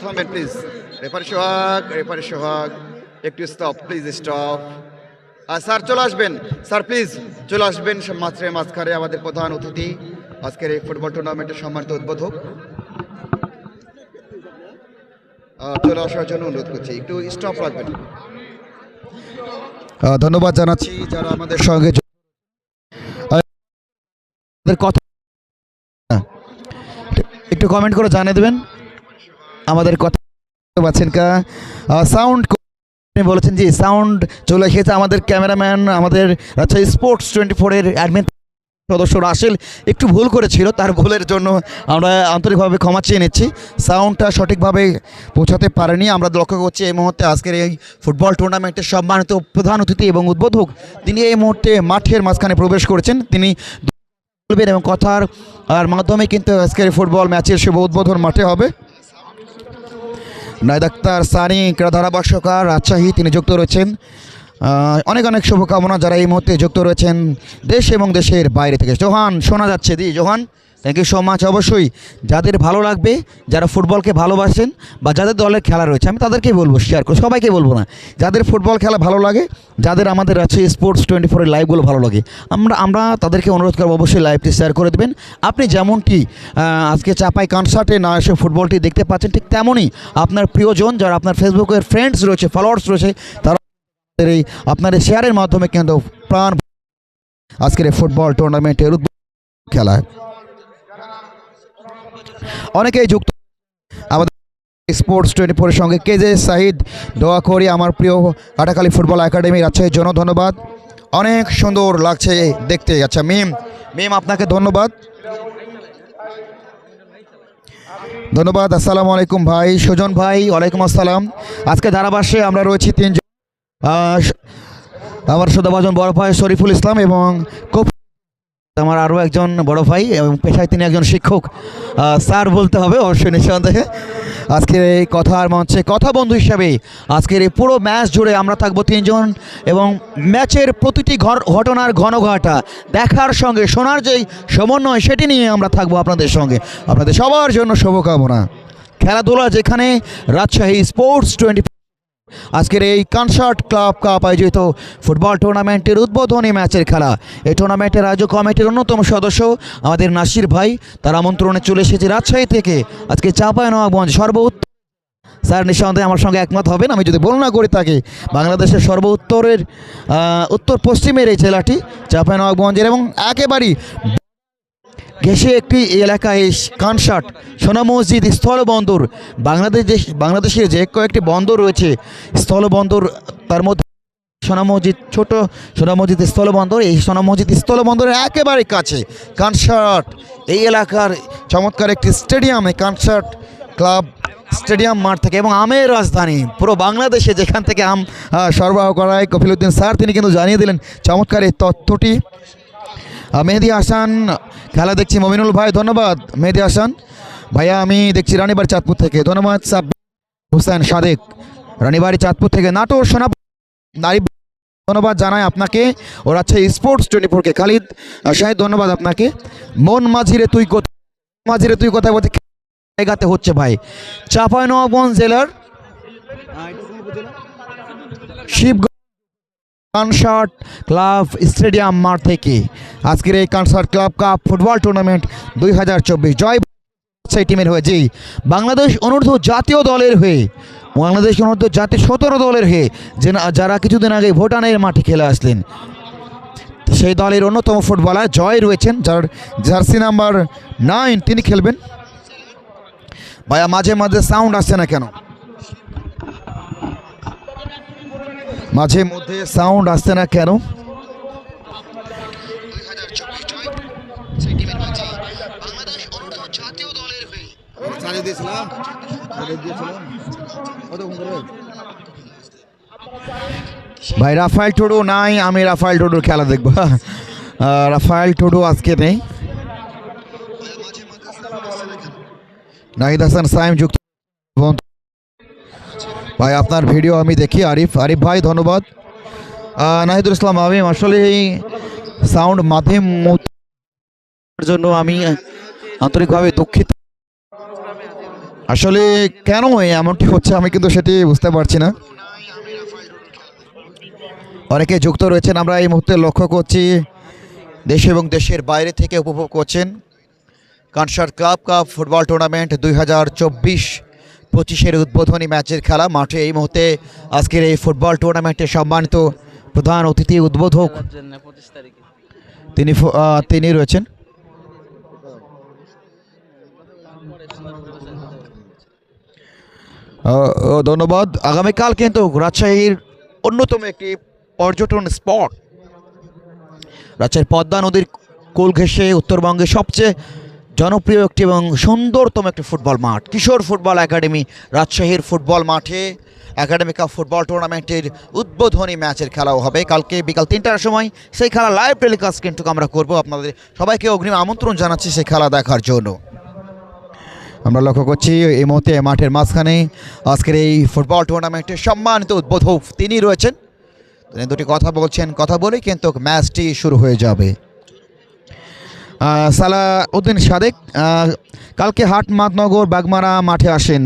থামবেন please. Referee সোহাগ একটু stop, please stop. Sir চলে আসবেন, স্যার প্লিজ চলে আসবেন মাঝখানে আমাদের প্রধান অতিথি আজকের এই ফুটবল টুর্নামেন্টের সম্মানিত উদ্বোধক চলে আসার জন্য অনুরোধ করছি, একটু স্টপ রাখবেন। ধন্যবাদ জানাচ্ছি যারা আমাদের সঙ্গে কথা একটু কমেন্ট করে জানিয়ে দেবেন আমাদের কথা পাচ্ছেন কা। সাউন্ড বলেছেন জি, সাউন্ড চলে এসেছে। আমাদের ক্যামেরাম্যান, আমাদের রাজশাহী স্পোর্টস 24-এর অ্যাডমিন সদস্য রাসেল একটু ভুল করেছিল, তার ভুলের জন্য আমরা আন্তরিকভাবে ক্ষমা চেয়ে নিচ্ছি। সাউন্ডটা সঠিকভাবে পৌঁছাতে পারেনি। আমরা লক্ষ্য করছি এই মুহূর্তে আজকের এই ফুটবল টুর্নামেন্টের সম্মানিত প্রধান অতিথি এবং উদ্বোধক তিনি এই মুহূর্তে মাঠের মাঝখানে প্রবেশ করেছেন। তিনি বলবেন এবং কথার মাধ্যমে কিন্তু আজকের ফুটবল ম্যাচের শুভ উদ্বোধন মাঠে হবে। নাইদ আক্তার সানি ক্রীড়া ধারাভাষ্যকার রাজশাহী, তিনি যুক্ত রয়েছেন। অনেক অনেক শুভকামনা যারা এই মুহূর্তে যুক্ত রয়েছেন দেশ এবং দেশের বাইরে থেকে। জোহান শোনা যাচ্ছে দি, Johan thank you so much. অবশ্যই যাদের ভালো লাগবে, যারা ফুটবলকে ভালোবাসেন বা যাদের দলের খেলা রয়েছে, আমি তাদেরকেই বলবো শেয়ার করো, সবাইকে বলবো না, যাদের ফুটবল খেলা ভালো লাগে, যাদের আমাদের আছে স্পোর্টস 24-এর লাইভগুলো ভালো লাগে, আমরা তাদেরকে অনুরোধ করবো অবশ্যই লাইভটি শেয়ার করে দেবেন। আপনি যেমনটি আজকে চাপাই কনসার্টে না এসে ফুটবলটি দেখতে পাচ্ছেন, ঠিক তেমনই আপনার প্রিয়জন যারা আপনার ফেসবুকের ফ্রেন্ডস রয়েছে, ফলোয়ার্স রয়েছে, তারা এই আপনার শেয়ারের মাধ্যমে কিন্তু প্রাণ আজকের এই ফুটবল টুর্নামেন্টের খেলায় অনেকেই যুক্ত আমাদের স্পোর্টস 24-এর সঙ্গে। কেজে সাহিদ দোয়া করি আমার প্রিয় কাটাখালী ফুটবল একাডেমি রাজশাহীর জন্য ধন্যবাদ, অনেক সুন্দর লাগছে দেখতে। আচ্ছা মিম আপনাকে ধন্যবাদ। আসসালামু আলাইকুম ভাই সুজন ভাই। ওয়ালাইকুম আসসালাম। আজকে ধারাভাষ্যে আমরা রয়েছি তিনজন, আমার শ্রদ্ধাভাজন বড় ভাই শরীফুল ইসলাম এবং আমার আরও একজন বড় ভাই এবং পেশায় তিনি একজন শিক্ষক, স্যার বলতে হবে অবশ্যই নিঃসন্দেহে। আজকের এই কথার মঞ্চে কথা বন্ধু হিসাবে আজকের এই পুরো ম্যাচ জুড়ে আমরা থাকবো তিনজন এবং ম্যাচের প্রতিটি ঘটনার ঘনঘটা দেখার সঙ্গে শোনার যেই সমন্বয় সেটি নিয়ে আমরা থাকবো আপনাদের সঙ্গে। আপনাদের সবার জন্য শুভকামনা। খেলাধুলা যেখানে রাজশাহী স্পোর্টস 24 আজকের এই কনসার্ট ক্লাব কাপ আয়োজিত ফুটবল টুর্নামেন্টের উদ্বোধনী ম্যাচের খেলা। এই টুর্নামেন্টের আয়োজক কমিটির অন্যতম সদস্য আমাদের নাসির ভাই, তার আমন্ত্রণে চলে এসেছে রাজশাহী থেকে। আজকে চাঁপাইনবাবগঞ্জ সর্বোত্তর, স্যার নিঃসন্দেহে আমার সঙ্গে একমত হবেন আমি যদি বর্ণনা করে থাকি, বাংলাদেশের সর্বোত্তরের উত্তর পশ্চিমের এই জেলাটি চাঁপাইনবাবগঞ্জের এবং একেবারেই ঘেঁষে একটি এলাকায় কনসার্ট সোনা মসজিদ স্থলবন্দর, বাংলাদেশের যে কয়েকটি বন্দর রয়েছে স্থলবন্দর, তার মধ্যে সোনা মসজিদ, ছোট সোনা মসজিদ স্থলবন্দর, এই সোনা মসজিদ স্থলবন্দরের একেবারে কাছে কনসার্ট এই এলাকার চমৎকার একটি স্টেডিয়ামে কনসার্ট ক্লাব স্টেডিয়াম মাঠ থেকে এবং আমের রাজধানী পুরো বাংলাদেশে যেখান থেকে আম সরবরাহ করা হয় কফিলউদ্দিন স্যার তিনি কিন্তু জানিয়ে দিলেন চমৎকার এই তথ্যটি। মেহেদি হাসান খেলা দেখছি, মমিনুল ভাই ধন্যবাদ। মেহেদি হাসান ভাইয়া আমি দেখছি রানীবাড়ি চাঁদপুর থেকে, ধন্যবাদ। সাব্বির হোসেন সাদেক রানীবাড়ি চাঁদপুর থেকে, নাটোর সোনা নারী ধন্যবাদ জানাই আপনাকে। ও রাজশাহী স্পোর্টস 24-কে খালিদ শাহিদ ধন্যবাদ আপনাকে। মন মাঝিরে তুই কোথায় বলতে জায়গাতে হচ্ছে ভাই, চাঁপাইনবাবগঞ্জ জেলার শিবগঞ্জ কনসার্ট ক্লাব স্টেডিয়াম মাঠ থেকে আজকের এই concert club cup football tournament 2024 জয় সেই টিমের হয়ে, জি বাংলাদেশ অনূর্ধ্ব জাতীয় দলের হয়ে, বাংলাদেশ অনূর্ধ্ব জাতীয় 17 দলের হয়ে যারা কিছুদিন আগে ভুটানের মাঠে খেলে আসলেন, সেই দলের অন্যতম ফুটবলার জয় রয়েছেন, যার জার্সি নাম্বার 9 তিনি খেলবেন। ভাইয়া মাঝে মাঝে সাউন্ড আসছে না কেন, মাঝে মধ্যে সাউন্ড আসছে না কেন? ভাই রাফায়েল টুডু নাই, আমি রাফায়েল টুডুর খেলা দেখবো। রাফায়েল টুডু আজকে নেই। নাহিদ হাসান সাইম যুক্ত ভাই, আপনার ভিডিও আমি দেখি। আরিফ ভাই ধন্যবাদ। নাহিদুল ইসলাম আমিম, আসলে এই সাউন্ড মাধ্যম জন্য আমি আন্তরিকভাবে দুঃখিত। আসলে কেন এমনটি হচ্ছে আমি কিন্তু সেটি বুঝতে পারছি না। অনেকে যুক্ত রয়েছেন, আমরা এই মুহূর্তে লক্ষ্য করছি দেশ এবং দেশের বাইরে থেকে উপভোগ করছেন কানসার কাপ ফুটবল টুর্নামেন্ট 2024-25 উদ্বোধনী ম্যাচের খেলা মাঠে এই মুহূর্তে আজকের এই ফুটবল টুর্নামেন্টের সম্মানিত প্রধান অতিথি উদ্বোধক তিনি রয়েছেন। ধন্যবাদ। আগামীকাল কিন্তু রাজশাহীর অন্যতম একটি পর্যটন স্পট, রাজশাহীর পদ্মা নদীর কোল ঘেঁষে উত্তরবঙ্গের সবচেয়ে জনপ্রিয় একটি এবং সুন্দরতম একটি ফুটবল মাঠ কিশোর ফুটবল একাডেমি রাজশাহীর ফুটবল মাঠে একাডেমি কাপ ফুটবল টুর্নামেন্টের উদ্বোধনী ম্যাচের খেলাও হবে কালকে বিকাল 3টার সময়। সেই খেলা লাইভ টেলিকাস্ট কিন্তু আমরা করব, আপনাদের সবাইকে অগ্রিম আমন্ত্রণ জানাচ্ছি সেই খেলা দেখার জন্য। আমরা লক্ষ্য করছি এই মুহূর্তে মাঠের মাঝখানে আজকের এই ফুটবল টুর্নামেন্টের সম্মানিত উদ্বোধক তিনি রয়েছেন, তিনি দুটি কথা বলছেন, কথা বলে কিন্তু ম্যাচটি শুরু হয়ে যাবে। সালাউদ্দিন সাদেক কালকে হাটমাতনগর বাগমারা মাঠে আসেন।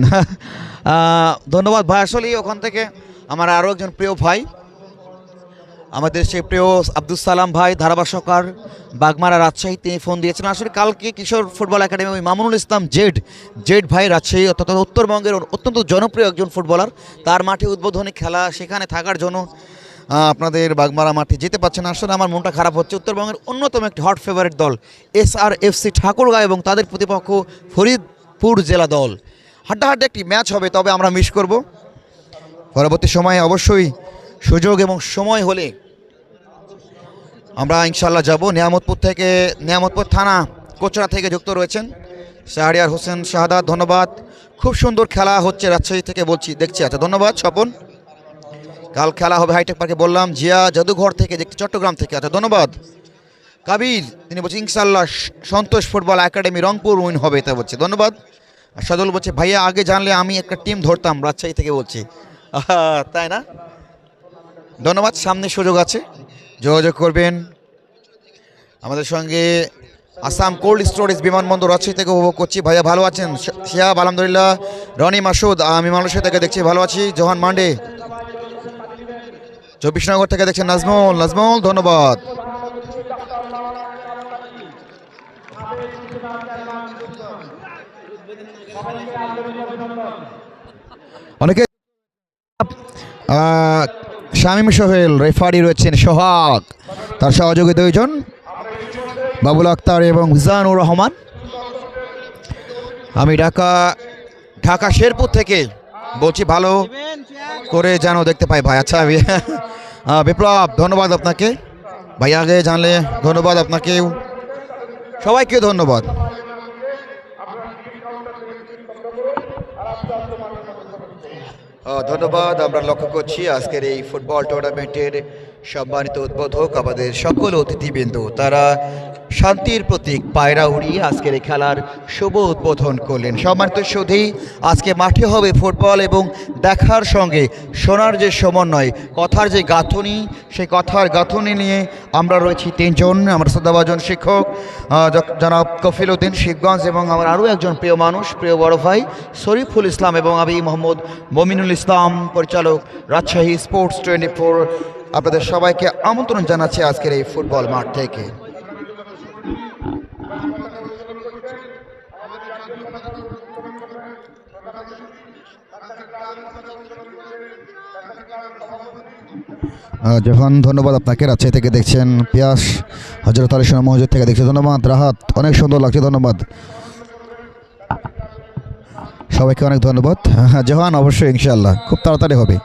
ধন্যবাদ ভাই। আসলে ওখান থেকে আমার আরও একজন প্রিয় ভাই, আমাদের সেই প্রিয় আব্দুল সালাম ভাই ধারাবাস সরকার বাগমারা রাজশাহী, তিনি ফোন দিয়েছেন। আসলে কালকে কিশোর ফুটবল একাডেমি মামুনুল ইসলাম জেড ভাই রাজশাহী অর্থাৎ উত্তরবঙ্গের অত্যন্ত জনপ্রিয় একজন ফুটবলার, তার মাঠে উদ্বোধনী খেলা, সেখানে থাকার জন্য আপনাদের বাগমারা মাঠে যেতে পারছেন। আসলে আমার মনটা খারাপ হচ্ছে। উত্তরবঙ্গের অন্যতম একটি হট ফেভারিট দল SRFC ঠাকুরগাঁও এবং তাদের প্রতিপক্ষ ফরিদপুর জেলা দল, হাড্ডাহাড্ডি একটি ম্যাচ হবে, তবে আমরা মিস করব। পরবর্তী সময়ে অবশ্যই সুযোগ এবং সময় হলে আমরা ইনশাল্লাহ যাব। নিয়ামতপুর থানা কোচরা থেকে যুক্ত রয়েছেন শাহরিয়ার হোসেন শাহাদাত, ধন্যবাদ। খুব সুন্দর খেলা হচ্ছে রাজশাহী থেকে দেখছি। আচ্ছা, ধন্যবাদ স্বপন। কাল খেলা হবে হাইটেক পার্কে, বললাম। জিয়া জাদুঘর থেকে দেখছি, চট্টগ্রাম থেকে। আচ্ছা, ধন্যবাদ। কাবির তিনি বলছে ইনশাল্লাহ সন্তোষ ফুটবল একাডেমি রংপুর উইন হবে, তা বলছে, ধন্যবাদ। সাদুল বলছে ভাইয়া আগে জানলে আমি একটা টিম ধরতাম, রাজশাহী থেকে বলছি। তাই না? ধন্যবাদ। সামনে সুযোগ আছে, যোগাযোগ করবেন আমাদের সঙ্গে। আসাম কোল্ড স্টোরেজ বিমানবন্দর রাজশাহী থেকে উপভোগ করছি। ভাইয়া ভালো আছেন? শিয়াব আলহামদুলিল্লাহ। রনি মাসুদ আমি মালয়েশিয়া থেকে দেখছি, ভালো আছি। জোহান মান্ডে 24নগর থেকে দেখছেন। নাজমুল ধন্যবাদ। অনেকে শামীম সোহেল রেফারি রয়েছেন, সোহাগ, তার সহযোগী দুইজন বাবুল আক্তার এবং মিজানুর রহমান। আমি ঢাকা শেরপুর থেকে বলছি, ভালো করে যেন দেখতে পাই ভাই। আচ্ছা বিপ্লব ধন্যবাদ আপনাকে ভাই, আগে জানলে ধন্যবাদ আপনাকে, সবাইকে ধন্যবাদ। ধন্যবাদ। আমরা লক্ষ্য করছি আজকের এই ফুটবল টুর্নামেন্টের সম্মানিত উদ্বোধক আমাদের সকল অতিথিবৃন্দ, তারা শান্তির প্রতীক পায়রা উড়িয়ে আজকের এই খেলার শুভ উদ্বোধন করলেন। সম্মানিত সুধী, আজকে মাঠে হবে ফুটবল এবং দেখার সঙ্গে শোনার যে সমন্বয়, কথার যে গাঁথনি, সেই কথার গাঁথনি নিয়ে আমরা রয়েছি তিনজন। আমার শ্রদ্ধাভাজন শিক্ষক জনাব কফিল উদ্দিন শিবগঞ্জ, এবং আমার আরও একজন প্রিয় মানুষ, প্রিয় বড় ভাই শরীফুল ইসলাম, এবং আমি মোহাম্মদ মমিনুল ইসলাম, পরিচালক রাজশাহী স্পোর্টস 24। আপনাদের সবাইকে আমন্ত্রণ জানাচ্ছি আজকের এই ফুটবল মাঠ থেকে। যখন ধন্যবাদ আপনাকে, রাজশাহী থেকে দেখছেন। পিয়াস হজরত আলী সোনা মসজিদ থেকে দেখছেন, ধন্যবাদ। রাহাত অনেক সুন্দর লাগছে, ধন্যবাদ সবাইকে, অনেক ধন্যবাদ। হ্যাঁ জোহান, অবশ্যই ইনশাআল্লাহ খুব তাড়াতাড়ি হবে।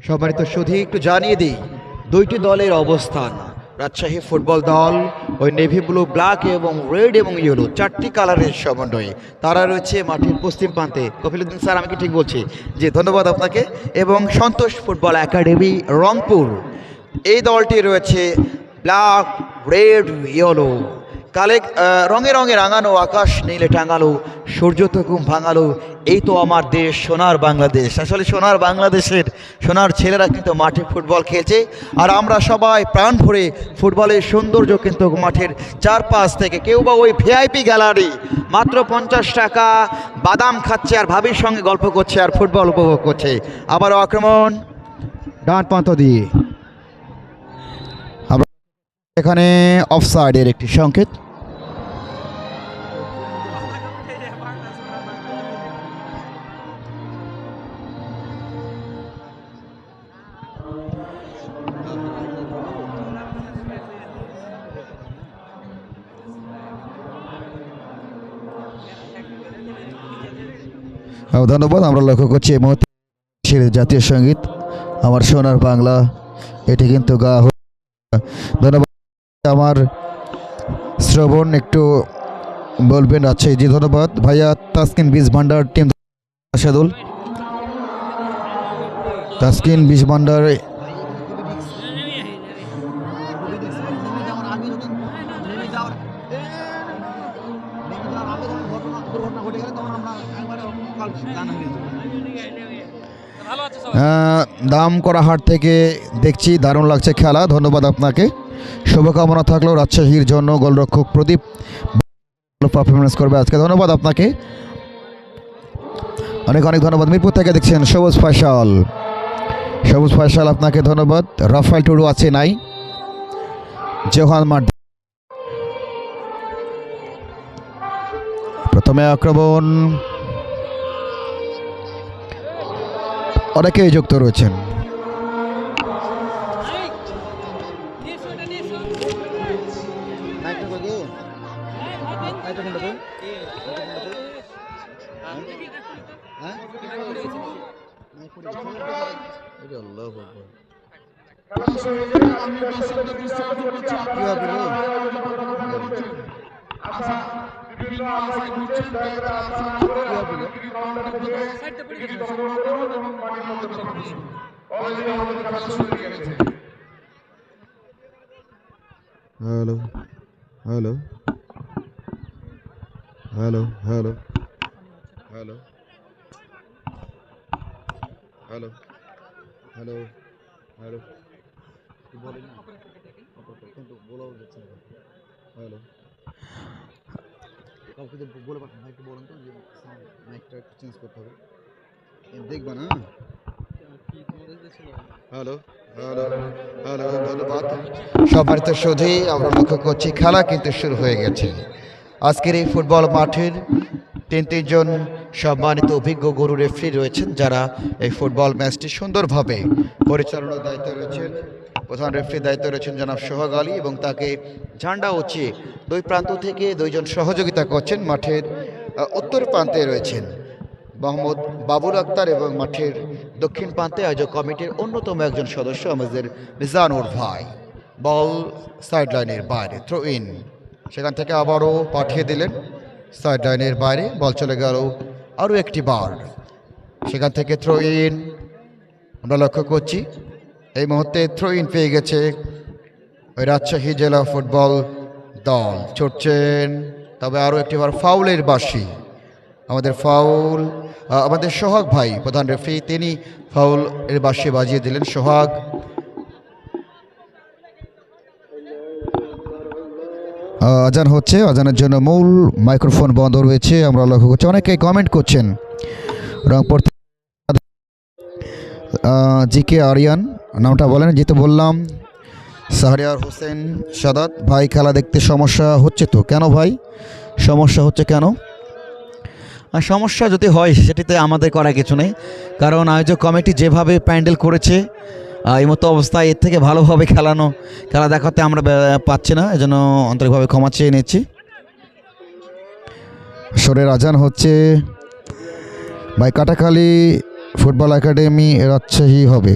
সম্মানিত সুধী, একটু জানিয়ে দিই দুইটি দলের অবস্থান। রাজশাহী ফুটবল দল ওই নেভি ব্লু, ব্ল্যাক এবং রেড এবং ইয়েলো, চারটি কালারের সমন্বয়ে তারা রয়েছে মাঠের পশ্চিম প্রান্তে। কফিলুদ্দিন স্যার আমি কি ঠিক বলছি? জি, ধন্যবাদ আপনাকে। এবং সন্তোষ ফুটবল একাডেমি রংপুর, এই দলটি রয়েছে ব্ল্যাক রেড ইয়েলো কালে রঙে রঙে রাঙানো আকাশ নীলে টাঙালো সূর্য তো ঘুম ভাঙালো এই তো আমার দেশ সোনার বাংলাদেশ। আসলে সোনার বাংলাদেশের সোনার ছেলেরা কিন্তু মাঠে ফুটবল খেলছে, আর আমরা সবাই প্রাণ ভরে ফুটবলের সৌন্দর্য কিন্তু মাঠের চারপাশ থেকে, কেউ বা ওই ভিআইপি গ্যালারি মাত্র 50 টাকা বাদাম খাচ্ছে আর ভাবির সঙ্গে গল্প করছে আর ফুটবল উপভোগ করছে। আবারও আক্রমণ ডান প্রান্ত দিয়ে, আমরা এখানে অফসাইডের একটি সংকেত। ধন্যবাদ। আমরা লক্ষ্য করছি এই মুহূর্তে জাতীয় সঙ্গীত আমার সোনার বাংলা এটি কিন্তু গাওয়া হচ্ছে। ধন্যবাদ। আমার শ্রবণ একটু বলবেন? আচ্ছা জি ধন্যবাদ ভাইয়া। তাসকিন বীজ ভান্ডার টিম সাদুল, তাসকিন বীজ ভান্ডার দাম করা হাট থেকে দেখছি, দারুণ লাগছে খেলা। ধন্যবাদ আপনাকে, শুভকামনা থাকলেও রাজশাহীর জন্য গোলরক্ষক প্রদীপ পারফরমেন্স করবে আজকে। ধন্যবাদ আপনাকে, অনেক অনেক ধন্যবাদ। মিরপুর থেকে দেখছেন সবুজ ফয়সাল, সবুজ ফয়সাল আপনাকে ধন্যবাদ। রাফায়েল টুডু আছে নাই, জোহান মাঠ প্রথমে আক্রমণ, অনেকেই যুক্ত রয়েছেন। Hello hello hello hello hello hello hello hello hello কাউকে বলে পাঠান ভাই, একটু বলেন তো যে মাইকটা একটু চেঞ্জ করতে হবে, দেখবা না। হ্যালো হ্যালো হ্যালো ধন্যবাদ। সবার তো সোধেই আমরা লক্ষ্য করছি খেলা কিন্তু শুরু হয়ে গেছে। আজকের এই ফুটবল মাঠের তিনজন সম্মানিত অভিজ্ঞ গুরু রেফারি রয়েছেন, যারা এই ফুটবল ম্যাচটি সুন্দরভাবে পরিচালনার দায়িত্বে রয়েছেন। প্রধান রেফারির দায়িত্বে রয়েছেন জনাব সোহাগ আলী, এবং তাকে ঝান্ডা উঁচিয়ে দুই প্রান্ত থেকে দুইজন সহযোগিতা করছেন। মাঠের উত্তর প্রান্তে রয়েছেন মোহাম্মদ বাবুল আক্তার, এবং মাঠের দক্ষিণ প্রান্তে আয়োজক কমিটির অন্যতম একজন সদস্য আমাদের মিজানুর ভাই। বল সাইড লাইনের বাইরে, থ্রো ইন, সেখান থেকে আবারও পাঠিয়ে দিলেন সাইড লাইনের বাইরে, বল চলে গেল আরও একটি বার, সেখান থেকে থ্রো ইন। আমরা লক্ষ্য করছি এই মুহূর্তে থ্রো ইন পেয়ে গেছে ওই রাজশাহী জেলা ফুটবল দল। ছুটছেন, তবে আরও একটিবার ফাউলের বাঁশি, আমাদের ফাউল, আমাদের সোহাগ ভাই প্রধান রেফারি, তিনি ফাউল এর বাঁশি বাজিয়ে দিলেন। সোহাগ আজান হচ্ছে, আজানের জন্য মূল মাইক্রোফোন বন্ধ রয়েছে। আমরা লক্ষ্য করছি অনেকেই কমেন্ট করছেন। রংপুর জিকে আরিয়ান নামটা বলেন, যেহেতু বললাম শাহরিয়ার হোসেন সাদাত ভাই, খেলা দেখতে সমস্যা হচ্ছে তো কেন ভাই? সমস্যা হচ্ছে কেন? সমস্যা যদি হয় সেটিতে আমাদের করা কিছু নেই, কারণ আয়োজক কমিটি যেভাবে প্যান্ডেল করেছে এই মতো অবস্থায় এর থেকে ভালোভাবে খেলা দেখাতে আমরা পাচ্ছি না, এজন্য আন্তরিকভাবে ক্ষমা চেয়ে নিচ্ছি। সরের আজান হচ্ছে ভাই, কাটাখালী ফুটবল একাডেমি রাজশাহী হবে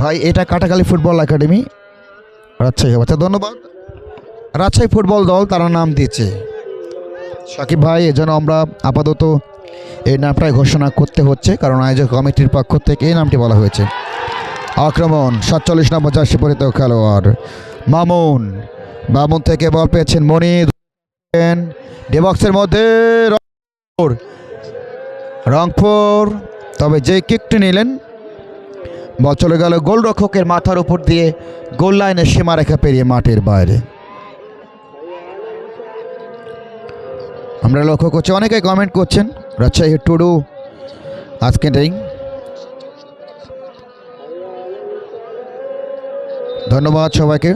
ভাই, এটা কাটাখালী ফুটবল একাডেমি রাজশাহী হবে। আচ্ছা ধন্যবাদ। রাজশাহী ফুটবল দল তারা নাম দিয়েছে সাকিব ভাই, এজন্য আমরা আপাতত এই নামটাই ঘোষণা করতে হচ্ছে, কারণ আয়োজক কমিটির পক্ষ থেকে এই নামটি বলা হয়েছে। আক্রমণ 47 নম্বর জার্সি পরিহিত খেলোয়াড় মামুন, বামুন থেকে বল পেয়েছেন মনি, ডেবক্সের মধ্যে রংপুর, তবে যে কিকটি নিলেন বল চলে গেল গোলরক্ষকের মাথার উপর দিয়ে গোল লাইনের সীমারেখা পেরিয়ে মাঠের বাইরে। আমরা লক্ষ্য করছি অনেকে কমেন্ট করছেন রাজশাহী টুডু আজকে নেই, ধন্যবাদ সবাইকে।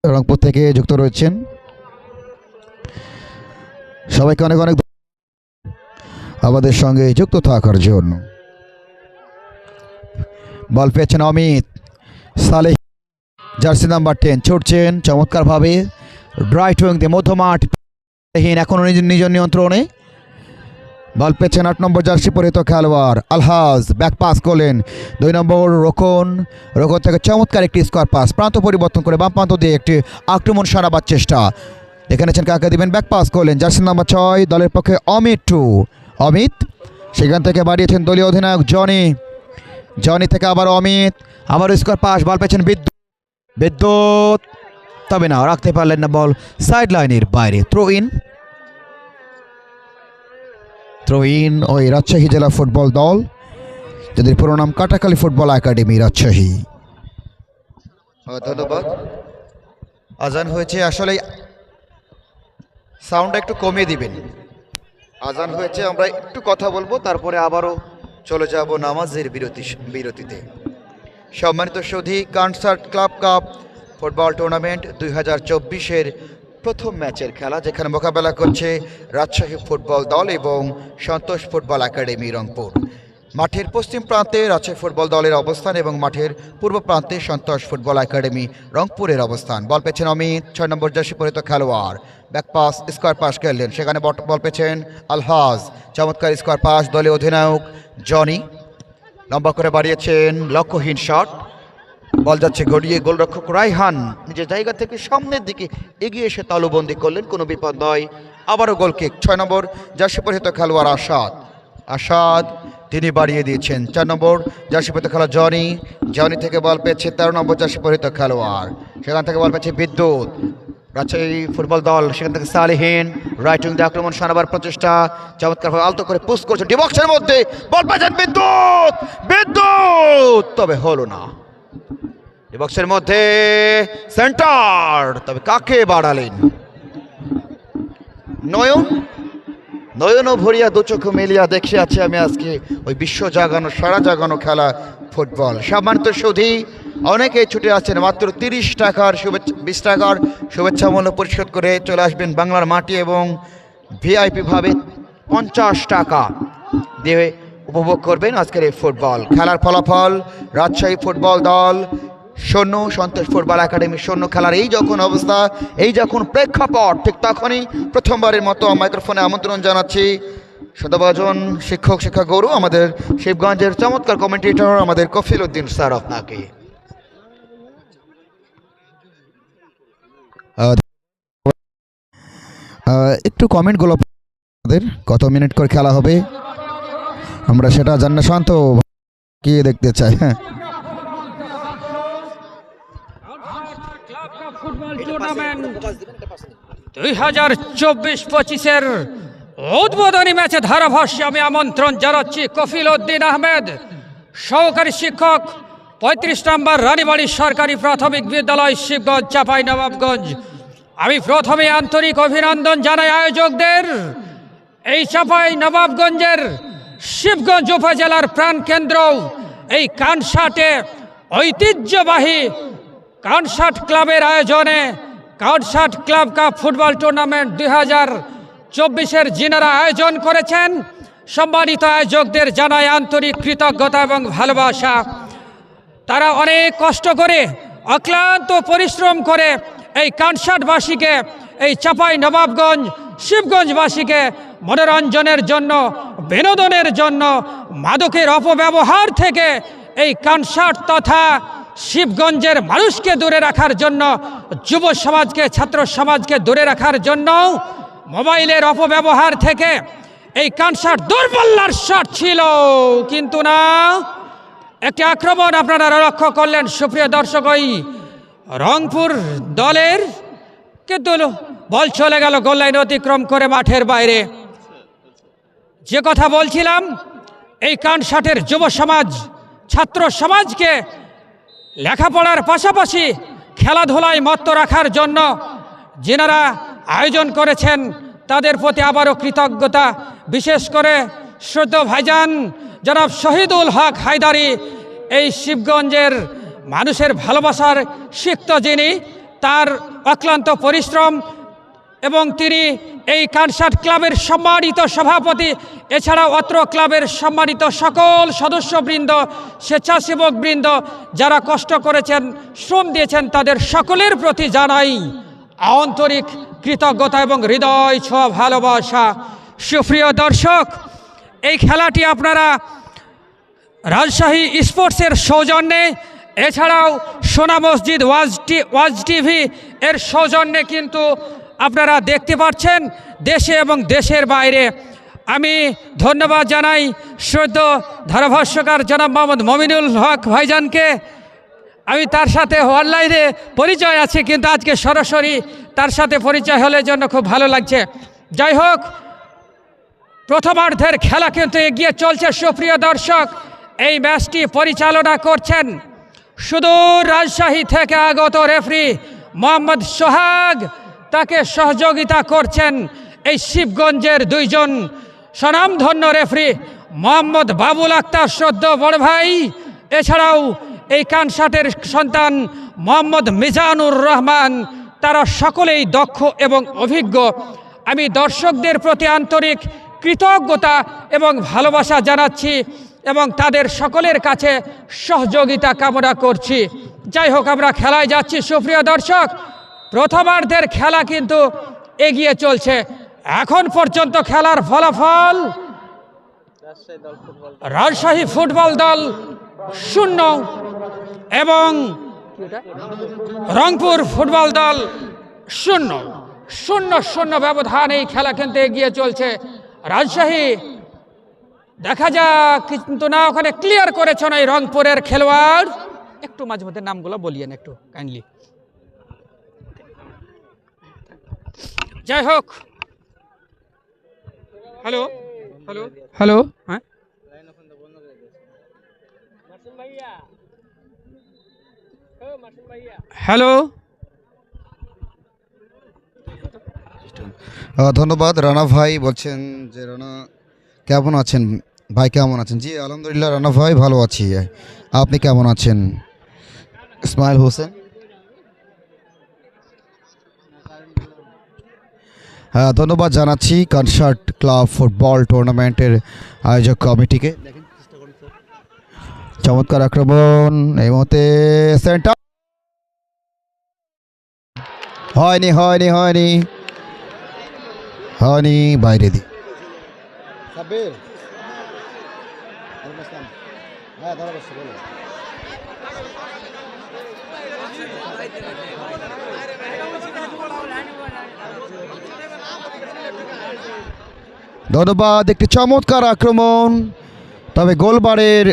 রংপুর থেকে যুক্ত রয়েছেন সবাইকে অনেক অনেক আমাদের সঙ্গে যুক্ত থাকার জন্য। বল পেয়েছেন অমিত, সালেহ জার্সি নাম্বার 10 ছুটছেন চমৎকারভাবে রাইট উইং দিয়ে মধ্যমাঠ, এখনও নিজ নিয়ন্ত্রণে। বল পেয়েছেন 8 নম্বর জার্সি পরিহিত খেলোয়াড় আলহাজ, ব্যাক পাস করলেন 2 নম্বর রোকন থেকে চমৎকার একটি স্কোয়ার পাস, প্রান্ত পরিবর্তন করে বাম প্রান্ত দিয়ে একটি আক্রমণ সারাবার চেষ্টা, দেখে নিয়েছেন কাকে দিবেন, ব্যাক পাস করলেন জার্সি নাম্বার 6 দলের পক্ষে অমিত, সেখান থেকে বাড়িয়েছেন দলীয় অধিনায়ক জনি থেকে আবার অমিত, আবার স্কোয়ার পাস, বল পেয়েছেন বিদ্যুৎ, তবে না রাখতে পারলেন না, বল সাইড লাইনের বাইরে। থ্রো ইন ওই রাজশাহী জেলা ফুটবল দল, যাদের পুরো নাম কাটাখালী ফুটবল একাডেমি রাজশাহী। ধন্যবাদ। আজান হয়েছে, আসলে সাউন্ডটা একটু কমিয়ে দিবেন। আজান হয়েছে, আমরা একটু কথা বলবো, তারপরে আবারও চলে যাব নামাজের বিরতিতে। সম্মানিত সুধী, Kansat club cup football tournament 2024-এর প্রথম ম্যাচের খেলা, যেখানে মোকাবেলা করছে রাজশাহী ফুটবল দল এবং সন্তোষ ফুটবল একাডেমি রংপুর। মাঠের পশ্চিম প্রান্তে রাজশাহী ফুটবল দলের অবস্থান এবং মাঠের পূর্ব প্রান্তে সন্তোষ ফুটবল একাডেমি রংপুরের অবস্থান। বল পেয়েছেন অমিত, 6 নম্বর জার্সি পরিহিত খেলোয়াড়, ব্যাক পাস স্কোয়ার পাস খেললেন, সেখানে বল পেয়েছেন আলহাজ, চমৎকার স্কোয়ার পাস, দলীয় অধিনায়ক জনি লম্বা করে বাড়িয়েছেন, লক্ষ্যহীন শট, বল যাচ্ছে গড়িয়ে গোলরক্ষক রায়হান নিজের জায়গা থেকে সামনের দিকে এগিয়ে এসে তালুবন্দি করলেন, কোনো বিপদ নয়, আবারও গোল কিক। 6 নম্বর জার্সি পরিহিত খেলোয়াড় আসাদ তিনি বাড়িয়ে দিয়েছেন, 4 নম্বর জার্সি পরিহিত খেলোয়াড় জনি থেকে বল পেয়েছে 13 নম্বর জার্সি পরিহিত খেলোয়াড়, সেখান থেকে বল পেয়েছে বিদ্যুৎ, রাজশাহী ফুটবল দল সেখান থেকে সালেহীন রাইট উইং দিয়ে আক্রমণ সারাবার প্রচেষ্টা, চমৎকারভাবে আলতো করে পুশ করছে ডিবক্সের মধ্যে, বল পেয়েছেন বিদ্যুৎ, তবে হলো না। ডিবক্সের মধ্যে সেন্টার, তবে কাকে বাড়ালেন, নয়ন ভরিয়া দু চোখ মেলিয়া দেখে আছে আমি আজকে ওই বিশ্ব জাগানো সারা জাগানো খেলা ফুটবল। সম্মানিত সুধী, অনেকেই ছুটে আছেন, মাত্র 30 টাকার 20 টাকার শুভেচ্ছা মূল্য পরিশোধ করে চলে আসবেন বাংলার মাটি এবং ভিআইপি ভাবে 50 টাকা দিয়ে উপভোগ করবেন আজকের এই ফুটবল খেলার ফলাফল। রাজশাহী ফুটবল দল 0, সন্তোষ ফুটবল একাডেমি 0 খেলার এই যখন অবস্থা, এই যখন প্রেক্ষাপট, ঠিক তখনই প্রথমবারের মতো মাইক্রোফোনে আমন্ত্রণ জানাচ্ছি সদাভাজন শিক্ষা গৌরু, আমাদের শিবগঞ্জের চমৎকার কমেন্টেটর আমাদের কফিল উদ্দিন স্যার, আপনাকে একটু কমেন্টগুলো আমাদের কত মিনিট করে খেলা হবে আমরা সেটা জানা, শান্ত কি দেখতে চাই। হ্যাঁ, ফুটবল টুর্নামেন্ট 2024-25-এর উদ্বোধনী ম্যাচে ধারাভাষ্যে আমি আমন্ত্রণ জানাচ্ছি কফিল উদ্দিন আহমেদ, সহকারী শিক্ষক, 35 নম্বর রানীবাড়ি সরকারি প্রাথমিক বিদ্যালয়, শিবগঞ্জ, চাঁপাইনবাবগঞ্জ। আমি প্রথমে আন্তরিক অভিনন্দন জানাই আয়োজকদের। এই চাঁপাইনবাবগঞ্জের শিবগঞ্জ উপজেলার প্রাণকেন্দ্র এই কানসাটে ঐতিহ্যবাহী কানসাট ক্লাবের আয়োজনে Kansat club cup football tournament 2024-এর যিনারা আয়োজন করেছেন, সম্মানিত আয়োজকদের জানাই আন্তরিক কৃতজ্ঞতা এবং ভালোবাসা। তারা অনেক কষ্ট করে অক্লান্ত পরিশ্রম করে এই কানসাটবাসীকে এই চাঁপাইনবাবগঞ্জ শিবগঞ্জবাসীকে মনোরঞ্জনের জন্য, বিনোদনের জন্য, মাদকের অপব্যবহার থেকে এই কনসার্ট তথা শিবগঞ্জের মানুষকে দূরে রাখার জন্য, যুব সমাজকে, ছাত্র সমাজকে দূরে রাখার জন্য, মোবাইলের অপব্যবহার থেকে এই কনসার্ট দূরপাল্লার শট ছিল। কিন্তু না, একটি আক্রমণ আপনারা লক্ষ্য করলেন সুপ্রিয় দর্শক, ওই রংপুর দলের, কিন্তু বল চলে গেল গোল লাইন অতিক্রম করে মাঠের বাইরে। যে কথা বলছিলাম, এই কনসার্টের যুব সমাজ, ছাত্র সমাজকে লেখাপড়ার পাশাপাশি খেলাধুলায় মত্ত রাখার জন্য যিনারা আয়োজন করেছেন তাদের প্রতি আবারও কৃতজ্ঞতা। বিশেষ করে শ্রদ্ধেয় ভাইজান জনাব শহীদুল হক হায়দারি, এই শিবগঞ্জের মানুষের ভালোবাসার সিক্ত যিনি, তার অক্লান্ত পরিশ্রম এবং তিনি এই কনসার্ট ক্লাবের সম্মানিত সভাপতি, এছাড়াও অত্র ক্লাবের সম্মানিত সকল সদস্যবৃন্দ, স্বেচ্ছাসেবকবৃন্দ যারা কষ্ট করেছেন, শ্রম দিয়েছেন, তাদের সকলের প্রতি জানাই আন্তরিক কৃতজ্ঞতা এবং হৃদয় ছোঁয়া ভালোবাসা। সুপ্রিয় দর্শক, এই খেলাটি আপনারা রাজশাহী স্পোর্টসের সৌজন্যে, এছাড়াও সোনা মসজিদ ওয়াজ টিভি এর সৌজন্যে কিন্তু আপনারা দেখতে পাচ্ছেন দেশে এবং দেশের বাইরে। আমি ধন্যবাদ জানাই শ্রদ্ধেয় ধারাভাষ্যকার জনাব মোহাম্মদ মমিনুল হক ভাইজানকে। আমি তার সাথে অনলাইনে পরিচয় আছে, কিন্তু আজকে সরাসরি তার সাথে পরিচয় হলে জন্য খুব ভালো লাগছে। যাই হোক, প্রথমার্ধের খেলা কিন্তু এগিয়ে চলছে সুপ্রিয় দর্শক। এই ম্যাচটি পরিচালনা করছেন সুদূর রাজশাহী থেকে আগত রেফারি মোহাম্মদ সোহাগ, তাকে সহযোগিতা করছেন এই শিবগঞ্জের দুইজন স্বনামধন্য রেফারি মোহাম্মদ বাবুল আক্তার শ্রদ্ধেয় বড় ভাই, এছাড়াও এই কনসার্টের সন্তান মোহাম্মদ মিজানুর রহমান। তারা সকলেই দক্ষ এবং অভিজ্ঞ। আমি দর্শকদের প্রতি আন্তরিক কৃতজ্ঞতা এবং ভালোবাসা জানাচ্ছি এবং তাদের সকলের কাছে সহযোগিতা কামনা করছি। যাই হোক, আমরা খেলায় যাচ্ছি সুপ্রিয় দর্শক। প্রথমার্ধের খেলা কিন্তু এগিয়ে চলছে। এখন পর্যন্ত খেলার ফলাফল রাজশাহী ফুটবল দল 0 এবং রংপুর ফুটবল দল 0-0 ব্যবধান এই খেলা কিন্তু এগিয়ে চলছে। রাজশাহী দেখা যাক, কিন্তু না, ওখানে ক্লিয়ার করেছেন এই রংপুরের খেলোয়াড়। একটু মাঝে মধ্যে নামগুলো বলিয়েন একটু কাইন্ডলি। যাই হোক, হ্যালো হ্যালো হ্যালো, হ্যাঁ হ্যালো, ধন্যবাদ। রানা ভাই বলছেন যে রানা কেমন আছেন ভাই, কেমন আছেন? জি আলহামদুলিল্লাহ রানা ভাই ভালো আছি, আপনি কেমন আছেন? ইসমাইল হোসেন, হ্যাঁ ধন্যবাদ জানাচ্ছি কনসার্ট ক্লাব ফুটবল টুর্নামেন্টের আয়োজক কমিটিকে। চমৎকার আক্রমণ এই মুহূর্তে, সেন্টার হয়নি হয়নি হয়নি হয়নি, বাইরে দি ধন্যবাদ। একটি চমৎকার আক্রমণ, তবে গোলবারের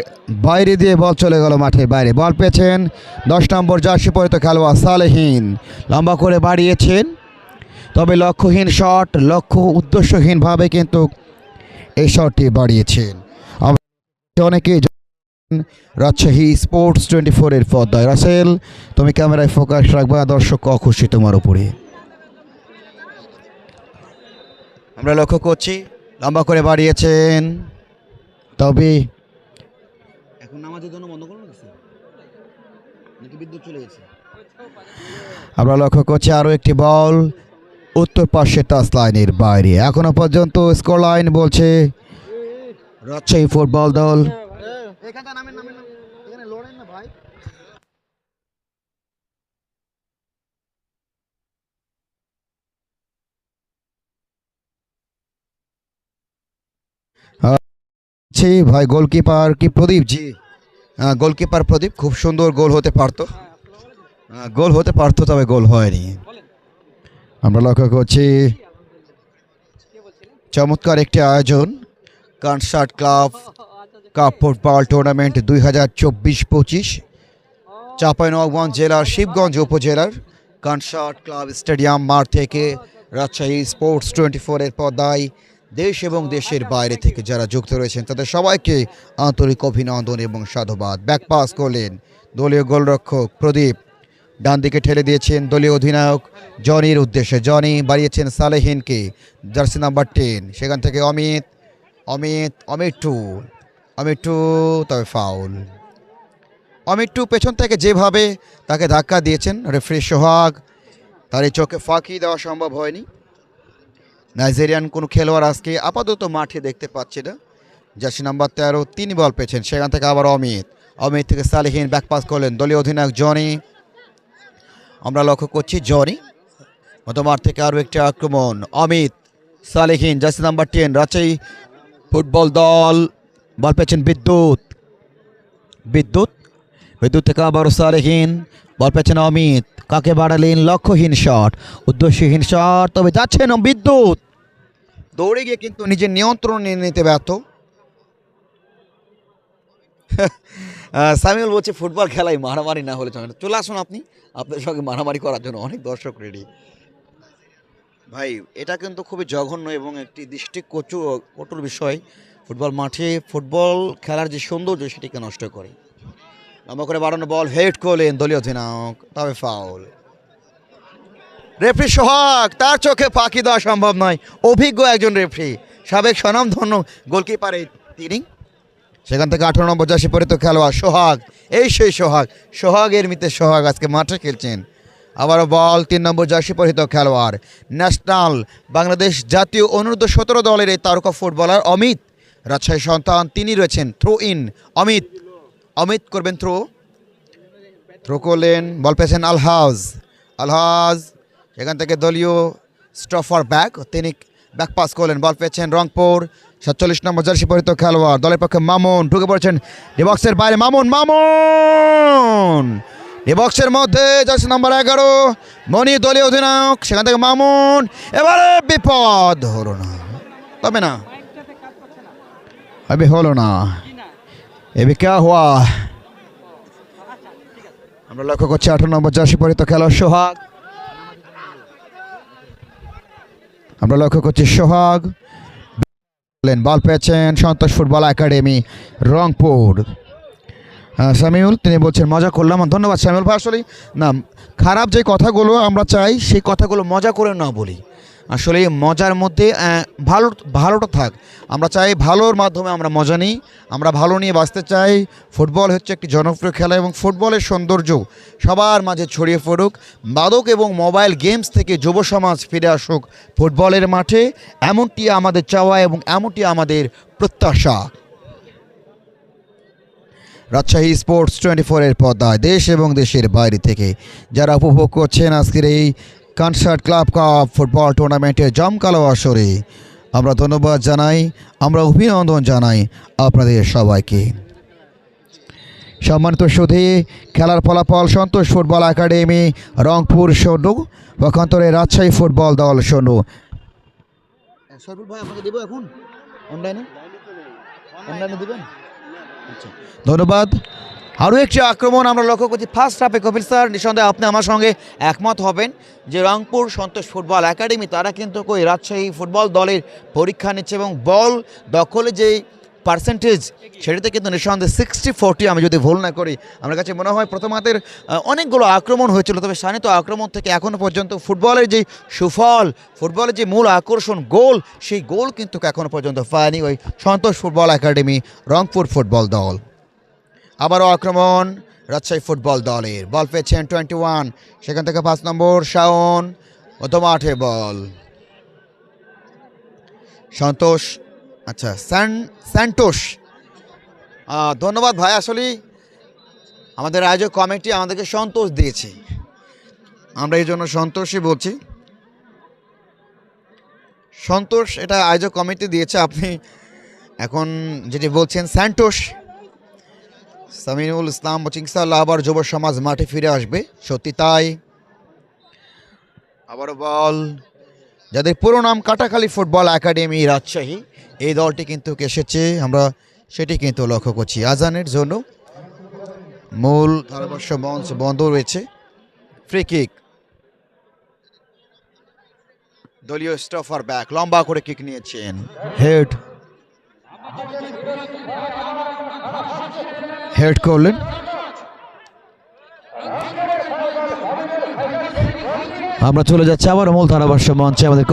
বাইরে দিয়ে বল চলে গেল মাঠের বাইরে। বল পেয়েছেন 10 নম্বর জার্সি পরিহিত খেলোয়াড় সালেহীন, লম্বা করে বাড়িয়েছেন, তবে লক্ষ্যহীন শট, লক্ষ্য উদ্দেশ্যহীনভাবে কিন্তু এই শটটি বাড়িয়েছেন। অনেকেই রাজশাহী স্পোর্টস 24-এর পর্দায়। রাসেল, তুমি ক্যামেরায় ফোকাস রাখবা, দর্শক অখুশি তোমার উপরে। আমরা লক্ষ্য করছি লম্বা করে বাড়িয়েছেন, তবে এখন নামাজের জন্য বন্ধ করে দিয়েছে নাকি বিদ্যুৎ চলে গেছে? আমরা লক্ষ্য করছি আরও একটি বল উত্তর পাশে টাচ লাইনের বাইরে। এখনো পর্যন্ত স্কোর লাইন বলছে রাজশাহী ফুটবল দল জি ভাই, গোলকিপার কি প্রদীপ? জি, গোলকিপার প্রদীপ। খুব সুন্দর গোল হতে পারতো, গোল হতে পারতো, তবে গোল হয়নি। আমরা লক্ষ্য করছি চমৎকার একটি আয়োজন, concert club cup football tournament 2024-25, Chapainawabganj জেলার শিবগঞ্জ উপজেলার কনসার্ট ক্লাব স্টেডিয়াম মাঠ থেকে রাজশাহী স্পোর্টস 24-এর পর্দায় দেশ এবং দেশের বাইরে থেকে যারা যুক্ত রয়েছেন তাদের সবাইকে আন্তরিক অভিনন্দন এবং সাধুবাদ। ব্যাক পাস করলেন দলীয় গোলরক্ষক প্রদীপ, ডান দিকে ঠেলে দিয়েছেন দলীয় অধিনায়ক জনির উদ্দেশ্যে, জনি বাড়িয়েছেন সালেহিনকে, জার্সি নাম্বার 10, সেখান থেকে অমিত অমিত অমিত টু, তবে ফাউল। অমিত টু পেছন থেকে যেভাবে তাকে ধাক্কা দিয়েছেন রেফারি সোহাগ, তার এই চোখে ফাঁকি দেওয়া সম্ভব হয়নি। নাইজেরিয়ান কোনো খেলোয়াড় আজকে আপাতত মাঠে দেখতে পাচ্ছি না। জার্সি নাম্বার 13 তিনি বল পেয়েছেন, সেখান থেকে আবার অমিত থেকে সালেহিন, ব্যাক পাস করলেন দলীয় অধিনায়ক জনি। আমরা লক্ষ্য করছি জনি মধ্যমাঠ থেকে আরও একটি আক্রমণ, Amit Salehin, jersey number 10 Rajshahi football দল, বল পেয়েছেন বিদ্যুৎ থেকে আবারও সালেহিন, বল পেয়েছেন অমিত, কাকে বাড়ালেন, লক্ষ্যহীন শট, উদ্দেশ্যহীন শট, তবে যাচ্ছেন বিদ্যুৎ, দৌড়ে গিয়ে কিন্তু নিজের নিয়ন্ত্রণ নিয়ে নিতে ব্যর্থ। সামিউল বলছে ফুটবল খেলায় মারামারি না হলে চলে না। চলে আসুন আপনি, আপনার সঙ্গে মারামারি করার জন্য অনেক দর্শক রেডি। ভাই এটা কিন্তু খুবই জঘন্য এবং একটি কঠোর বিষয়। ফুটবল মাঠে ফুটবল খেলার যে সৌন্দর্য সেটিকে নষ্ট করে। লম্বা করে বাড়ানো বল, হেড করলেন দলীয় অধিনায়ক, তবে ফাউল। রেফারি সোহাগ, তার চোখে ফাঁকি দেওয়া সম্ভব নয়, অভিজ্ঞ একজন রেফারি, সাবেক স্বনামধন্য গোলকিপার তিনি। সেখান থেকে 18 নম্বর জার্সি পরিহিত খেলোয়াড় সোহাগ, এই সেই সোহাগের মিতে সোহাগ আজকে মাঠে খেলছেন। আবারও বল 3 নম্বর জার্সি পরিহিত খেলোয়াড়, ন্যাশনাল বাংলাদেশ জাতীয় অনূর্ধ্ব 17 দলের এই তারকা ফুটবলার অমিত, রাজশাহী সন্তান, তিনি রয়েছেন। থ্রো ইন, অমিত করবেন থ্রো করলেন, বল পেয়েছেন আলহাজ, এখান থেকে দলীয় স্টফার ব্যাক, তিনি ব্যাক পাস করলেন, বল পেয়েছেন রংপুর 47 নম্বর জার্সি পরিহিত খেলোয়াড়, দলের পক্ষে মামুন, ঢুকে পড়েছেন ডিবক্সের বাইরে, মামুন ডিবক্সের মধ্যে, জার্সি নম্বর 11 মনি দলীয় অধিনায়ক, সেখান থেকে মামুন, এবারে বিপদ হলো না, তবে না अभी হলো না, এবি কে হুয়া। আমরা লক্ষ্য করছি 18 নম্বর জার্সি পরিহিত খেলোয়াড় সোহাগ, আমরা লক্ষ্য করছি সোহাগ, বল পেয়েছেন সন্তোষ ফুটবল একাডেমি রংপুর সামিউল, তিনি বলছেন মজা করলাম। ধন্যবাদ সামিউল ভাই। আসলে না, খারাপ যে কথাগুলো আমরা চাই সেই কথাগুলো মজা করে না বলি, আসলে মজার মধ্যে ভালোটা থাক। আমরা চাই ভালোর মাধ্যমে আমরা মজা নিই, আমরা ভালো নিয়ে বাঁচতে চাই। ফুটবল হচ্ছে একটি জনপ্রিয় খেলা এবং ফুটবলের সৌন্দর্য সবার মাঝে ছড়িয়ে পড়ুক। মাদক এবং মোবাইল গেমস থেকে যুব সমাজ ফিরে আসুক ফুটবলের মাঠে, এমনটি আমাদের চাওয়া এবং এমনটি আমাদের প্রত্যাশা। রাজশাহী স্পোর্টস 24-এর পর্দায় দেশ এবং দেশের বাইরে থেকে যারা উপভোগ করছেন আজকের এই কনসার্ট ক্লাব কাপ ফুটবল টুর্নামেন্টের জমকালো আসরে, আমরা ধন্যবাদ জানাই, আমরা অভিনন্দন জানাই আপনাদের সবাইকে। সম্মানিত সুধী, খেলার ফলাফল সন্তোষ ফুটবল একাডেমি রংপুর 0, পক্ষান্তরে রাজশাহী ফুটবল দল 0। ভাই আপনাকে দেব এখন অনলাইনে দিবেন, ধন্যবাদ। আরও একটি আক্রমণ আমরা লক্ষ্য করছি ফার্স্ট হাফে। কপিল স্যার, নিঃসন্দেহে আপনি আমার সঙ্গে একমত হবেন যে রংপুর সন্তোষ ফুটবল একাডেমি তারা কিন্তু রাজশাহী ফুটবল দলের পরীক্ষা নিচ্ছে এবং বল দখলে যে পার্সেন্টেজ সেটাতে কিন্তু নিঃসন্দেহে 60-40, আমি যদি ভুল না করি। আমার কাছে মনে হয় প্রথমার্ধের অনেকগুলো আক্রমণ হয়েছিল, তবে শানিত আক্রমণ থেকে এখনও পর্যন্ত ফুটবলের যে সুফল, ফুটবলের যে মূল আকর্ষণ গোল, সেই গোল কিন্তু এখনও পর্যন্ত পায়নি ওই সন্তোষ ফুটবল একাডেমি রংপুর ফুটবল দল। আবারও আক্রমণ রাজশাহী ফুটবল দলের, বল পেয়েছেন 21, সেখান থেকে 5 নম্বর শাওন, মধ্যমাঠে বল সন্তোষ, আচ্ছা স্যান্টোস। ধন্যবাদ ভাই, আসলে আমাদের আয়োজক কমিটি আমাদেরকে সন্তোষ দিয়েছে, আমরা এই জন্য সন্তোষই বলছি। সন্তোষ এটা আয়োজক কমিটি দিয়েছে, আপনি এখন যেটি বলছেন স্যান্টোস সামিনুল ইসলাম ইনশাআল্লাহ আবার যুব সমাজ মাঠে ফিরে আসবে, সত্যি তাই। আবারও বল, যাদের পুরো নাম কাটাখালী ফুটবল একাডেমি রাজশাহী, এই দলটি কিন্তু এসেছে, আমরা সেটি কিন্তু লক্ষ্য করছি। আজানের জন্য মূল ধারাভাষ্য মঞ্চ বন্ধ রয়েছে। ফ্রি কিক, দলীয় স্টফার ব্যাক লম্বা করে কিক নিয়েছেন, হেড করলেন। আমরা চলে যাচ্ছি আবার মূল ধারাভাষ্য মঞ্চে, আমাদের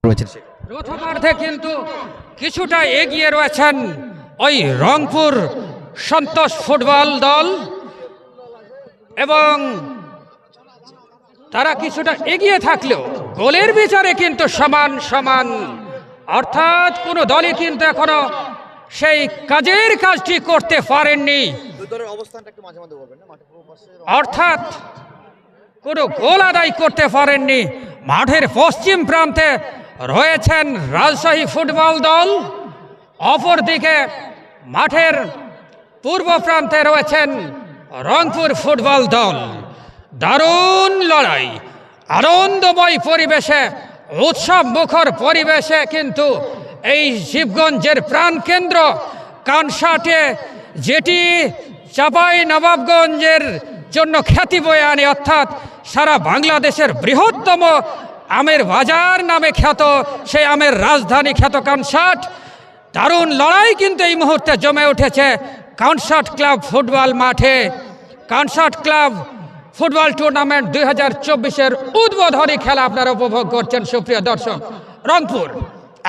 রয়েছে প্রথমার্ধে কিন্তু কিছুটা এগিয়ে রয়েছেন ওই রংপুর সন্তোষ ফুটবল দল, এবং তারা কিছুটা এগিয়ে থাকলেও গোলের বিচারে কিন্তু সমান সমান, অর্থাৎ কোনো দলই কিন্তু এখনো সেই কাজটি করতে পারেননি, অর্থাৎ কোনো গোল আদায় করতে পারেননি। মাঠের পশ্চিম প্রান্তে রয়েছেন রাজশাহী ফুটবল দল, অপরদিকে মাঠের পূর্ব প্রান্তে রয়েছেন রংপুর ফুটবল দল। দারুণ লড়াই, আনন্দময় পরিবেশে, উৎসব মুখর পরিবেশে কিন্তু এই শিবগঞ্জের প্রাণকেন্দ্র কানসাটে, যেটি চাঁপাই নবাবগঞ্জের জন্য খ্যাতি বয়ে আনে, অর্থাৎ সারা বাংলাদেশের বৃহত্তম আমের বাজার নামে খ্যাত, সেই আমের রাজধানী খ্যাত কানসাট। দারুণ লড়াই কিন্তু এই মুহূর্তে জমে উঠেছে কানসাট ক্লাব ফুটবল মাঠে। কানসাট ক্লাব ফুটবল টুর্নামেন্ট 2024-এর উদ্বোধনী খেলা আপনারা উপভোগ করছেন সুপ্রিয় দর্শক। রংপুর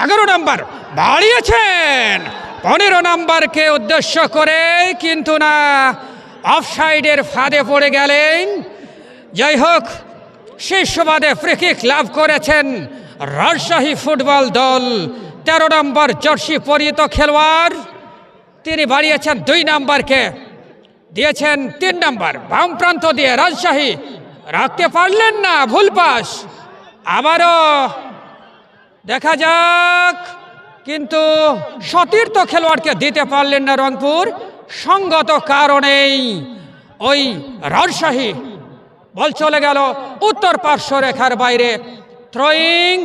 11 নম্বর বাড়িয়েছেন, 15 নম্বরকে উদ্দেশ্য করে, কিন্তু না, অফসাইডের ফাঁদে পড়ে গেলেন। যাই হোক, শীর্ষবাদে ফ্রিকিক লাভ করেছেন রাজশাহী ফুটবল দল। 13 নম্বর জার্সি পরিহিত খেলোয়াড়, তিনি বাড়িয়েছেন 2 নম্বরকে, দিয়েছেন 3 নম্বর। বাম প্রান্ত দিয়ে রাজশাহী রাখতে পারলেন না, ভুল পাস। আবারও দেখা যাক, কিন্তু সতীর্থ খেলোয়াড়কে দিতে পারলেন না রংপুর, সঙ্গত কারণেই ওই রাজশাহী বল চলে গেল উত্তর পার্শ্ব রেখার বাইরে। থ্রোয়িং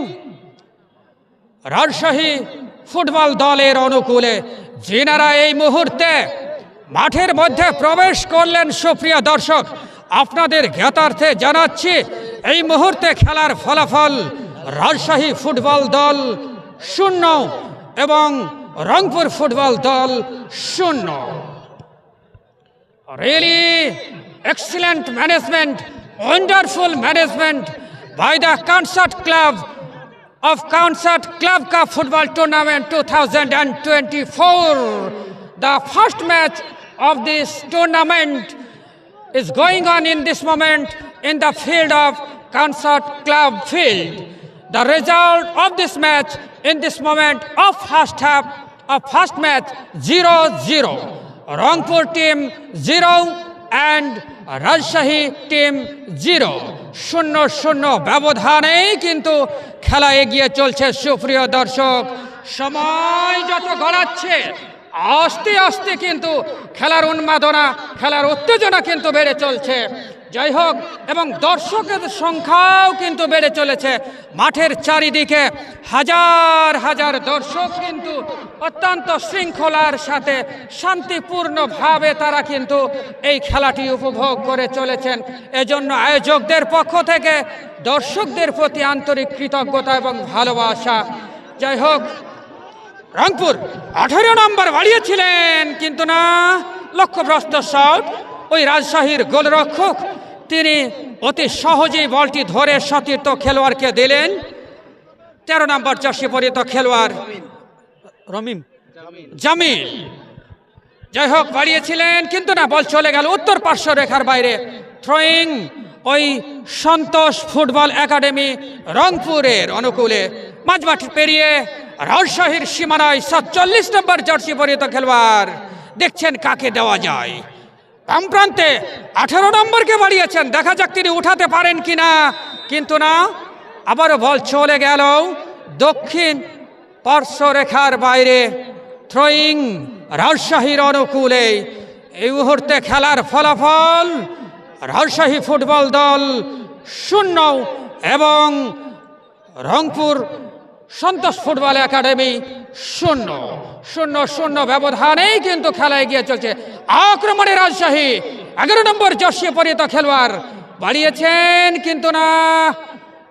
রাজশাহী ফুটবল দলের অনুকূলে, যিনারা এই মুহূর্তে মাঠের মধ্যে প্রবেশ করলেন। সুপ্রিয় দর্শক, আপনাদের জ্ঞাতার্থে জানাচ্ছি, এই মুহূর্তে খেলার ফলাফল রাজশাহী ফুটবল দল 0 এবং রংপুর ফুটবল দল 0। Really excellent management, wonderful management by the Concert Club of Concert Club Cup Football Tournament 2024. The first match of this tournament is going on in this moment in the field of Concert Club field. The result of this match in this moment of first half of first match 0-0. Rangpur team 0 and Rajshahi team 0। 0-0 ব্যবধানেই কিন্তু খেলা এগিয়ে চলছে সুপ্রিয় দর্শক। সময় যত গড়াচ্ছে আস্তে আস্তে কিন্তু খেলার উন্মাদনা, খেলার উত্তেজনা কিন্তু বেড়ে চলছে। যাই হোক, এবং দর্শকের সংখ্যাও কিন্তু বেড়ে চলেছে। মাঠের চারিদিকে হাজার হাজার দর্শক কিন্তু অত্যন্ত শৃঙ্খলার সাথে শান্তিপূর্ণভাবে তারা কিন্তু এই খেলাটি উপভোগ করে চলেছেন। এজন্য আয়োজকদের পক্ষ থেকে দর্শকদের প্রতি আন্তরিক কৃতজ্ঞতা এবং ভালোবাসা। যাই হোক, রংপুর 18 নম্বর বাড়িয়েছিলেন, কিন্তু না, লক্ষ্যভ্রষ্ট শট। ওই রাজশাহীর গোলরক্ষক তিনি অতি সহজেই বলটি ধরে সতীর্থ খেলোয়াড়কে দিলেন। 13 নম্বর জার্সি পরিহিত খেলোয়াড় রমিম জামিল, যাই হোক, বাড়িয়েছিলেন, কিন্তু না, বল চলে গেল উত্তর পার্শ্ব রেখার বাইরে। থ্রোয়িং ওই সন্তোষ ফুটবল একাডেমি রংপুরের অনুকূলে। মাঝমাঠ পেরিয়ে রাজশাহীর সীমানায় 47 নম্বর জার্সি পরিহিত খেলোয়াড়, দেখছেন কাকে দেওয়া যায়। বাম প্রান্তে 18 নম্বরকে বাড়িয়েছেন, দেখা যাক তিনি উঠাতে পারেন কিনা, কিন্তু না, আবারও বল চলে গেল দক্ষিণ পার্শ্ব রেখার বাইরে। থ্রোয়িং রাজশাহীর অনুকূলে। এই মুহূর্তে খেলার ফলাফল রাজশাহী ফুটবল দল 0 এবং রংপুর সন্তোষ ফুটবল একাডেমি 0-0 ব্যবধানেই কিন্তু খেলা এগিয়ে চলছে। আক্রমণে রাজশাহী 11 নম্বর জার্সি পরিহিত খেলোয়াড় বাড়িয়েছেন, কিন্তু না,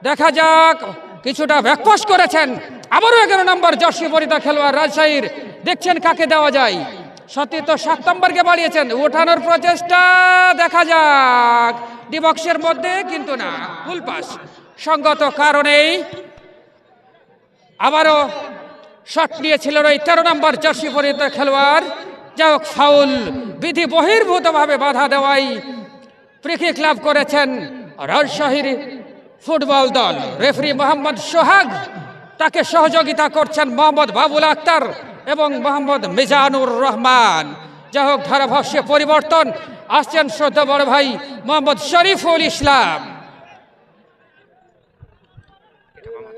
দেখা যাক, কিছুটা ব্যাকপাস করেছেন। আবারও 11 নম্বর জার্সি পরিহিত খেলোয়াড় রাজশাহীর, দেখছেন কাকে দেওয়া যায়। সত্যি তো 7 নম্বরকে বাড়িয়েছেন, ওঠানোর প্রচেষ্টা, দেখা যাক ডিবক্সের মধ্যে, কিন্তু না, ফুল পাস। সঙ্গত কারণেই আবারও শট নিয়েছিল ওই 13 নম্বর জার্সি পরিহিত খেলোয়াড়। যাই হোক, ফাউল, বিধি বহির্ভূতভাবে বাধা দেওয়াই ফ্রি কিক লাভ করেছেন রাজশাহীর ফুটবল দল। রেফারি মোহাম্মদ সোহাগ, তাকে সহযোগিতা করছেন মোহাম্মদ বাবুল আক্তার এবং মোহাম্মদ মিজানুর রহমান। যাই হোক, ধারাভাষ্যে পরিবর্তন, আসছেন শ্রদ্ধা বড় ভাই মোহাম্মদ শরীফুল ইসলাম।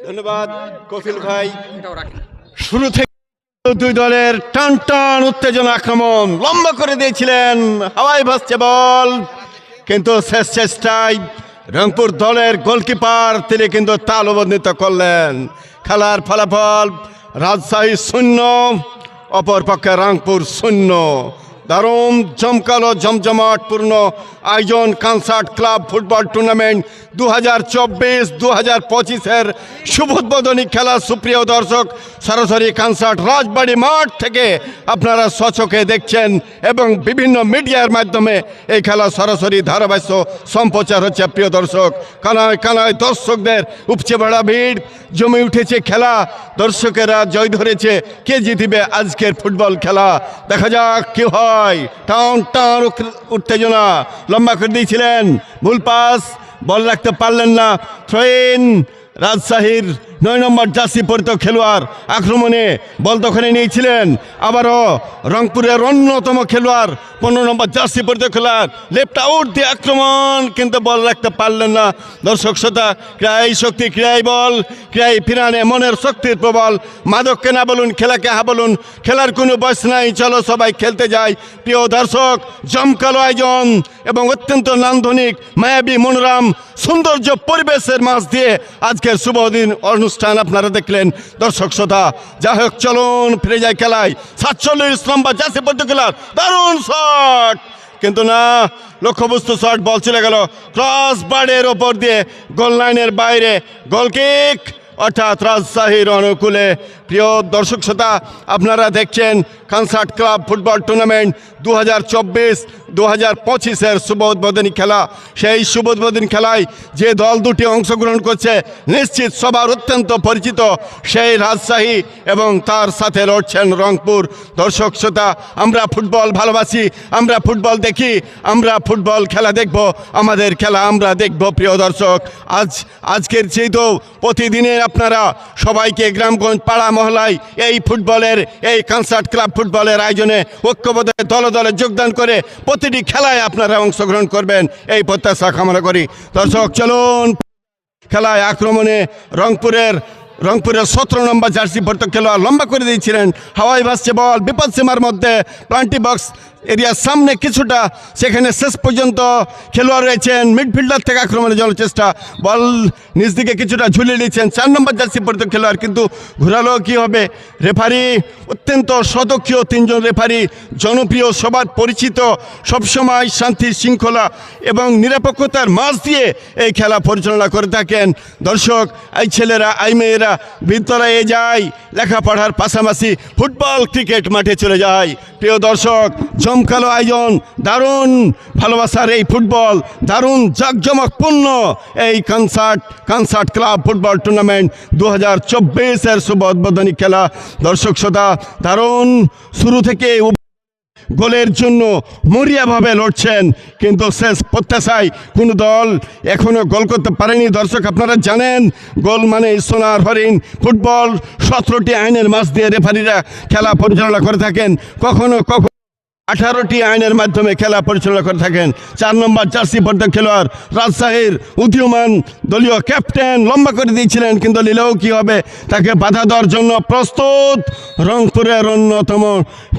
ধন্যবাদ কফিল ভাই। শুরু থেকে দুই দলের টান টান উত্তেজনা, আক্রমণ লম্বা করে দিয়েছিলেন, হাওয়ায় ভাসছে বল, কিন্তু শেষ চেষ্টায় রংপুর দলের গোলকিপার তিনি কিন্তু তালবন্দিত করলেন। খেলার ফলাফল রাজশাহী 0, অপরপক্ষে রংপুর 0। দারুণ জমকালো জমজমাটপূর্ণ আয়োজন কনসার্ট ক্লাব ফুটবল টুর্নামেন্ট 2024-2025-এর শুভোদ্বোধনী খেলা। সুপ্রিয় দর্শক, সরাসরি কনসার্ট রাজবাড়ী মাঠ থেকে আপনারা স্বচক্ষে দেখছেন এবং বিভিন্ন মিডিয়ার মাধ্যমে এই খেলা সরাসরি ধারাভাষ্য সম্প্রচার হচ্ছে। প্রিয় দর্শক, কানায় কানায় দর্শকদের উপচে পড়া ভিড়, জমে উঠেছে খেলা, দর্শকেরা জয় ধরেছে। কে জিতবে আজকের ফুটবল খেলা, দেখা যাক কি হয়। টান টান উত্তেজনা লম্বা করে দিয়েছিলেন, ভুল পাস, বল রাখতে পারলেন না। থ্রোইন রাজশাহীর 9 নম্বর জার্সি পরিহিত খেলোয়াড় আক্রমণে বল দখলে নিয়েছিলেন। আবারও রংপুরের অন্যতম খেলোয়াড় 15 নম্বর জার্সি পরিহিত খেলোয়াড় লেফট আউট দিয়ে আক্রমণ, কিন্তু বল রাখতে পারলেন না। দর্শক শ্রোতা, ক্রীড়াই শক্তি, ক্রীড়াই বল, ক্রীড়াই ফিরানে মনের শক্তির প্রবল। মাদককে না বলুন, খেলাকে হা বলুন, খেলার কোনো বয়স নাই, চলো সবাই খেলতে যাই। প্রিয় দর্শক, জমকালো আয়োজন এবং অত্যন্ত নান্দনিক, মায়াবী, মনোরম, সৌন্দর্য পরিবেশের মাঝ দিয়ে আজকের শুভদিন অনুষ্ঠান আপনারা দেখলেন। দর্শক শ্রোতা, যাই হোক, চলুন ফিরে যায় খেলায়। 47 নম্বর জার্সি পরিহিত খেলোয়াড়, দারুণ শট, কিন্তু না, লক্ষ্যবস্তু শট, বল চলে গেল ক্রস বারের ওপর দিয়ে গোল লাইনের বাইরে। গোল কিক, অর্থাৎ রাজশাহীর অনুকূলে। প্রিয় দর্শক শ্রোতা, আপনারা দেখছেন কনসার্ট ক্লাব ফুটবল টুর্নামেন্ট 2024-2025-এর শুভ উদ্বোধনী খেলা। সেই শুভ উদ্বোধনী খেলায় যে দল দুটি অংশগ্রহণ করছে, নিশ্চিত সবার অত্যন্ত পরিচিত সেই রাজশাহী এবং তার সাথে লড়ছেন রংপুর। দর্শক শ্রোতা, আমরা ফুটবল ভালোবাসি, আমরা ফুটবল দেখি, আমরা ফুটবল খেলা দেখব, আমাদের খেলা আমরা দেখব। প্রিয় দর্শক, আজকের যেহেতু প্রতিদিনের আপনারা সবাইকে গ্রামগঞ্জ পাড়া মহলায় এই ফুটবলের, এই কনসার্ট ক্লাব ফুটবলের আয়োজনে ঐক্যবদ্ধ দলে দলে যোগদান করে প্রতিটি খেলায় আপনারা অংশগ্রহণ করবেন, এই প্রত্যাশা কামনা করি। দর্শক, চলুন খেলায়। আক্রমণে রংপুরের 17 নম্বর জার্সি পরিহিত খেলোয়াড় লম্বা করে দিয়েছিলেন, হাওয়ায় ভাসছে বল, বিপদ সীমার মধ্যে প্লান্টি বক্স এরিয়ার সামনে কিছুটা, সেখানে শেষ পর্যন্ত খেলোয়াড় রয়েছেন। মিডফিল্ডার থেকে আক্রমণের জন্য চেষ্টা, বল নিচ দিকে কিছুটা ঝুলিয়ে দিচ্ছেন 4 নম্বর জার্সি পরিহিত খেলোয়াড়, কিন্তু ঘোরালো কি হবে। রেফারি অত্যন্ত সদক্ষীয়, 3 জন রেফারি, জনপ্রিয়, সবার পরিচিত, সবসময় শান্তি শৃঙ্খলা এবং নিরপেক্ষতার মাঝ দিয়ে এই খেলা পরিচালনা করে থাকেন। দর্শক, এই ছেলেরা, এই মেয়েরা বিদ্যালয়ে যায়, লেখাপড়ার পাশাপাশি ফুটবল ক্রিকেট মাঠে চলে যায়। প্রিয় দর্শক, জমকালো আয়োজন, দারুণ ভালোবাসার এই ফুটবল, দারুণ জাঁকজমকপূর্ণ এই কনসার্ট ক্লাব ফুটবল টুর্নামেন্ট 2024-এর শুভ উদ্বোধনী খেলা। দর্শক শ্রোতা, দারুণ শুরু থেকে গোলের জন্য মরিয়াভাবে লড়ছেন, কিন্তু শেষ প্রত্যাশায় কোনো দল এখনও গোল করতে পারেনি। দর্শক, আপনারা জানেন গোল মানে সোনার হরিণ। ফুটবল 17টি আইনের মাঝ দিয়ে রেফারিরা খেলা পরিচালনা করে থাকেন। কখনো 18টি আইনের মাধ্যমে খেলা পরিচালনা করে থাকেন। 4 নম্বর জার্সি পর্দা খেলোয়াড় রাজশাহীর উদীয়মান দলীয় ক্যাপ্টেন লম্বা করে দিয়েছিলেন, কিন্তু নিলেও কি হবে, তাকে বাধা দেওয়ার জন্য প্রস্তুত রংপুরের অন্যতম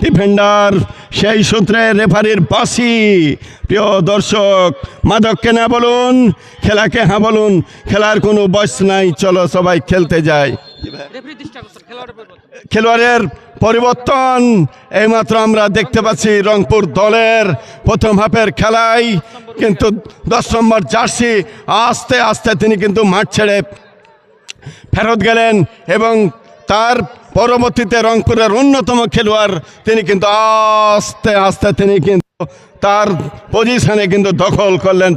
ডিফেন্ডার। সেই সূত্রে রেফারির বাঁশি। প্রিয় দর্শক, মাদককে না বলুন, খেলাকে হ্যাঁ বলুন। খেলার কোনো বয়স নাই, চলো সবাই খেলতে যায়। খেলোয়াড়ের পরিবর্তন এইমাত্র আমরা দেখতে পাচ্ছি রংপুর দলের প্রথম হাফের খেলায়, কিন্তু 10 নম্বর জার্সি আস্তে আস্তে তিনি কিন্তু মাঠ ছেড়ে ফেরত গেলেন এবং তার পরবর্তীতে রংপুরের অন্যতম খেলোয়াড় তিনি কিন্তু আস্তে আস্তে তিনি কিন্তু তার পজিশনে কিন্তু দখল করলেন।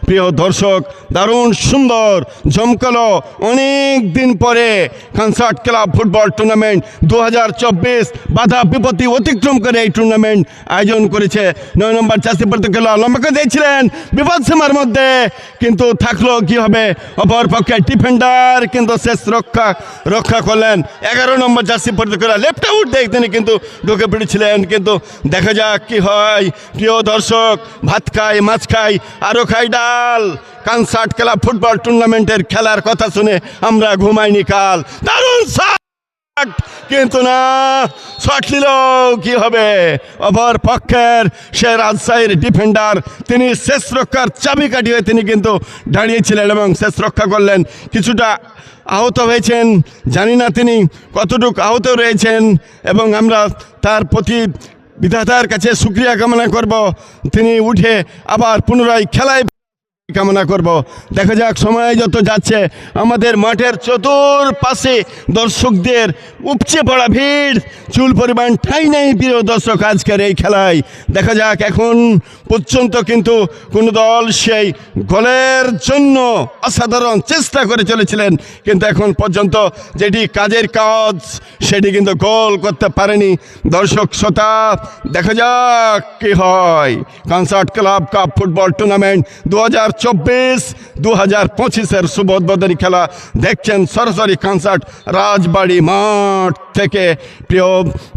প্রিয় দর্শক, দারুণ সুন্দর জমকালো অনেক দিন পরে কনসার্ট ক্লাব ফুটবল টুর্নামেন্ট 2024 বাধা বিপত্তি অতিক্রম করে এই টুর্নামেন্ট আয়োজন করেছে। 9 নম্বর জার্সি পর্দা খেলোয়াড় লম্বা করে দিয়েছিলেন বিপদ সীমার মধ্যে, কিন্তু থাকলো কি হবে, অপর পক্ষে ডিফেন্ডার কিন্তু শেষ রক্ষা করলেন। 11 নম্বর জার্সি পর্দা খেলোয়াড় লেফট আউট দিয়ে তিনি কিন্তু ঢুকে পড়েছিলেন, কিন্তু দেখা যাক কি হয়। প্রিয় দর্শক, ভাত খাই মাছ খাই আরও খাই ডাল। কনসার্ট ক্লাব ফুটবল টুর্নামেন্টের খেলার কথা শুনে আমরা ঘুমাইনি কাল। দারুণ শট, কিন্তু না, শট নিল কি হবে, অপর পক্ষের সে রাজশাহীর ডিফেন্ডার তিনি শেষ রক্ষার চাবিকাঠি হয়ে তিনি কিন্তু দাঁড়িয়েছিলেন এবং শেষ রক্ষা করলেন। কিছুটা আহত হয়েছেন, জানি না তিনি কতটুকু আহত রয়েছেন, এবং আমরা তার প্রতি বিধাতার কাছে শুকরিয়া কামনা করব, তিনি উঠে আবার পুনরায় খেলায় কামনা করব। দেখা যাক সময় যত যাচ্ছে আমাদের মাঠের চতুর্পাশে দর্শকদের উপচে পড়া ভিড়, চুল পরিমাণ ঠাঁই নেই। প্রিয় দর্শক, আজকের এই খেলায় দেখা যাক এখন পর্যন্ত কিন্তু কোনো দল সেই গোলের জন্য অসাধারণ চেষ্টা করে চলেছিলেন, কিন্তু এখন পর্যন্ত যেটি কাজের কাজ সেটি কিন্তু গোল করতে পারেনি। দর্শক শ্রোতা, দেখা যাক কি হয়। Concert club cup football tournament 2024-2025 শুভ উদ্বোধনী খেলা দেখছেন সরাসরি কনসার্ট রাজবাড়ী মাঠ থেকে। প্রিয়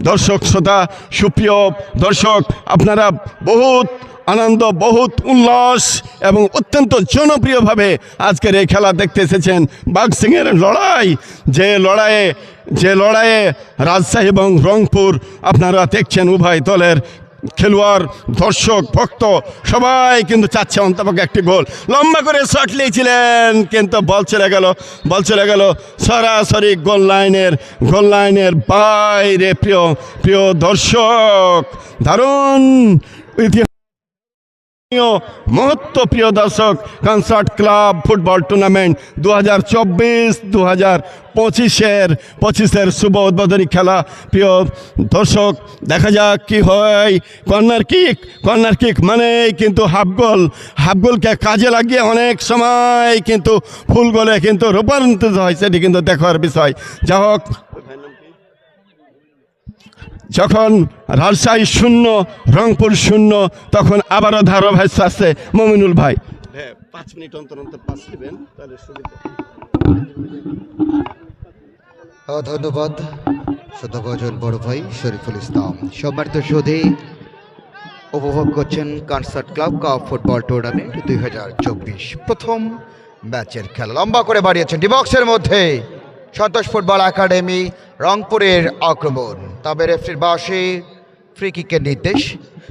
দর্শক শ্রোতা, সুপ্রিয় দর্শক, আপনারা বহুত আনন্দ, বহুত উল্লাস এবং অত্যন্ত জনপ্রিয়ভাবে আজকের এই খেলা দেখতে এসেছেন। বক্সিংয়ের লড়াই, যে লড়াইয়ে রাজশাহী এবং রংপুর আপনারা দেখছেন, উভয় দলের খেলোয়াড়, দর্শক, ভক্ত সবাই কিন্তু চাচ্ছে অন্তপক্ষে একটি গোল। লম্বা করে শট নিয়েছিলেন, কিন্তু বল চলে গেল সরাসরি গোল লাইনের বাইরে। প্রিয় দর্শক, দারুণ মহত্ব। প্রিয় দর্শক, কনসার্ট ক্লাব ফুটবল টুর্নামেন্ট 2024-2025 শুভ উদ্বোধনী খেলা। প্রিয় দর্শক, দেখা যাক কি হয়। কর্নার কিক মানে কিন্তু হাফ গোলকে কাজে লাগিয়ে অনেক সময় কিন্তু ফুল গোলে কিন্তু রূপান্তরিত হয়, সেটি কিন্তু দেখার বিষয়। যা হোক, যখন রাজশাহী 0 রংপুর 0, তখন আবারও ধারাভাষ্য আসছে মমিনুল ভাই। 5 মিনিট অন্তর পাস দিবেন তাহলে সুবিধা। ধন্যবাদ শ্রদ্ধাভাজন বড় ভাই শরীফুল ইসলাম। সম্মানিত সুধী, উপভোগ করছেন concert club cup football tournament 2024 প্রথম ম্যাচের খেলা। লম্বা করে বাড়িয়েছেন ডিবক্সের মধ্যে সন্তোষ ফুটবল একাডেমি, রংপুরের আক্রমণ। তবে রেফারির বাঁশি, ফ্রি কিকের নির্দেশ।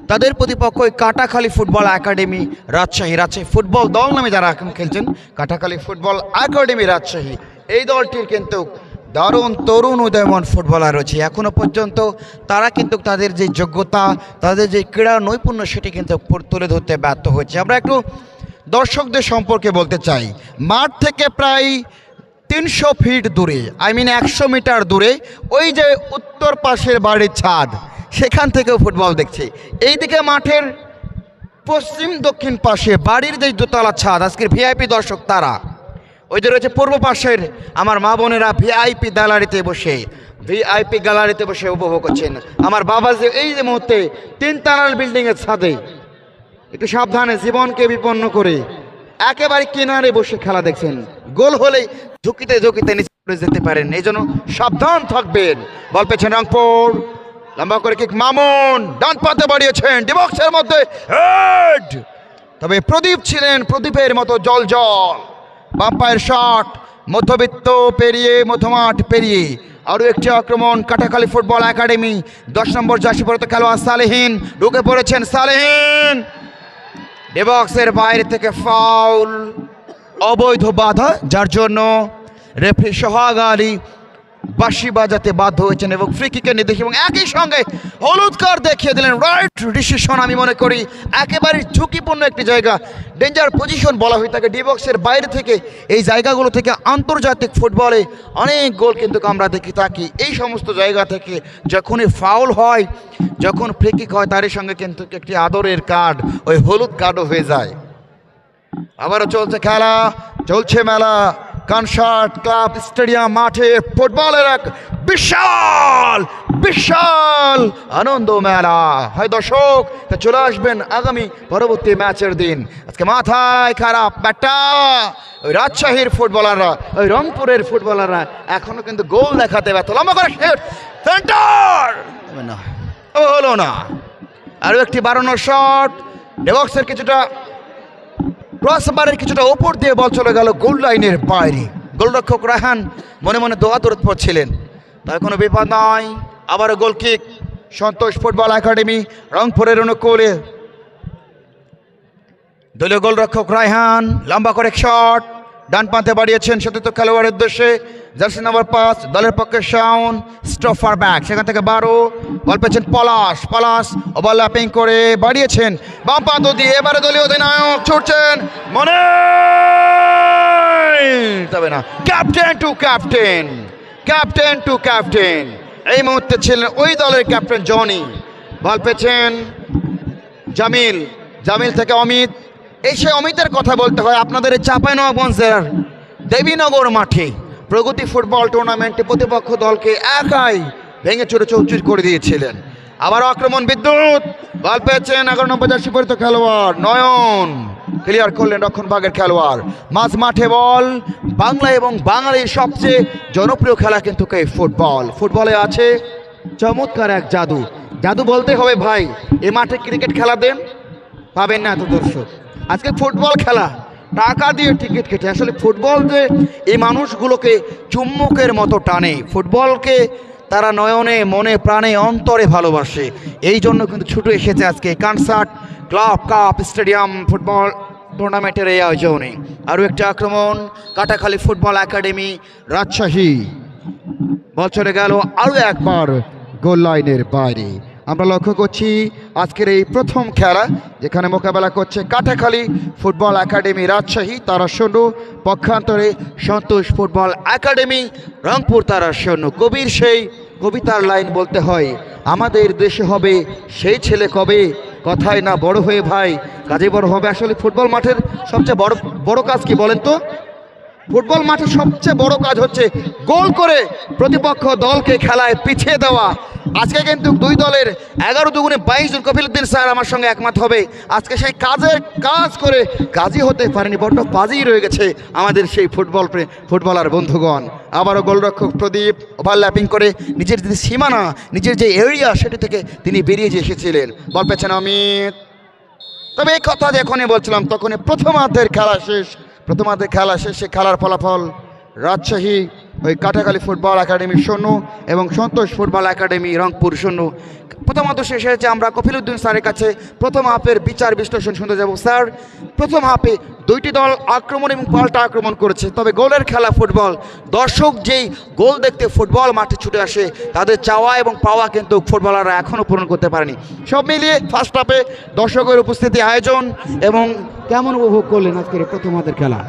তাদের প্রতিপক্ষ Katakhali football academy Rajshahi football দল নামে যারা এখন খেলছেন, কাটাখালী ফুটবল একাডেমি রাজশাহী। এই দলটির কিন্তু দারুণ তরুণ উদয়মান ফুটবলার রয়েছে। এখনও পর্যন্ত তারা কিন্তু তাদের যে যোগ্যতা, তাদের যে ক্রীড়া নৈপুণ্য সেটি কিন্তু তুলে ধরতে ব্যর্থ হয়েছে। আমরা একটু দর্শকদের সম্পর্কে বলতে চাই। মাঠ থেকে প্রায় 300 ফিট দূরে, 100 মিটার দূরে, ওই যে উত্তর পাশের বাড়ির ছাদ, সেখান থেকেও ফুটবল দেখছে। এইদিকে মাঠের পশ্চিম দক্ষিণ পাশে বাড়ির যে দোতলা ছাদ, আজকের ভিআইপি দর্শক তারা। ওই যে রয়েছে পূর্ব পাশের আমার মা বোনেরা ভিআইপি গ্যালারিতে বসে উপভোগ করছেন। আমার বাবা যে এই যে মুহূর্তে 3 তলার বিল্ডিংয়ের ছাদে একটু সাবধানে জীবনকে বিপন্ন করে একেবারে কিনারে বসে খেলা দেখছেন। গোল হলেই ঝুঁকিতে নিচে পড়ে যেতে পারেন, এই জন্য সাবধান থাকবেন। বল পেছেন রংপুর, লম্বা করে কিক মামুন ডান পাতে বাড়িয়েছেন ডিবক্সের মধ্যে হেড, তবে প্রদীপ ছিলেন প্রদীপের মতো জল জল। বাম পায়ের শট মধ্যবিত্ত পেরিয়ে মধ্যমাঠ পেরিয়ে আরও একটি আক্রমণ কাটাখালী ফুটবল একাডেমি। 10 নম্বর জার্সি পরে খেলোয়াড় সালেহীন ঢুকে পড়েছেন, সালেহীন ডিবক্সের বাইরে থেকে ফাউল, অবৈধ বাধা, যার জন্য রেফারি সোহাগ আলী বাঁশি বাজাতে বাধ্য হয়েছেন এবং ফ্রি কিকের নির্দেশ এবং একই সঙ্গে হলুদ কার্ড দেখিয়ে দিলেন। রাইট ডিসিশন আমি মনে করি, একেবারে ঝুঁকিপূর্ণ একটি জায়গা, ডেঞ্জার পজিশন বলা হয়ে থাকে ডিবক্সের বাইরে থেকে। এই জায়গাগুলো থেকে আন্তর্জাতিক ফুটবলে অনেক গোল কিন্তু আমরা দেখে থাকি। এই সমস্ত জায়গা থেকে যখনই ফাউল হয়, যখন ফ্রি কিক হয়, তারই সঙ্গে কিন্তু একটি আদরের কার্ড, ওই হলুদ কার্ডও হয়ে যায়। আবারও চলছে খেলা, চলছে মেলা কনসার্ট ক্লাব স্টেডিয়াম মাঠে ফুটবলের এক বিশাল বিশাল আনন্দ মেলা হয়। দর্শক চলে আসবেন আগামী পরবর্তী ম্যাচের দিন। আজকে মাথায় খারাপ ব্যাটা, ওই রাজশাহীর ফুটবলাররা, ওই রংপুরের ফুটবলাররা এখনো কিন্তু গোল দেখাতে ব্যর্থ। লম্বা করে সেন্টার হলো না, আরও একটি বাড়ানোর শট ডেবক্সের কিছুটা ক্রসবারের কিছুটা ওপর দিয়ে বল চলে গেল গোল লাইনের বাইরে। গোলরক্ষক রায়হান মনে মনে দোয়াদরদ পড়ছিলেন, তাই কোনো বিপদ নয়। আবারও গোল কিক সন্তোষ ফুটবল একাডেমি রংপুরের অনুকূলে। দলীয় গোলরক্ষক রায়হান লম্বা করে শট ডান পান্তে বাড়িয়েছেন সতীর্থ খেলোয়াড়ের উদ্দেশ্যে। জার্সি নম্বর 5 দলের পক্ষে শাউন স্টফার ব্যাক, সেখান থেকে 12 বল পেয়েছেন পলাশ, পলাশ ওভারল্যাপিং করে বাড়িয়েছেন বাম পান্ত দিয়ে। এবারে দলীয় অধিনায়ক ছুটছেন মনে, তবে না, captain to captain, captain to captain এই মুহূর্তে ছিলেন ওই দলের ক্যাপ্টেন জনি। বল পেয়েছেন জামিল, জামিল থেকে অমিত। এই সে অমিতের কথা বলতে হয় আপনাদের এই চাঁপাইনবাবগঞ্জের দেবীনগর মাঠে প্রগতি ফুটবল টুর্নামেন্টে প্রতিপক্ষ দলকে একাই ভেঙে চুরে চৌচির করে দিয়েছিলেন। আবার আক্রমণ বিদ্যুৎ, বল পেয়েছেন 11 নম্বর জার্সি পরিহিত খেলোয়াড় নয়ন, ক্লিয়ার করলেন রক্ষণভাগের খেলোয়াড়। মাঝ মাঠে বল, বাংলা এবং বাঙালির সবচেয়ে জনপ্রিয় খেলা কিন্তু এই ফুটবল। ফুটবলে আছে চমৎকার এক জাদু, জাদু বলতে হবে ভাই। এই মাঠে ক্রিকেট খেলা দেন, পাবেন না এত দর্শক। আজকে ফুটবল খেলা টাকা দিয়ে টিকিট কেটে, আসলে ফুটবল যে এই মানুষগুলোকে চুম্বকের মতো টানে, ফুটবলকে তারা নয়নে মনে প্রাণে অন্তরে ভালোবাসে। এই জন্য কিন্তু ছুটে এসেছে আজকে concert club cup stadium football টুর্নামেন্টের এই আয়োজনে। আরও একটি আক্রমণ কাটাখালী ফুটবল একাডেমি রাজশাহী, বল চলে গেল আরও একবার গোল লাইনের বাইরে। আমরা লক্ষ্য করছি আজকের এই প্রথম খেলা যেখানে মোকাবেলা করছে কাটাখালী ফুটবল একাডেমি রাজশাহী তারা 0, পক্ষান্তরে সন্তোষ ফুটবল একাডেমি রংপুর তারা 0। কবির সেই কবিতার লাইন বলতে হয়, আমাদের দেশে হবে সেই ছেলে কবে, কথায় না বড় হয়ে ভাই কাজে বড় হবে। আসলে ফুটবল মাঠের সবচেয়ে বড় কাজ কি বলেন তো? ফুটবল মাঠের সবচেয়ে বড় কাজ হচ্ছে গোল করে প্রতিপক্ষ দলকে খেলায় পিছিয়ে দেওয়া। আজকে কিন্তু দুই দলের 11 দুগুণে 22 জন, কফিলউদ্দিন স্যার আমার সঙ্গে একমত হবে। আজকে সেই কাজ করে কাজই হতে পারেনি, বড্ড বাজিই রয়ে গেছে আমাদের সেই ফুটবলার বন্ধুগণ। আবারও গোলরক্ষক প্রদীপ ওভারল্যাপিং করে নিজের যে সীমানা, নিজের যে এরিয়া সেটি থেকে তিনি বেরিয়ে যে এসেছিলেন। বল পেয়েছেন অমিত। তবে এই কথা যখনই বলছিলাম তখনই প্রথমার্ধের খেলা শেষ। প্রথমার্ধের খেলা শেষে খেলার ফলাফল রাজশাহী ওই কাটাখালী ফুটবল একাডেমি 0 এবং সন্তোষ ফুটবল একাডেমি রংপুর 0। প্রথমার্ধ শেষ হয়েছে। আমরা কফিলউদ্দিন স্যারের কাছে প্রথম হাফের বিচার বিশ্লেষণ শুনতে যাব। স্যার, প্রথম হাফে দুইটি দল আক্রমণ এবং পাল্টা আক্রমণ করেছে, তবে গোলের খেলা ফুটবল। দর্শক যেই গোল দেখতে ফুটবল মাঠে ছুটে আসে তাদের চাওয়া এবং পাওয়া কিন্তু ফুটবলাররা এখনও পূরণ করতে পারেনি। সব মিলিয়ে ফার্স্ট হাফে দর্শকের উপস্থিতি, আয়োজন এবং কেমন উপভোগ করলেন আজকের প্রথম হাফের খেলা?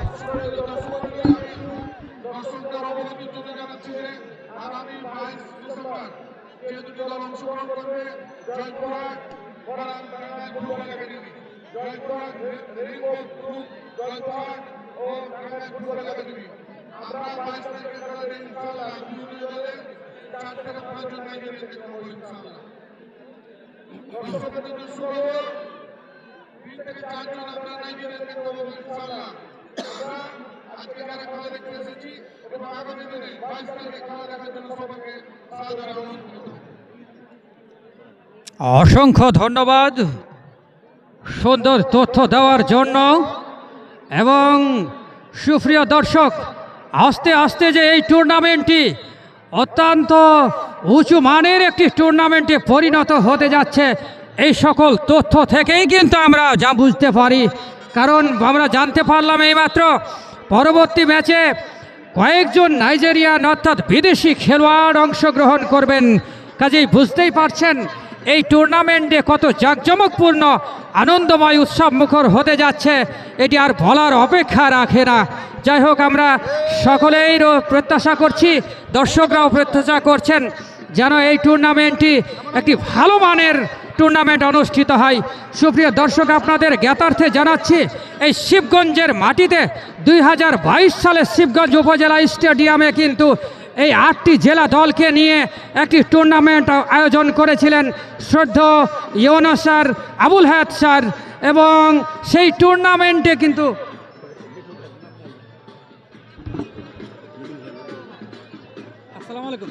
অসংখ্য ধন্যবাদ সুন্দর তথ্য দেওয়ার জন্য। এবং সুপ্রিয় দর্শক, আস্তে আস্তে যে এই টুর্নামেন্টটি অত্যন্ত উঁচু মানের একটি টুর্নামেন্টে পরিণত হতে যাচ্ছে, এই সকল তথ্য থেকেই কিন্তু আমরা যা বুঝতে পারি। কারণ আমরা জানতে পারলাম এইমাত্র পরবর্তী ম্যাচে কয়েকজন নাইজেরিয়ান অর্থাৎ বিদেশি খেলোয়াড় অংশগ্রহণ করবেন। কাজেই বুঝতেই পারছেন এই টুর্নামেন্টে কত জাঁকজমকপূর্ণ আনন্দময় উৎসব মুখর হতে যাচ্ছে, এটি আর বলার অপেক্ষা রাখে না। যাই হোক, আমরা সকলেই প্রত্যাশা করছি, দর্শকরাও প্রত্যাশা করছেন যেন এই টুর্নামেন্টটি একটি ভালো মানের টুর্নামেন্ট অনুষ্ঠিত হয়। সুপ্রিয় দর্শক, আপনাদের জ্ঞাতার্থে জানাচ্ছি এই শিবগঞ্জের মাটিতে 2022 সালে শিবগঞ্জ উপজেলা স্টেডিয়ামে কিন্তু এই 8টি জেলা দলকে নিয়ে একটি টুর্নামেন্ট আয়োজন করেছিলেন শ্রদ্ধেয় ইউনুস স্যার, আবুল হায়াত স্যার। এবং সেই টুর্নামেন্টে কিন্তু আসসালামু আলাইকুম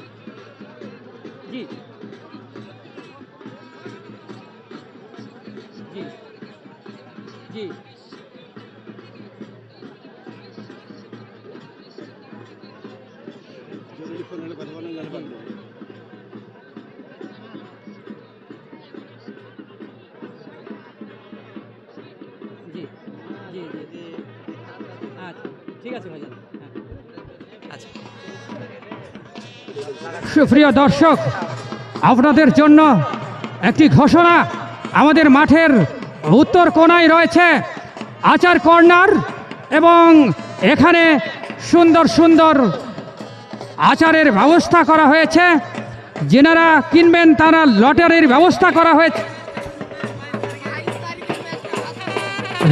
জি জি জি জি জি জি আচ্ছা, ঠিক আছে ভাইজান। আচ্ছা, সুপ্রিয় দর্শক, আপনাদের জন্য একটি ঘোষণা। আমাদের মাঠের উত্তর কোণায় রয়েছে আচার কর্নার এবং এখানে সুন্দর সুন্দর আচারের ব্যবস্থা করা হয়েছে। যেনারা কিনবেন তারা লটারির ব্যবস্থা করা হয়েছে,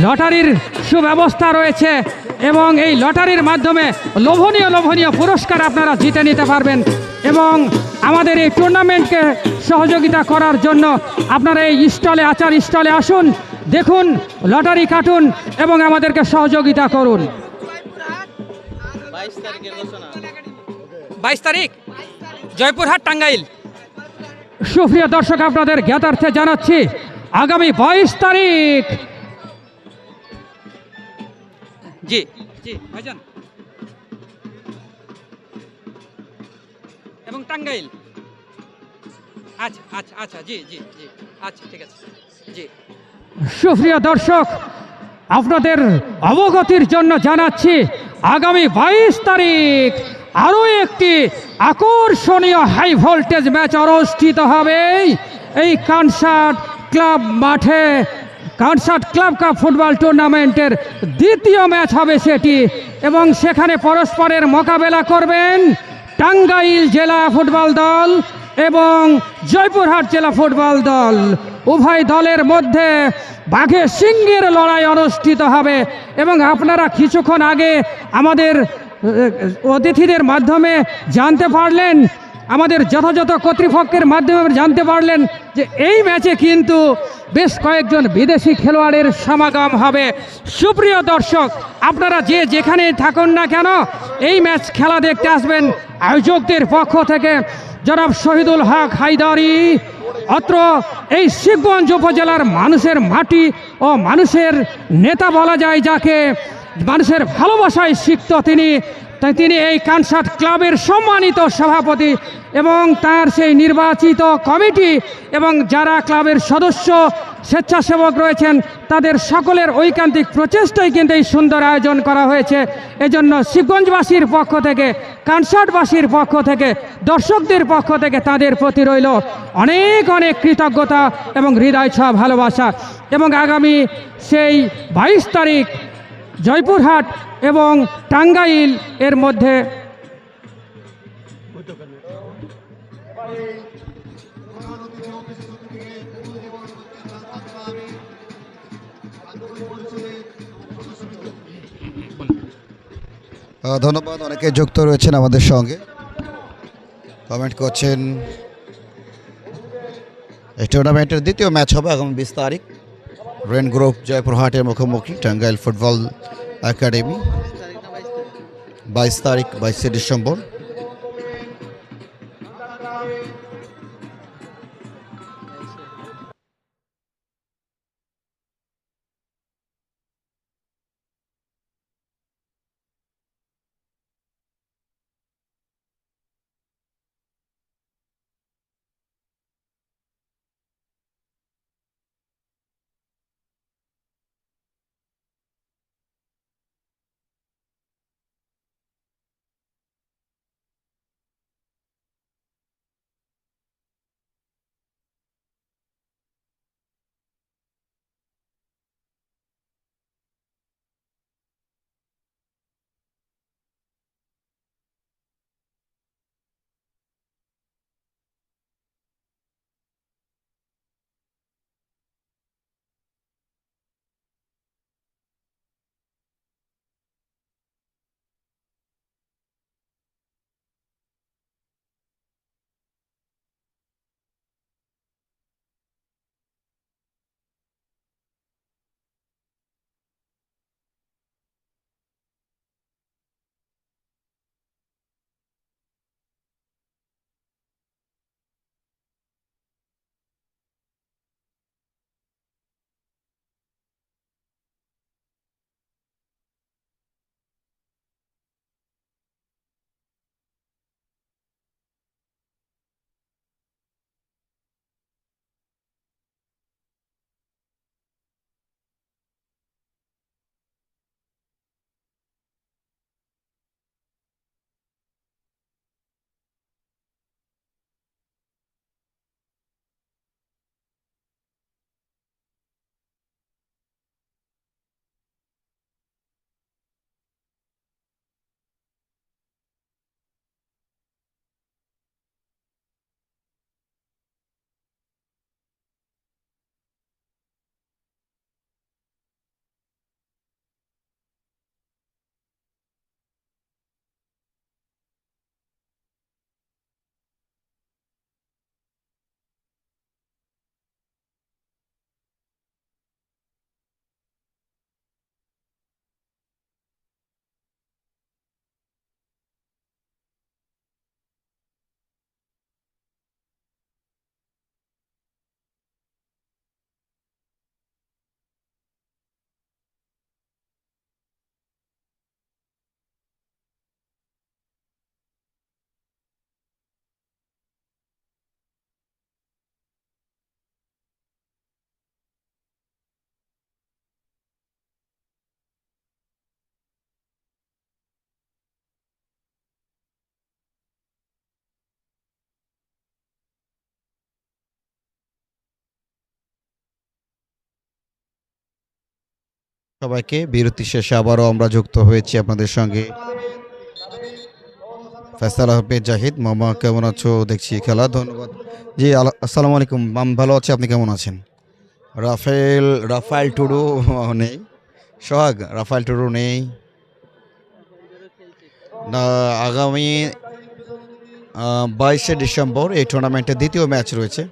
লটারির সুব্যবস্থা রয়েছে এবং এই লটারির মাধ্যমে লোভনীয় লোভনীয় পুরস্কার আপনারা জিতে নিতে পারবেন। এবং আমাদের এই টুর্নামেন্টকে সহযোগিতা করার জন্য আপনারা এই স্টলে, আচার স্টলে আসুন, দেখুন, লটারি কাটুন এবং আমাদেরকে সহযোগিতা করুন। 22 তারিখ জয়পুরহাট, টাঙ্গাইল। সুপ্রিয় দর্শক, আপনাদের জ্ঞাতার্থে জানাচ্ছি আগামী 22 তারিখ। জি জি ভাইজান, এবং টাঙ্গাইল। আচ্ছা আচ্ছা আচ্ছা, জি জি জি, আচ্ছা ঠিক আছে জি। সুপ্রিয় দর্শক, আপনাদের অবগতির জন্য জানাচ্ছি আগামী 22 তারিখ আরও একটি আকর্ষণীয় হাই ভোল্টেজ ম্যাচ অনুষ্ঠিত হবে এই কনসার্ট ক্লাব মাঠে। কনসার্ট ক্লাব কাপ ফুটবল টুর্নামেন্টের দ্বিতীয় ম্যাচ হবে সেটি, এবং সেখানে পরস্পরের মোকাবেলা করবেন টাঙ্গাইল জেলা ফুটবল দল এবং জয়পুরহাট জেলা ফুটবল দল। উভয় দলের মধ্যে বাঘে সিংহের লড়াই অনুষ্ঠিত হবে। এবং আপনারা কিছুক্ষণ আগে আমাদের অতিথিদের মাধ্যমে জানতে পারলেন, আমাদের যথাযথ কর্তৃপক্ষের মাধ্যমে জানতে পারলেন যে এই ম্যাচে কিন্তু বেশ কয়েকজন বিদেশি খেলোয়াড়ের সমাগম হবে। সুপ্রিয় দর্শক, আপনারা যে যেখানে থাকুন না কেন এই ম্যাচ খেলা দেখতে আসবেন। আয়োজকদের পক্ষ থেকে জনাব শহীদুল হক হায়দারি, অত্র এই শিবগঞ্জ উপজেলার মানুষের মাটি ও মানুষের নেতা বলা যায় যাকে, মানুষের ভালোবাসায় সিক্ত তিনি এই কনসার্ট ক্লাবের সম্মানিত সভাপতি এবং তার সেই নির্বাচিত কমিটি এবং যারা ক্লাবের সদস্য স্বেচ্ছাসেবক রয়েছেন তাদের সকলের ঐকান্তিক প্রচেষ্টায় কিন্তু এই সুন্দর আয়োজন করা হয়েছে। এজন্য শিবগঞ্জবাসীর পক্ষ থেকে, কনসার্টবাসীর পক্ষ থেকে, দর্শকদের পক্ষ থেকে তাদের প্রতি রইল অনেক অনেক কৃতজ্ঞতা এবং হৃদয় ছোঁয়া ভালোবাসা। এবং আগামী সেই 22 তারিখ জয়পুরহাট এবং টাঙ্গাইল এর মধ্যে ধন্যবাদ। অনেকে যুক্ত রয়েছেন আমাদের সঙ্গে, কমেন্ট করছেন। এই টুর্নামেন্টের দ্বিতীয় ম্যাচ হবে আগামী 20 তারিখ রেন গ্রুপ জয়পুরহাটের মুখোমুখি টাঙ্গাইল ফুটবল একাডেমি। 22 তারিখ, 22 ডিসেম্বর। সবাইকে বিরতি শেষে আবারও আমরা যুক্ত হয়েছি আপনাদের সঙ্গে। ফয়সাল আহমেদ জাহিদ, মামা কেমন আছো? দেখছি খেলা, ধন্যবাদ। জি আসসালামু আলাইকুম মাম, ভালো আছি, আপনি কেমন আছেন? রাফায়েল টুডু নেই, সোহাগ রাফায়েল টুডু নেই। আগামী 22শে ডিসেম্বর এই টুর্নামেন্টের দ্বিতীয় ম্যাচ রয়েছে।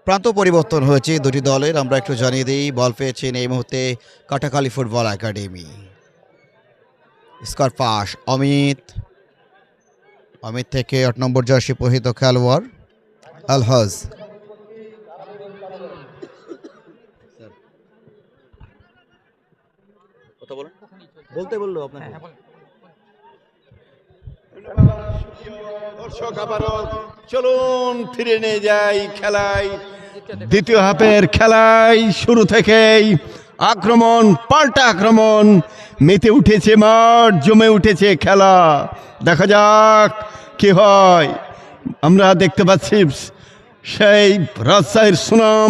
প্রান্ত পরিবর্তন হয়েছে দুটি দলের, আমরা একটু জানিয়ে দিই। বল পেয়েছেন এই মুহূর্তে Katakhali football academy. Score pass Amit থেকে 8 নম্বর জার্সি পরিহিত খেলোয়াড় আলহাজ। বলতে বললো আপনাকে। দর্শক আবারও চলুন ফিরে নিয়ে যাই খেলায়। দ্বিতীয় হাফের খেলায় শুরু থেকেই আক্রমণ, পাল্টা আক্রমণ, মেতে উঠেছে মাঠ, জমে উঠেছে খেলা। দেখা যাক কি হয়। আমরা দেখতে পাচ্ছি সেই রাজশাহীর সুনাম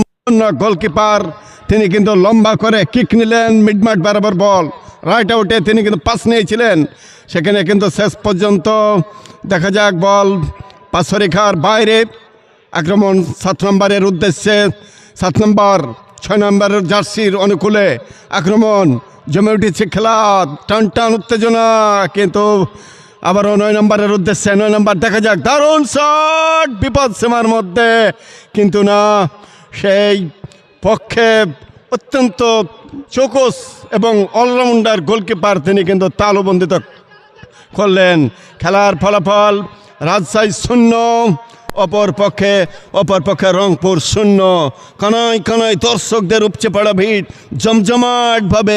গোলকিপার, তিনি কিন্তু লম্বা করে কিক নিলেন, মিডমাঠ বরাবর বল রাইট আউটে তিনি কিন্তু পাস নিয়েছিলেন। সেখানে কিন্তু শেষ পর্যন্ত দেখা যাক বল পার্শ্বরেখার বাইরে। আক্রমণ 7 নম্বরের উদ্দেশ্যে, 6 নম্বরের জার্সির অনুকূলে আক্রমণ, জমে উঠেছে খেলা, টান টান উত্তেজনা। কিন্তু আবারও 9 নম্বরের উদ্দেশ্যে, 9 নম্বর দেখা যাক, দারুণ শট বিপদ সীমার মধ্যে, কিন্তু না, সেই পক্ষে অত্যন্ত চৌকস এবং অলরাউন্ডার গোলকিপার তিনি কিন্তু তালুবন্দিত করলেন। খেলার ফলাফল রাজশাহী 0, অপর পক্ষে রংপুর 0। কানায় কানায় দর্শকদের উপচে পড়া ভিড়, জমজমাটভাবে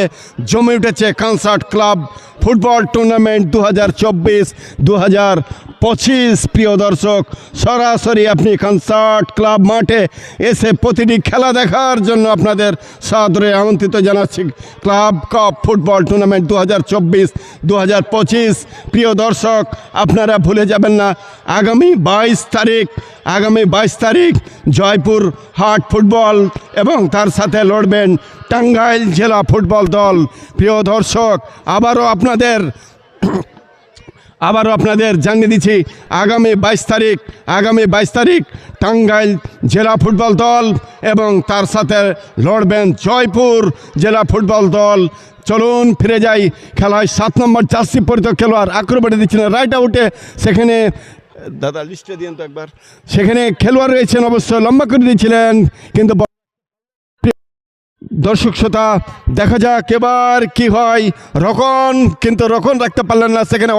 জমে উঠেছে কনসার্ট ক্লাব ফুটবল টুর্নামেন্ট 2024-2025। প্রিয় দর্শক, সরাসরি আপনি কনসার্ট ক্লাব মাঠে এসে প্রতিটি খেলা দেখার জন্য আপনাদের সাদরে আমন্ত্রিত জানাচ্ছি। Club cup football tournament 2024-2025। প্রিয় দর্শক, আপনারা ভুলে যাবেন না আগামী 22 তারিখ জয়পুর হাট ফুটবল এবং তার সাথে লড়বেন টাঙ্গাইল জেলা ফুটবল দল। প্রিয় দর্শক, আবারও আপনাদের জানিয়ে দিচ্ছি আগামী 22 তারিখ টাঙ্গাইল জেলা ফুটবল দল এবং তার সাথে লড়বেন জয়পুর জেলা ফুটবল দল। চলুন ফিরে যাই খেলায়। 7 নম্বর জার্সি পরিহিত খেলোয়াড় আক্রমণে দিচ্ছিলেন রাইট আউটে, সেখানে দাদা লিস্টে দিন তো একবার, সেখানে খেলোয়াড় রয়েছেন অবশ্য, লম্বা করে দিয়েছিলেন, কিন্তু দর্শক শ্রোতা দেখা যাক এবার কি হয়। কিন্তু রকন রাখতে পারলেন না, সেখানে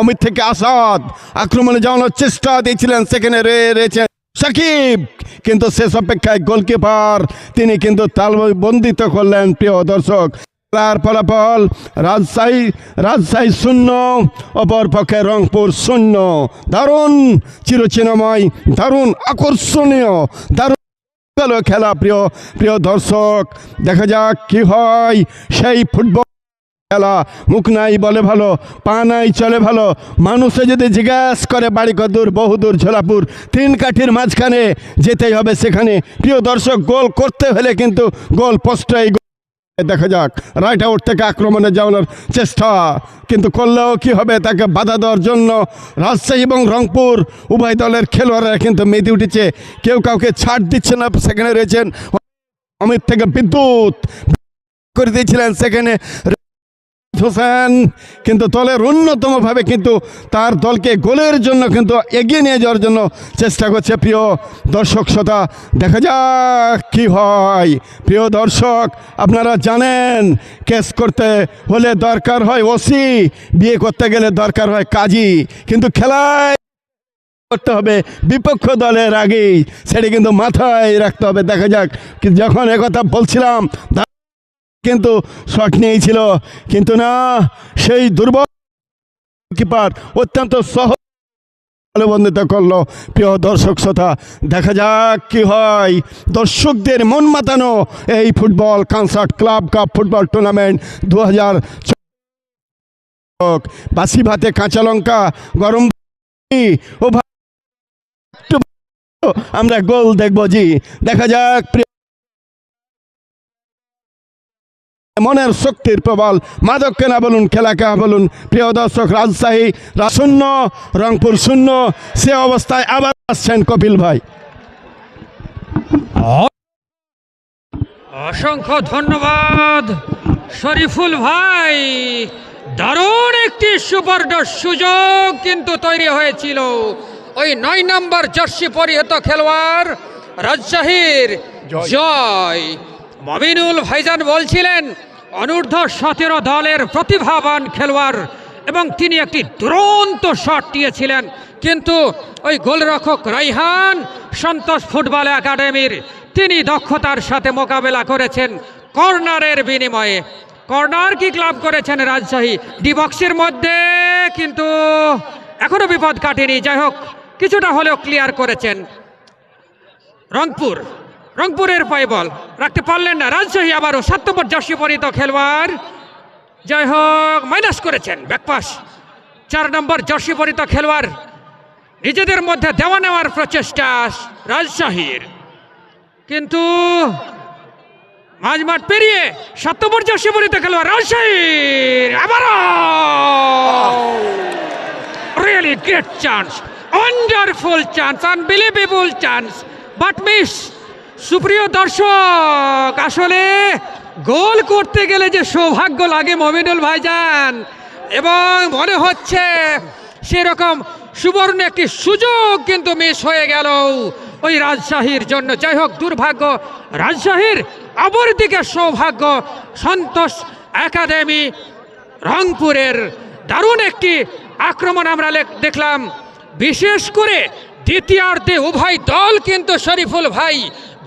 অমিত থেকে আসাদ আক্রমণে যাওয়ানোর চেষ্টা দিয়েছিলেন, সেখানে রয়েছে সাকিব, কিন্তু শেষ অপেক্ষায় গোলকিপার তিনি কিন্তু তালবন্দিত করলেন। প্রিয় দর্শক, খেলার ফলাফল রাজশাহী 0, অপর পক্ষে রংপুর 0। দারুণ চিরচিহ্নময়, দারুণ আকর্ষণীয়, দারুণ খেলা। প্রিয় দর্শক, দেখা যাক কি হয়। সেই ফুটবল খেলা, মুখ নাই বলে ভালো, পা নাই চলে ভালো। মানুষে যদি জিজ্ঞাসা করে বাড়ি কদূর, বহুদূর ঝোলাপুর, 3 কাঠির মাঝখানে যেতেই হবে সেখানে। প্রিয় দর্শক, গোল করতে হলে কিন্তু গোল পোস্টে। দেখা যাক রাইট আউট থেকে আক্রমণে যাওয়ানোর চেষ্টা, কিন্তু করলেও কি হবে, তাকে বাধা দেওয়ার জন্য রাজশাহী এবং রংপুর উভয় দলের খেলোয়াড়রা কিন্তু মেতে উঠেছে, কেউ কাউকে ছাড় দিচ্ছে না। সেখানে রয়েছেন অমিত থেকে বিদ্যুৎ করে দিয়েছিলেন, সেখানে হোসেন কিন্তু দলের অন্যতমভাবে কিন্তু তার দলকে গোলের জন্য কিন্তু এগিয়ে নিয়ে যাওয়ার জন্য চেষ্টা করছে। প্রিয় দর্শক শ্রোতা, দেখা যাক কি হয়। প্রিয় দর্শক, আপনারা জানেন কেস করতে হলে দরকার হয় ওসি, বিয়ে করতে গেলে দরকার হয় কাজী, কিন্তু খেলায় করতে হবে বিপক্ষ দলের আগেই, সেটা কিন্তু মাথায় রাখতে হবে। দেখা যাক, যখন একথা বলছিলাম কিন্তু শট নিয়েছিল, কিন্তু না, সেই দুর্বল কিপার অত্যন্ত সহজ বন্দিত করলো। প্রিয় দর্শক শ্রোতা, দেখা যাক কি হয়। দর্শকদের মন মাতানো এই football concert club cup football tournament 2024। বাসি ভাতে কাঁচা লঙ্কা, গরম ও আমরা গোল দেখবো জি। দেখা যাক মনের শক্তির প্রবল, মাদক কেনা বলুন, খেলা কেনা বলুন, প্রিয় দর্শক, রাজশাহী শূন্য, রংপুর শূন্য, সে অবস্থায় আবার আসছেন কপিল ভাই। অসংখ্য ধন্যবাদ শরীফুল ভাই, দারুণ একটি সুবর্ণ সুযোগ কিন্তু তৈরি হয়েছিল। ওই 9 নম্বর জার্সি পরিহিত খেলোয়াড় রাজশাহীর জয় মমিনুল ভাইজান বলছিলেন অনূর্ধ্ব-17 দলের প্রতিভাবান খেলোয়াড় এবং তিনি একটি দুরন্ত শট দিয়েছিলেন, কিন্তু ওই গোলরক্ষক রাইহান সন্তোষ ফুটবল একাডেমির তিনি দক্ষতার সাথে মোকাবেলা করেছেন কর্নারের বিনিময়ে। কর্নার কি ক্লাব করেছেন রাজশাহী ডি বক্সের মধ্যে, কিন্তু এখনো বিপদ কাটেনি। যাই হোক, কিছুটা হলেও ক্লিয়ার করেছেন রংপুরের পায়ে বল রাখতে পারলেন না রাজশাহী। আবারও 7 নম্বর জার্সি পরিহিত খেলোয়াড়, যাই হোক মাইনাস করেছেন ব্যাকপাস। 4 নম্বর জার্সি পরিহিত খেলোয়াড়, নিজেদের মধ্যে দেওয়া নেওয়ার প্রচেষ্টা রাজশাহীর, কিন্তু মাঝমাঠ পেরিয়ে 7 নম্বর জার্সি পরিহিত খেলোয়াড় রাজশাহীর আবারও really great chance, wonderful chance, unbelievable chance, but miss. সুপ্রিয় দর্শক, আসলে গোল করতে গেলে যে সৌভাগ্য লাগে মমিনুল ভাইজান, এবং মনে হচ্ছে সেরকম সুবর্ণ একটি সুযোগ কিন্তু মিস হয়ে গেল ওই রাজশাহীর জন্য। যাই হোক, দুর্ভাগ্য রাজশাহীর, অপরদিকে সৌভাগ্য সন্তোষ একাডেমি রংপুরের। দারুণ একটি আক্রমণ আমরা দেখলাম, বিশেষ করে দ্বিতীয়ার্ধে উভয় দল কিন্তু শরীফুল ভাই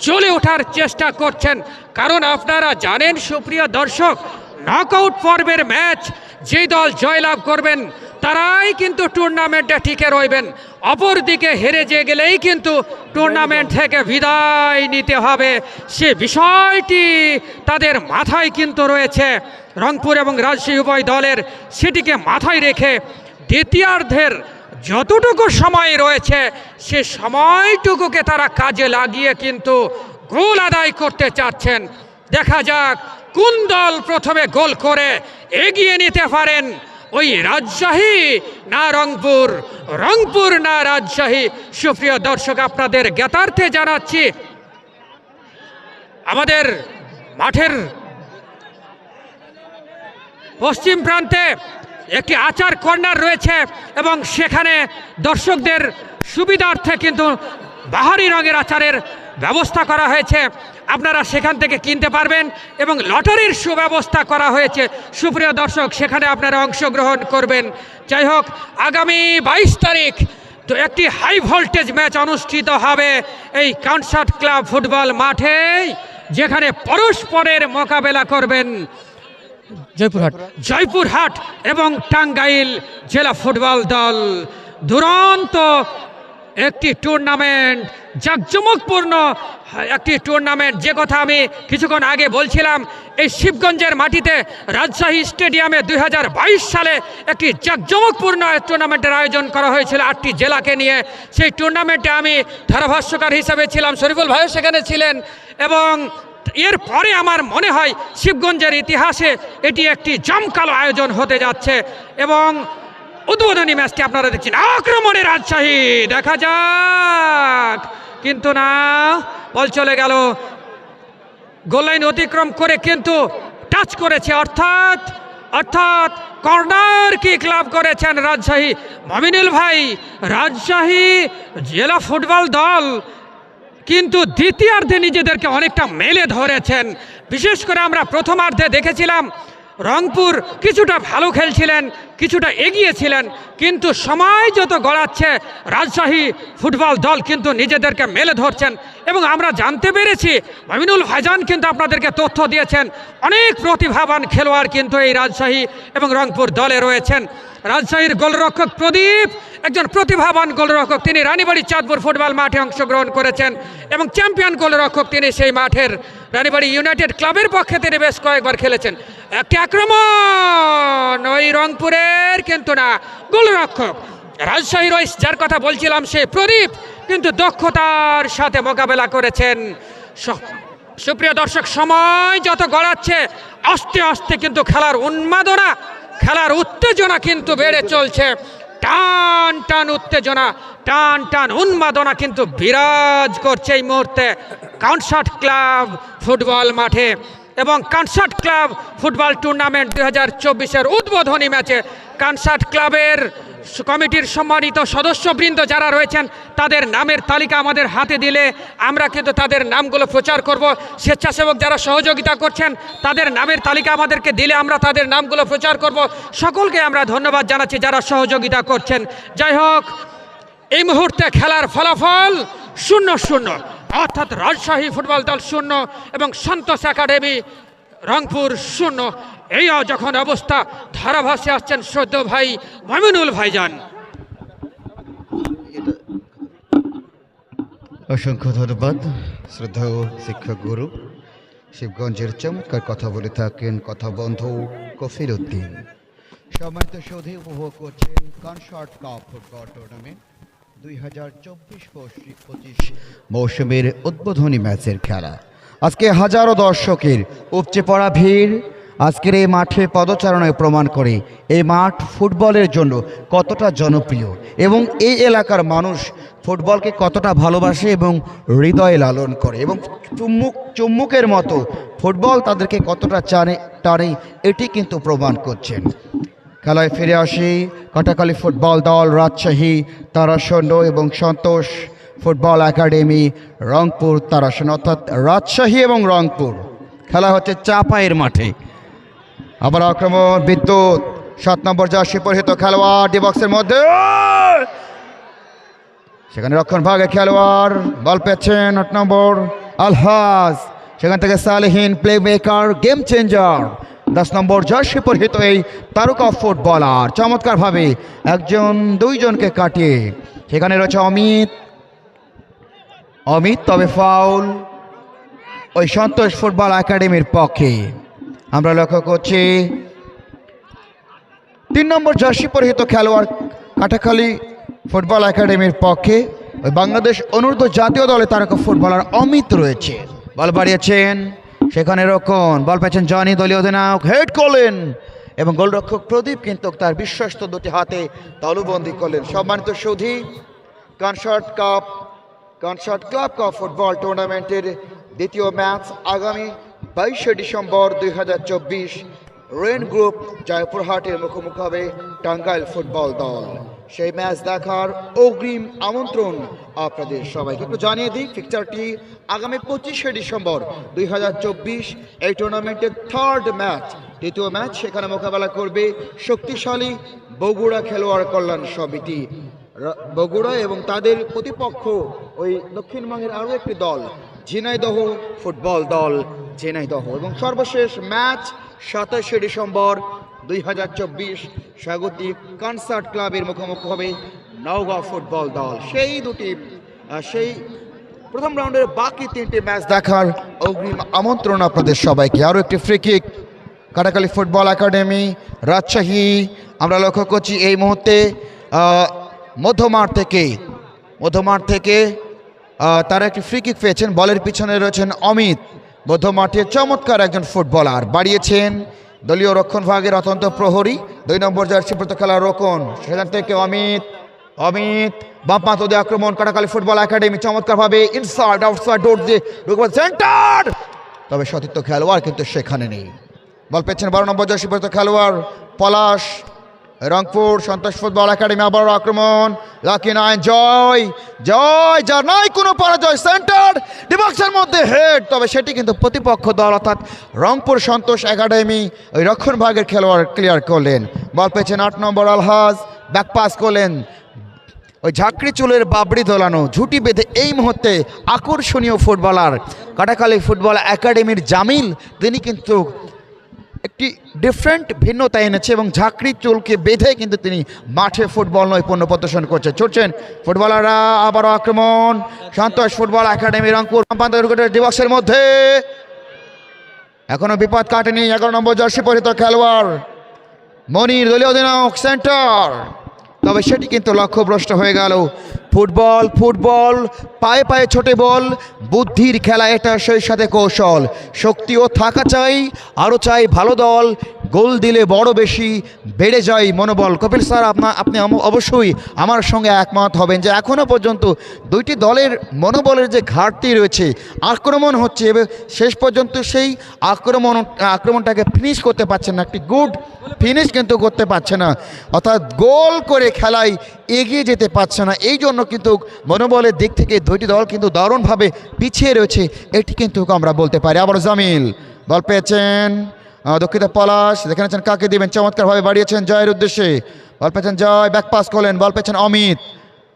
জ্বলে ওঠার চেষ্টা করছেন, কারণ আপনারা জানেন সুপ্রিয় দর্শক, নকআউট পর্বের ম্যাচ যেই দল জয়লাভ করবেন তারাই কিন্তু টুর্নামেন্টে টিকে রইবেন, অপরদিকে হেরে যে গেলেই কিন্তু টুর্নামেন্ট থেকে বিদায় নিতে হবে। সে বিষয়টি তাদের মাথায় কিন্তু রয়েছে রংপুর এবং রাজশাহী উভয় দলের, সেটিকে মাথায় রেখে দ্বিতীয়ার্ধের যতটুকু সময় রয়েছে সে সময়টুকুকে তারা কাজে লাগিয়ে কিন্তু গোল আদায় করতে চাচ্ছেন। দেখা যাক কোন দল প্রথমে গোল করে এগিয়ে নিতে পারেন, ওই রাজশাহী না রংপুর, রংপুর না রাজশাহী। সুপ্রিয় দর্শক, আপনাদের জ্ঞাতার্থে জানাচ্ছি আমাদের মাঠের পশ্চিম প্রান্তে একটি আচার কর্নার রয়েছে এবং সেখানে দর্শকদের সুবিধার্থে কিন্তু বাহারি রঙের আচারের ব্যবস্থা করা হয়েছে, আপনারা সেখান থেকে কিনতে পারবেন এবং লটারির সুব্যবস্থা করা হয়েছে। সুপ্রিয় দর্শক, সেখানে আপনারা অংশগ্রহণ করবেন। যাই হোক, আগামী 22 তারিখ তো একটি হাই ভোল্টেজ ম্যাচ অনুষ্ঠিত হবে এই কনসার্ট ক্লাব ফুটবল মাঠে, যেখানে পরস্পরের মোকাবেলা করবেন জয়পুরহাট এবং টাঙ্গাইল জেলা ফুটবল দল। দুরন্ত একটি টুর্নামেন্ট, জাঁকজমকপূর্ণ একটি টুর্নামেন্ট, যে কথা আমি কিছুক্ষণ আগে বলছিলাম। এই শিবগঞ্জের মাটিতে রাজশাহী স্টেডিয়ামে 2022 সালে একটি জাঁকজমকপূর্ণ টুর্নামেন্টের আয়োজন করা হয়েছিল 8টি জেলাকে নিয়ে। সেই টুর্নামেন্টে আমি ধারাভাষ্যকার হিসেবে ছিলাম, শরীফুল ভাইও সেখানে ছিলেন, এবং এরপরে আমার মনে হয় শিবগঞ্জের ইতিহাসে এটি একটি জমকালো আয়োজন হতে যাচ্ছে। এবং উদ্বোধনী ম্যাচটি আপনারা দেখছেন, আক্রমণে রাজশাহী, দেখা যাক, কিন্তু না, বল চলে গেল গোল লাইন অতিক্রম করে, কিন্তু টাচ করেছে, অর্থাৎ কর্নার কিক লাভ করেছেন রাজশাহী। মমিনুল ভাই, রাজশাহী জেলা ফুটবল দল কিন্তু দ্বিতীয়ার্ধে নিজেদেরকে অনেকটা মেলে ধরেছেন। বিশেষ করে আমরা প্রথমার্ধে দেখেছিলাম রংপুর কিছুটা ভালো খেলছিলেন, কিছুটা এগিয়েছিলেন, কিন্তু সময় যত গড়াচ্ছে রাজশাহী ফুটবল দল কিন্তু নিজেদেরকে মেলে ধরছেন। এবং আমরা জানতে পেরেছি, মমিনুল ভাইজান কিন্তু আপনাদেরকে তথ্য দিয়েছেন, অনেক প্রতিভাবান খেলোয়াড় কিন্তু এই রাজশাহী এবং রংপুর দলে রয়েছেন। রাজশাহীর গোলরক্ষক প্রদীপ একজন প্রতিভাবান গোলরক্ষক, তিনি রানীবাড়ি চাঁদপুর ফুটবল মাঠে অংশগ্রহণ করেছেন এবং চ্যাম্পিয়ন গোলরক্ষক তিনি সেই মাঠের রানীবাড়ি ইউনাইটেড ক্লাবের পক্ষে তিনি বেশ কয়েকবার খেলেছেন। একটি আক্রমণ ওই রংপুরের, কিন্তু না, গোলরক্ষক রাজশাহীর ওই যার কথা বলছিলাম সে প্রদীপ কিন্তু দক্ষতার সাথে মোকাবেলা করেছেন। সুপ্রিয় দর্শক, সময় যত গড়াচ্ছে আস্তে আস্তে কিন্তু খেলার উন্মাদনা, খেলার উত্তেজনা কিন্তু বেড়ে চলছে। টান টান উত্তেজনা, টান টান উন্মাদনা কিন্তু বিরাজ করছে এই মুহূর্তে কনসার্ট ক্লাব ফুটবল মাঠে। এবং কনসার্ট ক্লাব ফুটবল টুর্নামেন্ট 2024-এর উদ্বোধনী ম্যাচে কনসার্ট ক্লাবের কমিটির সম্মানিত সদস্যবৃন্দ যারা রয়েছেন তাদের নামের তালিকা আমাদের হাতে দিলে আমরা কিন্তু তাদের নামগুলো প্রচার করব। স্বেচ্ছাসেবক যারা সহযোগিতা করছেন তাদের নামের তালিকা আমাদেরকে দিলে আমরা তাদের নামগুলো প্রচার করব। সকলকে আমরা ধন্যবাদ জানাচ্ছি যারা সহযোগিতা করছেন। যাই হোক, এই মুহূর্তে খেলার ফলাফল 0-0, অর্থাৎ রাজশাহী ফুটবল দল 0 এবং সন্তোষ একাডেমি রংপুর 0। এই যখন অবস্থা, ধারাভাসে আসছেন শ্রদ্ধেয় ভাই মমিনুল ভাইজান। অসংখ্য ধন্যবাদ শ্রদ্ধেয় শিক্ষক গুরু। শিবগঞ্জের চমৎকার কথা বলে থাকেন কথা বন্ধু কফির উদ্দিন। সম্মানিত সৌধে উপভোগ করছেন কনসার্ট কাপ ফুটবল টুর্নামেন্ট 2024-25 মৌসুমের উদ্বোধনী ম্যাচের খেলা। আজকে হাজারো দর্শকের উপচে পড়া ভিড় আজকের এই মাঠে পদচারণায় প্রমাণ করে এই মাঠ ফুটবলের জন্য কতটা জনপ্রিয় এবং এই এলাকার মানুষ ফুটবলকে কতটা ভালোবাসে এবং হৃদয়ে লালন করে এবং চুম্বকের মতো ফুটবল তাদেরকে কতটা টানে এটি কিন্তু প্রমাণ করছেন। খেলায় ফিরে আসি কাটাখালী ফুটবল দল, রাজশাহী তারাশণ্ড এবং সন্তোষ ফুটবল একাডেমি রংপুর তারাশণ্ড, অর্থাৎ রাজশাহী এবং রংপুর। খেলা হচ্ছে চাপাইয়ের মাঠে। আবার আক্রমণ বিদ্যুৎ, 7 নম্বর জার্সি পরিহিত খেলোয়াড় ডি বক্সের মধ্যে, সেখানে রক্ষণ ভাগে খেলোয়াড় বল পেয়েছেন 8 নম্বর আলহাজ, সেখান থেকে সালেহীন প্লে মেকার, গেম চেঞ্জার 10 নম্বর জার্সি পরিহিত এই তারকা ফুটবলার চমৎকারভাবে দুইজনকে কাটিয়ে সেখানে রয়েছে অমিত, তবে ফাউল ওই সন্তোষ ফুটবল একাডেমির পক্ষে। আমরা লক্ষ্য করছি 3 নম্বর জার্সি পরিহিত খেলোয়াড় কাটাখালী ফুটবল একাডেমির পক্ষে ওই বাংলাদেশ অনূর্ধ্ব জাতীয় দলে তারকা ফুটবলার অমিত রয়েছে। বল বাড়িয়েছেন, সেখানে রক্ষণ বল পেয়েছেন জনি, দলীয় অধিনায়ক হেড করলেন এবং গোলরক্ষক প্রদীপ কিন্তু তার বিশ্বস্ত দুটি হাতে তালুবন্দি করলেন। সম্মানিত সুধী, কনসার্ট ক্লাব কাপ ফুটবল টুর্নামেন্টের দ্বিতীয় ম্যাচ আগামী 22শে ডিসেম্বর 2024 রেন গ্রুপ জয়পুরহাটের মুখোমুখি হবে টাঙ্গাইল ফুটবল দল। সেই ম্যাচ দেখার অগ্রিম আমন্ত্রণ আপনাদের সবাইকে। একটু জানিয়ে দিই ফিকচারটি আগামী 25শে ডিসেম্বর 2024 এই টুর্নামেন্টের থার্ড ম্যাচ, দ্বিতীয় ম্যাচ। সেখানে মোকাবেলা করবে শক্তিশালী বগুড়া খেলোয়াড় কল্যাণ সমিতি বগুড়া এবং তাদের প্রতিপক্ষ ওই দক্ষিণবঙ্গের আরও একটি দল ঝিনাইদহ ফুটবল দল ঝিনাইদহ। এবং সর্বশেষ ম্যাচ 27শে ডিসেম্বর 2024 স্বাগতিক কনসার্ট ক্লাবের মুখোমুখি হবে নওগাঁ ফুটবল দল। সেই প্রথম রাউন্ডের বাকি 3টি ম্যাচ দেখার অগ্রিম আমন্ত্রণ আপনাদের সবাইকে। আরও একটি free kick Katakhali football academy Rajshahi. আমরা লক্ষ্য করছি এই মুহূর্তে মধ্যমাঠ থেকে তারা একটি ফ্রি কিক পেয়েছেন। বলের পিছনে রয়েছেন অমিত, মধ্যমাঠের চমৎকার একজন ফুটবলার, বাড়িয়েছেন দলীয় রক্ষণ ভাগের অত্যন্ত প্রহরী 2 নম্বর জার্সি পরিহিত খেলার রক্ষণ, সেখান থেকে অমিত বাম প্রান্ত দিয়ে আক্রমণ কাটাখালী ফুটবল একাডেমি চমৎকারভাবে ইনসাইড আউটসাইড ডোর দিয়ে সেন্টার, তবে সতীর্থ খেলোয়াড় কিন্তু সেখানে নেই। বল পেয়েছেন 12 নম্বর জার্সি পরিহিত খেলোয়াড় পলাশ, রংপুর সন্তোষ ফুটবল একাডেমি। আবারও আক্রমণ, লাকি 9 জয় যার নাই কোনো পরাজয়, সেন্টার ডিবক্সের মধ্যে হেড, তবে সেটি কিন্তু প্রতিপক্ষ দল অর্থাৎ রংপুর সন্তোষ একাডেমি ওই রক্ষণ ভাগের খেলোয়াড় ক্লিয়ার করলেন। বল পেয়েছেন 8 নম্বর আলহাজ, ব্যাক পাস করলেন, ওই ঝাঁকড়ি চুলের বাবড়ি দোলানো ঝুটি বেঁধে এই মুহূর্তে আকর্ষণীয় ফুটবলার কাটাখালী ফুটবল একাডেমির জামিল, তিনি কিন্তু একটি ডিফারেন্ট ভিন্নতা এনেছে এবং ঝাঁকড়ি চুলকে বেঁধে কিন্তু তিনি মাঠে ফুটবল নৈপুণ্য প্রদর্শন ছুটছেন ফুটবলাররা। আবারও আক্রমণ, সন্তোষ ফুটবল একাডেমি রংপুর ডিবক্সের মধ্যে, এখনো বিপদ কাটেনি 11 নম্বর জার্সি পরিহিত খেলোয়াড় মনির, দলীয় অধিনায়ক সেন্টার তবে সেটি কিন্তু লক্ষ্যভ্রষ্ট হয়ে গেল। ফুটবল ফুটবল, পায়ে পায়ে ছোটে বল, বুদ্ধির খেলা এটা, সেই সাথে কৌশল, শক্তিও থাকা চাই, আরও চাই ভালো দল, গোল দিলে বড় বেশি বেড়ে যায় মনোবল। কপিল স্যার, আপনি অবশ্যই আমার সঙ্গে একমত হবেন যে এখনও পর্যন্ত দুইটি দলের মনোবলের যে ঘাটতি রয়েছে, আক্রমণ হচ্ছে এবং শেষ পর্যন্ত সেই আক্রমণটাকে ফিনিশ করতে পারছে না, একটি গুড ফিনিশ কিন্তু করতে পারছে না, অর্থাৎ গোল করে খেলায় এগিয়ে যেতে পারছে না। এই জন্য কিন্তু মনোবলের দিক থেকে দুইটি দল কিন্তু দারুণভাবে পিছিয়ে রয়েছে, এটি কিন্তু আমরা বলতে পারি। আবার জামিল বল পেয়েছেন, দুঃখিত পলাশ দেখে নিচ্ছেন কাকে দিবেন, চমৎকারভাবে বাড়িয়েছেন জয়ের উদ্দেশ্যে, বল পেয়েছেন জয়, ব্যাক পাস করলেন, বল পেয়েছেন অমিত,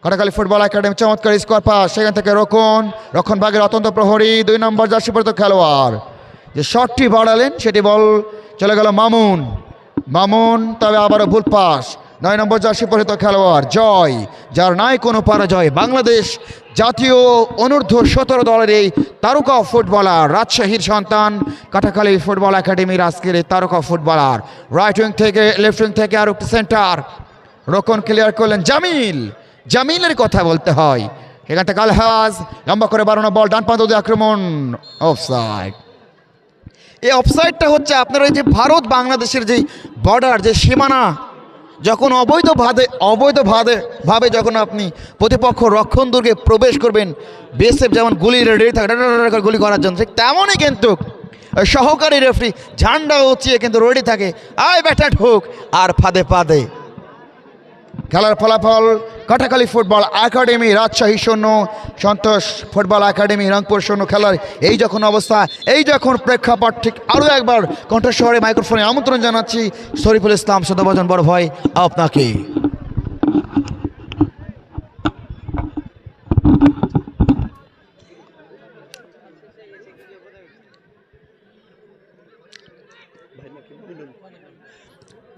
কাটাখালী ফুটবল একাডেমি চমৎকার স্কোয়ার পাস, সেখান থেকে রক্ষণ ভাগের অত্যন্ত প্রহরী 2 নম্বর জার্সি পরিহিত খেলোয়াড় যে শটটি বাড়ালেন সেটি বল চলে গেল মামুন, তবে আবারও ভুল পাস, 9 নম্বর জার্সি পরিহিত খেলোয়াড় জয়, যার নাই কোনো পরাজয়, বাংলাদেশ জাতীয় অনূর্ধ্ব-17 দলের এই তারকা ফুটবলার, রাজশাহীর সন্তান, কাটাখালী ফুটবল একাডেমির আজকের এই তারকা ফুটবলার। রাইট উইং থেকে লেফট উইং থেকে আর একটি সেন্টার, রক্ষণ ক্লিয়ার করলেন জামিলের কথা বলতে হয়, এখান থেকে আলহাজ লম্বা করে বাড়ানো বল, ডান পান্ত দিয়ে আক্রমণ, অফসাইড। এই অফসাইডটা হচ্ছে আপনার ওই যে ভারত বাংলাদেশের যে বর্ডার, যে সীমানা, যখন অবৈধভাবে যখন আপনি প্রতিপক্ষ রক্ষণ দুর্গে প্রবেশ করবেন, বিএসএফ যেমন গুলি রেডি থাকে গুলি করার জন্য, ঠিক তেমনই কিন্তু সহকারী রেফারি ঝান্ডা উঁচিয়ে কিন্তু রেডি থাকে, আয় ব্যাটা ঢোক, আর ফাঁদে খেলার ফলাফল কাটাখালী ফুটবল একাডেমি রাজশাহী 0, সন্তোষ ফুটবল একাডেমি রংপুর 0। খেলার এই যখন অবস্থা, এই যখন প্রেক্ষাপট, ঠিক আরও একবার কণ্ঠস্বরে মাইক্রোফোনে আমন্ত্রণ জানাচ্ছি শরীফুল ইসলাম সদাভাজন বড় ভাই আপনাকে।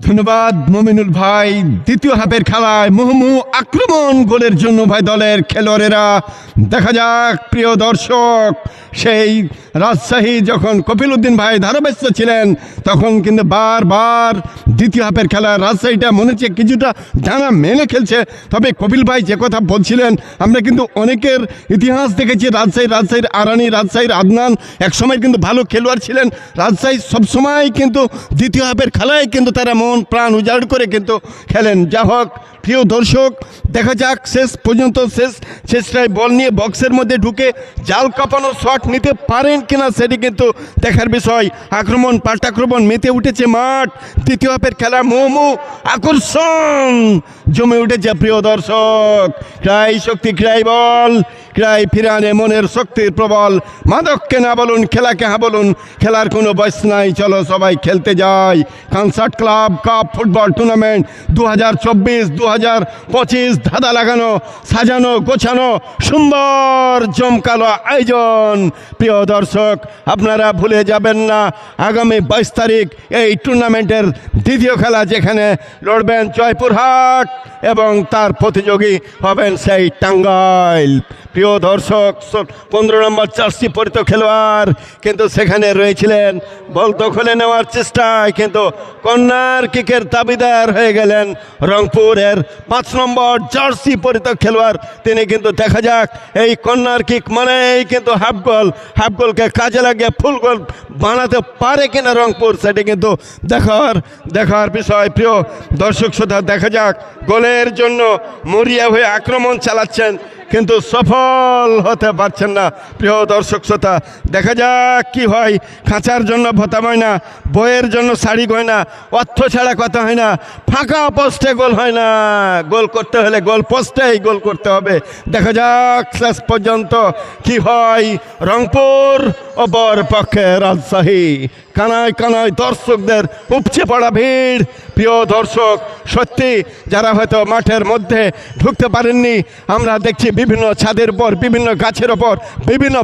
ধন্যবাদ মমিনুল ভাই। দ্বিতীয় হাফের খেলায় মুহুর্মুহু আক্রমণ গোলের জন্য ভাই দলের খেলোয়াড়েরা। দেখা যাক প্রিয় দর্শক, সেই রাজশাহী যখন কপিল উদ্দিন ভাই ধারাভাষ্য ছিলেন তখন কিন্তু বারবার দ্বিতীয় হাফের খেলা রাজশাহীটা মনে হচ্ছে কিছুটা ডানা মেনে খেলছে। তবে কপিল ভাই যে কথা বলছিলেন, আমরা কিন্তু অনেকের ইতিহাস দেখেছি, রাজশাহীর আরানি, রাজশাহীর আদনান একসময় কিন্তু ভালো খেলোয়াড় ছিলেন। রাজশাহী সবসময় কিন্তু দ্বিতীয় হাফের খেলায় কিন্তু তারা মন প্রাণ উজাড় করে কিন্তু খেলেন। যা হোক প্রিয় দর্শক, দেখা যাক শেষ পর্যন্ত শেষটায় বল নিয়ে বক্সের মধ্যে ঢুকে জাল কাঁপানো শট নিতে পারেন কিনা সেটি কিন্তু দেখার বিষয়। আক্রমণ পাল্টাক্রমণ মেতে উঠেছে মাঠ, দ্বিতীয় হাফের খেলা মুহুর্মুহু আকর্ষণ জমে উঠেছে প্রিয় দর্শক। ক্রাই শক্তি, ক্রাই বল, ক্রাই ফিরানে মনের শক্তির প্রবল, মাদককে না বলুন খেলাকে হা বলুন, খেলার কোনো বয়স নাই, চলো সবাই খেলতে যাই। Concert club cup football tournament 2024-2025 ধাঁধা লাগানো, সাজানো গোছানো, সুন্দর জমকালো আয়োজন। প্রিয় দর্শক, আপনারা ভুলে যাবেন না আগামী 22 তারিখ এই টুর্নামেন্টের দ্বিতীয় খেলা, যেখানে লড়বেন জয়পুরহাট এবং তার প্রতিযোগী হবেন সেই টাঙ্গাইল। প্রিয় দর্শক, 15 নম্বর জার্সি পরিহিত খেলোয়াড় কিন্তু সেখানে রয়েছিলেন, বল দখলে নেওয়ার চেষ্টায় কিন্তু কর্নার কিকের দাবিদার হয়ে গেলেন রংপুরের 5 নম্বর জার্সি পরিহিত খেলোয়াড়। তিনি কিন্তু দেখা যাক এই কর্নার কিক মানেই কিন্তু হাফ গোলকে কাজে লাগিয়ে ফুল গোল বানাতে পারে কিনা রংপুর, সেটি কিন্তু দেখার বিষয়। প্রিয় দর্শক শ্রোতা, দেখা যাক গোলের জন্য মরিয়া হয়ে আক্রমণ চালাচ্ছেন কিন্তু সফল হতে পারছেন না। প্রিয় দর্শক শ্রোতা, দেখা যাক কি হয়। খাঁচার জন্য ভোতা হয় না, বইয়ের জন্য শাড়ি গয়না, অর্থ ছাড়া কথা হয় না, ফাঁকা পোস্টে গোল হয় না, গোল করতে হলে গোল পোস্টেই গোল করতে হবে। দেখা যাক শেষ পর্যন্ত কি হয়। রংপুর অপর পক্ষে রাজশাহী, কানায় কানায় দর্শকদের উপচে পড়া ভিড়। প্রিয় দর্শক, সত্যি যারা হয়তো মাঠের মধ্যে ঢুকতে পারেননি, আমরা দেখছি বিভিন্ন ছাদের উপর, বিভিন্ন গাছের ওপর, বিভিন্ন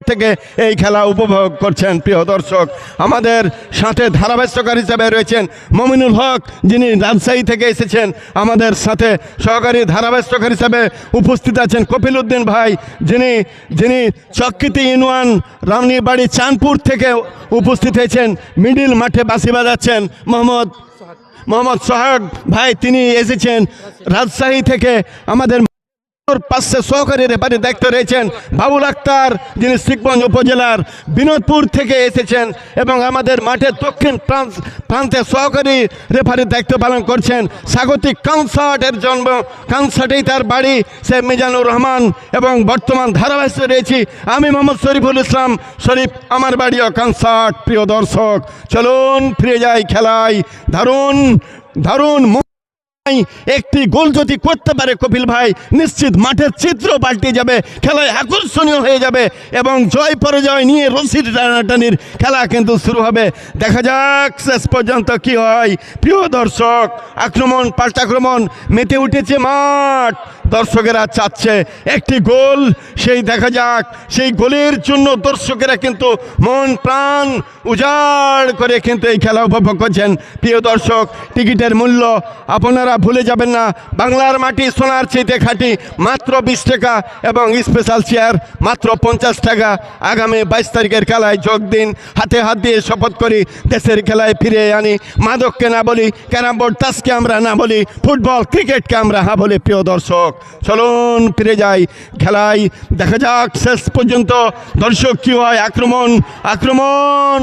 থেকে এই খেলা উপভোগ করছেন। প্রিয় দর্শক, আমাদের সাথে ধারাভাষ্যকার হিসেবে রয়েছেন মমিনুল হক, যিনি রাজশাহী থেকে এসেছেন। আমাদের সাথে সহকারী ধারাভাষ্যকার হিসেবে উপস্থিত আছেন কপিল উদ্দিন ভাই, যিনি চক্রিতি ইউনিয়ন রামনীবাড়ি চাঁদপুর থেকে উপস্থিত হয়েছেন। মিডিল মাঠে বাঁশি বাজাচ্ছেন মোহাম্মদ সোহাগ ভাই, তিনি এসেছেন রাজশাহী থেকে। আমাদের পাশে সহকারী রেফারির দায়িত্ব রয়েছেন বাবুল আক্তার, যিনি শিবগঞ্জ উপজেলার বিনোদপুর থেকে এসেছেন, এবং আমাদের মাঠের দক্ষিণ প্রান্তে সহকারী রেফারির দায়িত্ব পালন করছেন স্বাগতিক কনসার্টের জন্ম, কনসার্টেই তার বাড়ি, সে মিজানুর রহমান, এবং বর্তমান ধারাভাষ্যে রয়েছি আমি মোহাম্মদ শরীফুল ইসলাম শরীফ, আমার বাড়িও কনসার্ট। প্রিয় দর্শক, চলুন ফিরে যাই খেলায়। দারুণ দারুণ একটি গোল যদি করতে পারে কপিল ভাই, নিশ্চিত মাঠের চিত্র পাল্টে যাবে, খেলায় আকর্ষণীয় হয়ে যাবে, এবং জয় পরাজয় নিয়ে রশিদ টানাটানির খেলা কিন্তু শুরু হবে। দেখা যাক শেষ পর্যন্ত কি হয়। প্রিয় দর্শক, আক্রমণ পাল্টাক্রমণ মেতে উঠেছে মাঠ, দর্শকেরা চাচ্ছে একটি গোল। সেই দেখা যাক, সেই গোলের জন্য দর্শকেরা কিন্তু মন প্রাণ উজাড় করে কিন্তু এই খেলা উপভোগ করছেন। প্রিয় দর্শক, টিকিটের মূল্য আপনারা ভুলে যাবেন না, বাংলার মাটি সোনার চেয়ে খাঁটি, মাত্র 20 টাকা, এবং স্পেশাল চেয়ার মাত্র 50 টাকা। আগামী 22 তারিখের খেলায় যোগ দিন। হাতে হাত দিয়ে শপথ করি দেশের খেলায় ফিরে আনি, মাদককে না বলি, ক্যারাম বোর্ড তাসকে আমরা না বলি, ফুটবল ক্রিকেটকে আমরা হ্যাঁ বলি। প্রিয় দর্শক, চলুন ফিরে যাই খেলায়। দেখা যাক শেষ পর্যন্ত দর্শক কি হয়। আক্রমণ আক্রমণ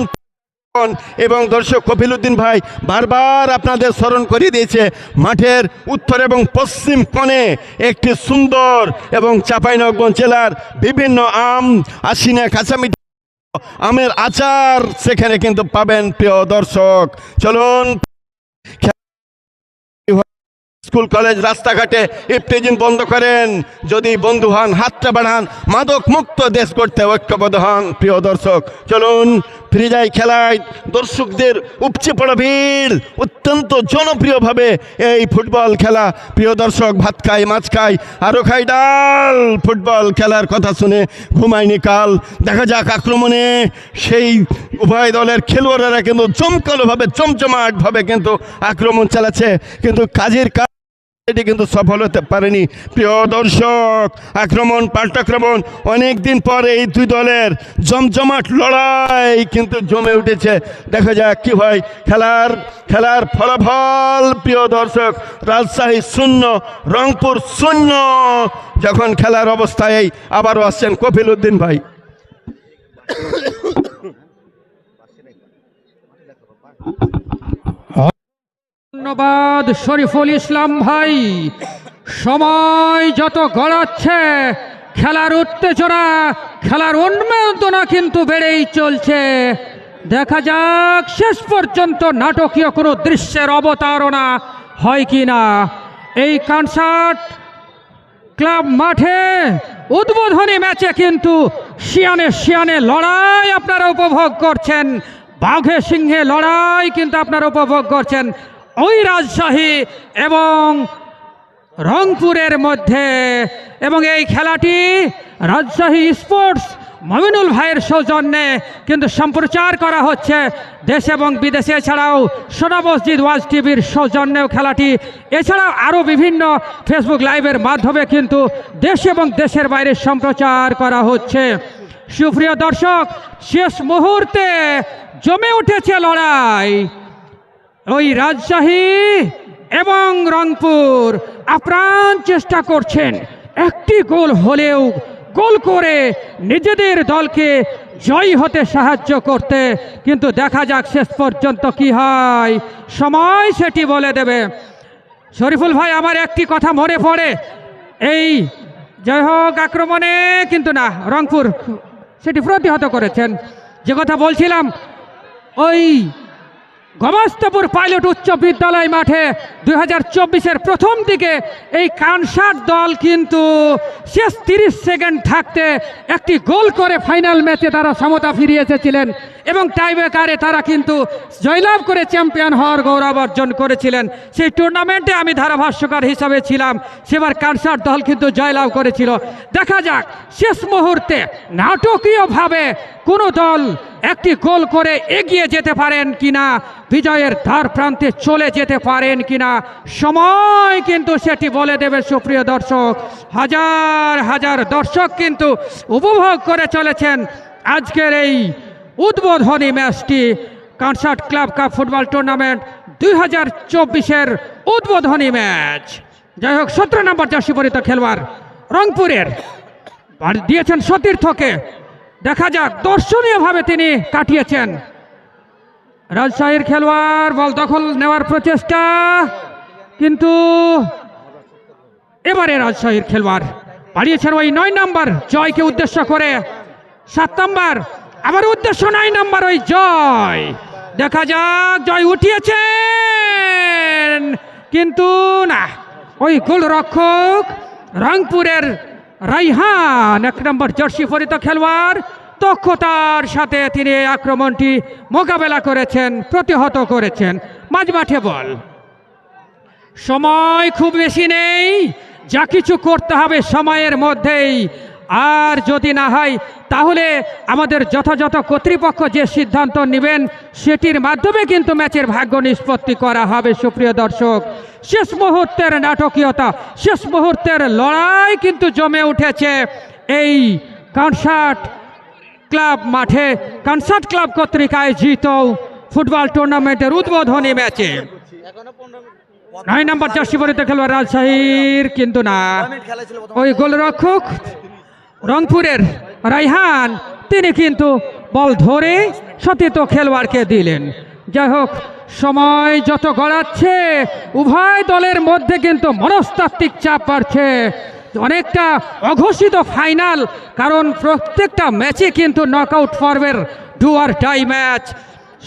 এবং দর্শক কপিল উদ্দিন ভাই বারবার আপনাদের স্মরণ করিয়ে দিয়েছে, মাঠের উত্তর এবং পশ্চিম কোণে একটি সুন্দর এবং চাঁপাইনবাবগঞ্জ জেলার বিভিন্ন আম, আশিনা, কাঁচামিঠি, আমের আচার সেখানে কিন্তু পাবেন। প্রিয় দর্শক, চলুন। স্কুল কলেজ রাস্তাঘাটে ইফতেজিং বন্ধ করেন, যদি বন্ধু হন হাতটা বাড়ান, মাদক মুক্ত দেশ করতে ঐক্যবদ্ধ হন। প্রিয় দর্শক, চলুন ফিরে যাই খেলায়। দর্শকদের উপচে পড়া ভিড়, অত্যন্ত জনপ্রিয়ভাবে এই ফুটবল খেলা। প্রিয় দর্শক, ভাত খাই মাছ খাই আরও খাই ডাল, ফুটবল খেলার কথা শুনে ঘুমায়নি কাল। দেখা যাক আক্রমণে সেই উভয় দলের খেলোয়াড়েরা কিন্তু জমকালোভাবে জমজমাটভাবে কিন্তু আক্রমণ চালাচ্ছে, কিন্তু কাজের এটি কিন্তু সফল হতে পারেনি। প্রিয় দর্শক, আক্রমণ পাল্টাক্রমণ, অনেক দিন পরে এই দুই দলের জমজমাট লড়াই কিন্তু জমে উঠেছে। দেখা যাক কি হয় খেলার ফলাফল। প্রিয় দর্শক, রাজশাহী 0, রংপুর 0। যখন খেলার অবস্থায় আবারও আসছেন কপিল উদ্দিন ভাই। ধন্যবাদ শরীফুল ইসলাম ভাই। সময় যত গড়াচ্ছে, খেলার উত্তেজনা, খেলার উন্মাদনা কিন্তু বেড়েই চলছে। দেখা যাক শেষ পর্যন্ত নাটকীয় কোনো দৃশ্যের অবতারণা হয় কি না। এই কনসার্ট ক্লাব মাঠে উদ্বোধনী ম্যাচে কিন্তু শিয়ানে শিয়ানে লড়াই আপনারা উপভোগ করছেন, বাঘে সিংহে লড়াই কিন্তু আপনারা উপভোগ করছেন ওই রাজশাহী এবং রংপুরের মধ্যে। এবং এই খেলাটি রাজশাহী স্পোর্টস মমিনুল ভাইয়ের সৌজন্যে কিন্তু সম্প্রচার করা হচ্ছে দেশ এবং বিদেশে। এছাড়াও সোনা মসজিদ ওয়াজ টিভির সৌজন্যেও খেলাটি, এছাড়াও আরও বিভিন্ন ফেসবুক লাইভের মাধ্যমে কিন্তু দেশ এবং দেশের বাইরে সম্প্রচার করা হচ্ছে। সুপ্রিয় দর্শক, শেষ মুহূর্তে জমে উঠেছে লড়াই। ওই রাজশাহী এবং রংপুর আপ্রাণ চেষ্টা করছেন একটি গোল হলেও গোল করে নিজেদের দলকে জয়ী হতে সাহায্য করতে, কিন্তু দেখা যাক শেষ পর্যন্ত কি হয়, সময় সেটি বলে দেবে। শরীফুল ভাই, আমার একটি কথা মনে পড়ে, এই জয় হোক আক্রমণে কিন্তু না, রংপুর সেটি প্রতিহত করেছেন। যে কথা বলছিলাম, ওই গবাস্তপুর পাইলট উচ্চ বিদ্যালয় মাঠে 2024-এর প্রথম দিকে এই কানসার্ট দল কিন্তু শেষ 30 সেকেন্ড থাকতে একটি গোল করে ফাইনাল ম্যাচে তারা সমতা ফিরিয়ে এসেছিলেন এবং টাইব্রেকারে তারা কিন্তু জয়লাভ করে চ্যাম্পিয়ন হওয়ার গৌরব অর্জন করেছিলেন। সেই টুর্নামেন্টে আমি ধারাভাষ্যকার হিসাবে ছিলাম, সেবার কানসার্ট দল কিন্তু জয়লাভ করেছিল। দেখা যাক শেষ মুহূর্তে নাটকীয়ভাবে কোনো দল একটি গোল করে এগিয়ে যেতে পারেন কিনা, বিজয়ের দ্বার প্রান্তে চলে যেতে পারেন কিনা, সময় কিন্তু সেটি বলে দেবে। সুপ্রিয় দর্শক, হাজার হাজার দর্শক কিন্তু উপভোগ করে চলেছেন আজকের এই উদ্বোধনী ম্যাচটি, Kansat club cup football tournament 2024-এর উদ্বোধনী ম্যাচ। যাই হোক, 17 নম্বর জার্সি পরিহিত খেলোয়াড় রংপুরের দিয়েছেন সতীর্থকে। দেখা যাক, দর্শনীয়ভাবে তিনি কাটিয়েছেন। রাজশাহীর খেলোয়াড় বল দখল নেওয়ার প্রচেষ্টা, কিন্তু এবারে রাজশাহীর খেলোয়াড় বাড়িয়েছেন ওই 9 নম্বর জয়কে উদ্দেশ্য করে। 7 নম্বর আবার উদ্দেশ্য 9 নম্বর ওই জয়। দেখা যাক, জয় উঠিয়েছেন, কিন্তু না, ওই গোলরক্ষক রংপুরের রাইহান 1 নম্বর জার্সি পরিহিত খেলোয়াড় দক্ষতার সাথে তিনি আক্রমণটি মোকাবেলা করেছেন, প্রতিহত করেছেন। মাঝমাঠে বল, সময় খুব বেশি নেই, যা কিছু করতে হবে সময়ের মধ্যেই। আর যদি না হয় তাহলে আমাদের যথাযথ কর্তৃপক্ষ যে সিদ্ধান্ত নেবেন সেটির মাধ্যমে কিন্তু ম্যাচের ভাগ্য নিষ্পত্তি করা হবে। সুপ্রিয় দর্শক, শেষ মুহূর্তের নাটকীয়তা, শেষ মুহূর্তের লড়াই কিন্তু জমে উঠেছে এই কনসার্ট ক্লাব মাঠে, কনসার্ট ক্লাব কর্তৃক আয়োজিত ফুটবল টুর্নামেন্টের উদ্বোধনী ম্যাচে। 9 নম্বর জার্সি পরিহিত খেলোয়াড় রাজশাহীর, কিন্তু না, ওই গোলরক্ষক রংপুরের রাইহান তিনি কিন্তু বল ধরে সতীর্থ খেলোয়াড়কে দিলেন। যাই হোক, সময় যত গড়াচ্ছে উভয় দলের মধ্যে কিন্তু মনস্তাত্ত্বিক চাপ বাড়ছে, অনেকটা অঘোষিত ফাইনাল, কারণ প্রত্যেকটা ম্যাচে কিন্তু নকআউট পর্বের ডু অর ডাই ম্যাচ।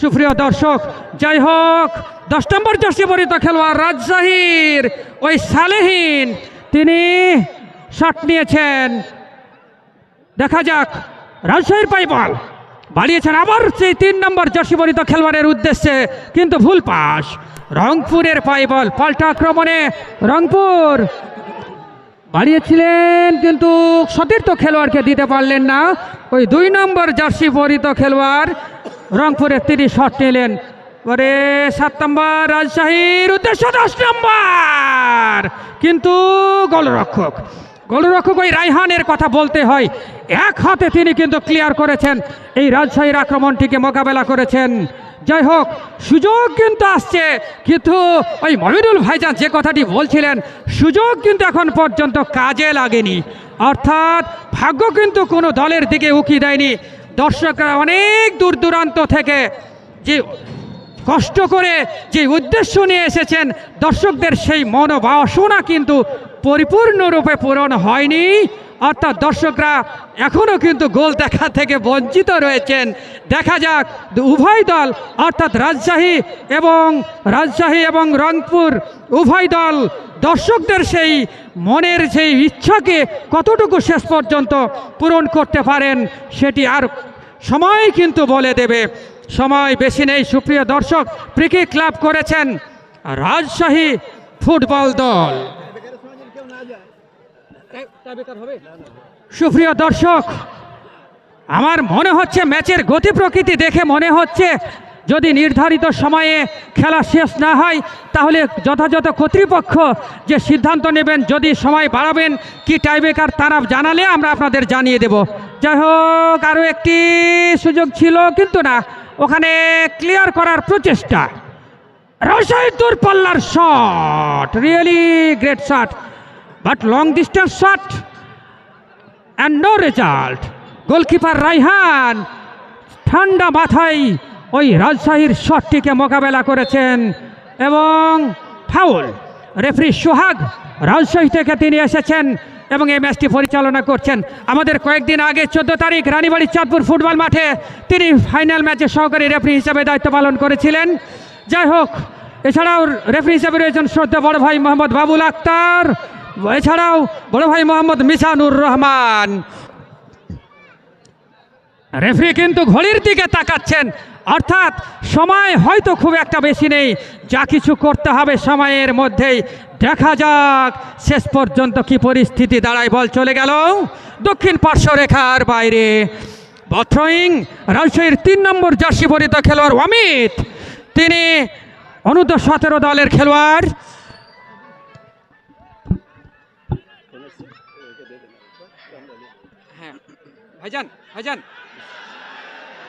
সুপ্রিয় দর্শক, যাই হোক, 10 নম্বর জার্সি পরিহিত খেলোয়াড় রাজশাহীর ওই সালেহীন তিনি শট নিয়েছেন। দেখা যাক, রাজশাহীর পাই বল বাড়িয়েছেন আবার সেই 3 নম্বর জার্সি পরিহিত খেলোয়াড়ের উদ্দেশ্যে, কিন্তু ভুল পাস। রংপুরের পাই বল, পাল্টা আক্রমণে রংপুর বাড়িয়েছিলেন, কিন্তু সতীর্থ খেলোয়াড়কে দিতে পারলেন না। ওই 2 নম্বর জার্সি পরিহিত খেলোয়াড় রংপুরের তিনি শট নিলেন। পরে 7 নম্বর রাজশাহীর উদ্দেশ্য 10 নম্বর, কিন্তু গোলরক্ষক ওই রাইহানের কথা বলতে হয়, এক হাতে তিনি কিন্তু ক্লিয়ার করেছেন, এই রাজশাহীর আক্রমণটিকে মোকাবেলা করেছেন। যাই হোক, সুযোগ কিন্তু আসছে, কিন্তু ওই মমিনুল ভাইজান যে কথাটি বলছিলেন, সুযোগ কিন্তু এখন পর্যন্ত কাজে লাগেনি, অর্থাৎ ভাগ্য কিন্তু কোনো দলের দিকে উকি দেয়নি। দর্শকরা অনেক দূর দূরান্ত থেকে যে কষ্ট করে যে উদ্দেশ্য নিয়ে এসেছেন, দর্শকদের সেই মনোবাসনা কিন্তু পরিপূর্ণরূপে পূরণ হয়নি, অর্থাৎ দর্শকরা এখনও কিন্তু গোল দেখা থেকে বঞ্চিত রয়েছেন। দেখা যাক, উভয় দল অর্থাৎ রাজশাহী এবং রংপুর উভয় দল দর্শকদের সেই মনের সেই ইচ্ছাকে কতটুকু শেষ পর্যন্ত পূরণ করতে পারেন সেটি আর সময় কিন্তু বলে দেবে। সময় বেশি নেই। সুপ্রিয় দর্শক, ফ্রিকিক ক্লাব করেছেন রাজশাহী ফুটবল দল। সুপ্রিয় দর্শক, আমার মনে হচ্ছে ম্যাচের গতি প্রকৃতি দেখে মনে হচ্ছে যদি নির্ধারিত সময়ে খেলা শেষ না হয় তাহলে যথাযথ কর্তৃপক্ষ যে সিদ্ধান্ত নেবেন, যদি সময় বাড়াবেন কি টাইব্রেকার তারা জানালে আমরা আপনাদের জানিয়ে দেব। যাই হোক, আরও একটি সুযোগ ছিল, কিন্তু না, ওখানে ক্লিয়ার করার প্রচেষ্টা। রাজশাহী দূরপাল্লার shot, really great shot, but long distance shot and no result. Goalkeeper Raihan ঠান্ডা মাথায় ওই রাজশাহীর শটটিকে মোকাবেলা করেছেন এবং ফাউল। রেফারি সোহাগ রাজশাহী থেকে তিনি এসেছেন এবং এই ম্যাচটি পরিচালনা করছেন। আমাদের কয়েকদিন আগে 14 তারিখ রানীবাড়ি চাঁদপুর ফুটবল মাঠে তিনি ফাইনাল ম্যাচের সহকারী রেফারি হিসেবে দায়িত্ব পালন করেছিলেন। যাই হোক, এছাড়াও রেফারি হিসেবে রয়েছেন শ্রদ্ধা বড় ভাই মোহাম্মদ বাবুল আক্তার, এছাড়াও বড় ভাই মোহাম্মদ মিসানুর রহমান। রেফারি কিন্তু ঘড়ির দিকে তাকাচ্ছেন, অর্থাৎ সময় হয়তো খুব একটা বেশি নেই, যা কিছু করতে হবে সময়ের মধ্যেই। দেখা যাক শেষ পর্যন্ত কি পরিস্থিতি দাঁড়ায়। বল চলে গেল দক্ষিণ পার্শ্বরেখার বাইরে। বথ্রোয়িং রাজশাহীর 3 নম্বর জার্সি পরিহিত খেলোয়াড় অমিত, তিনি অনূর্ধ্ব 17 দলের খেলোয়াড়। হ্যাঁ ভাইজান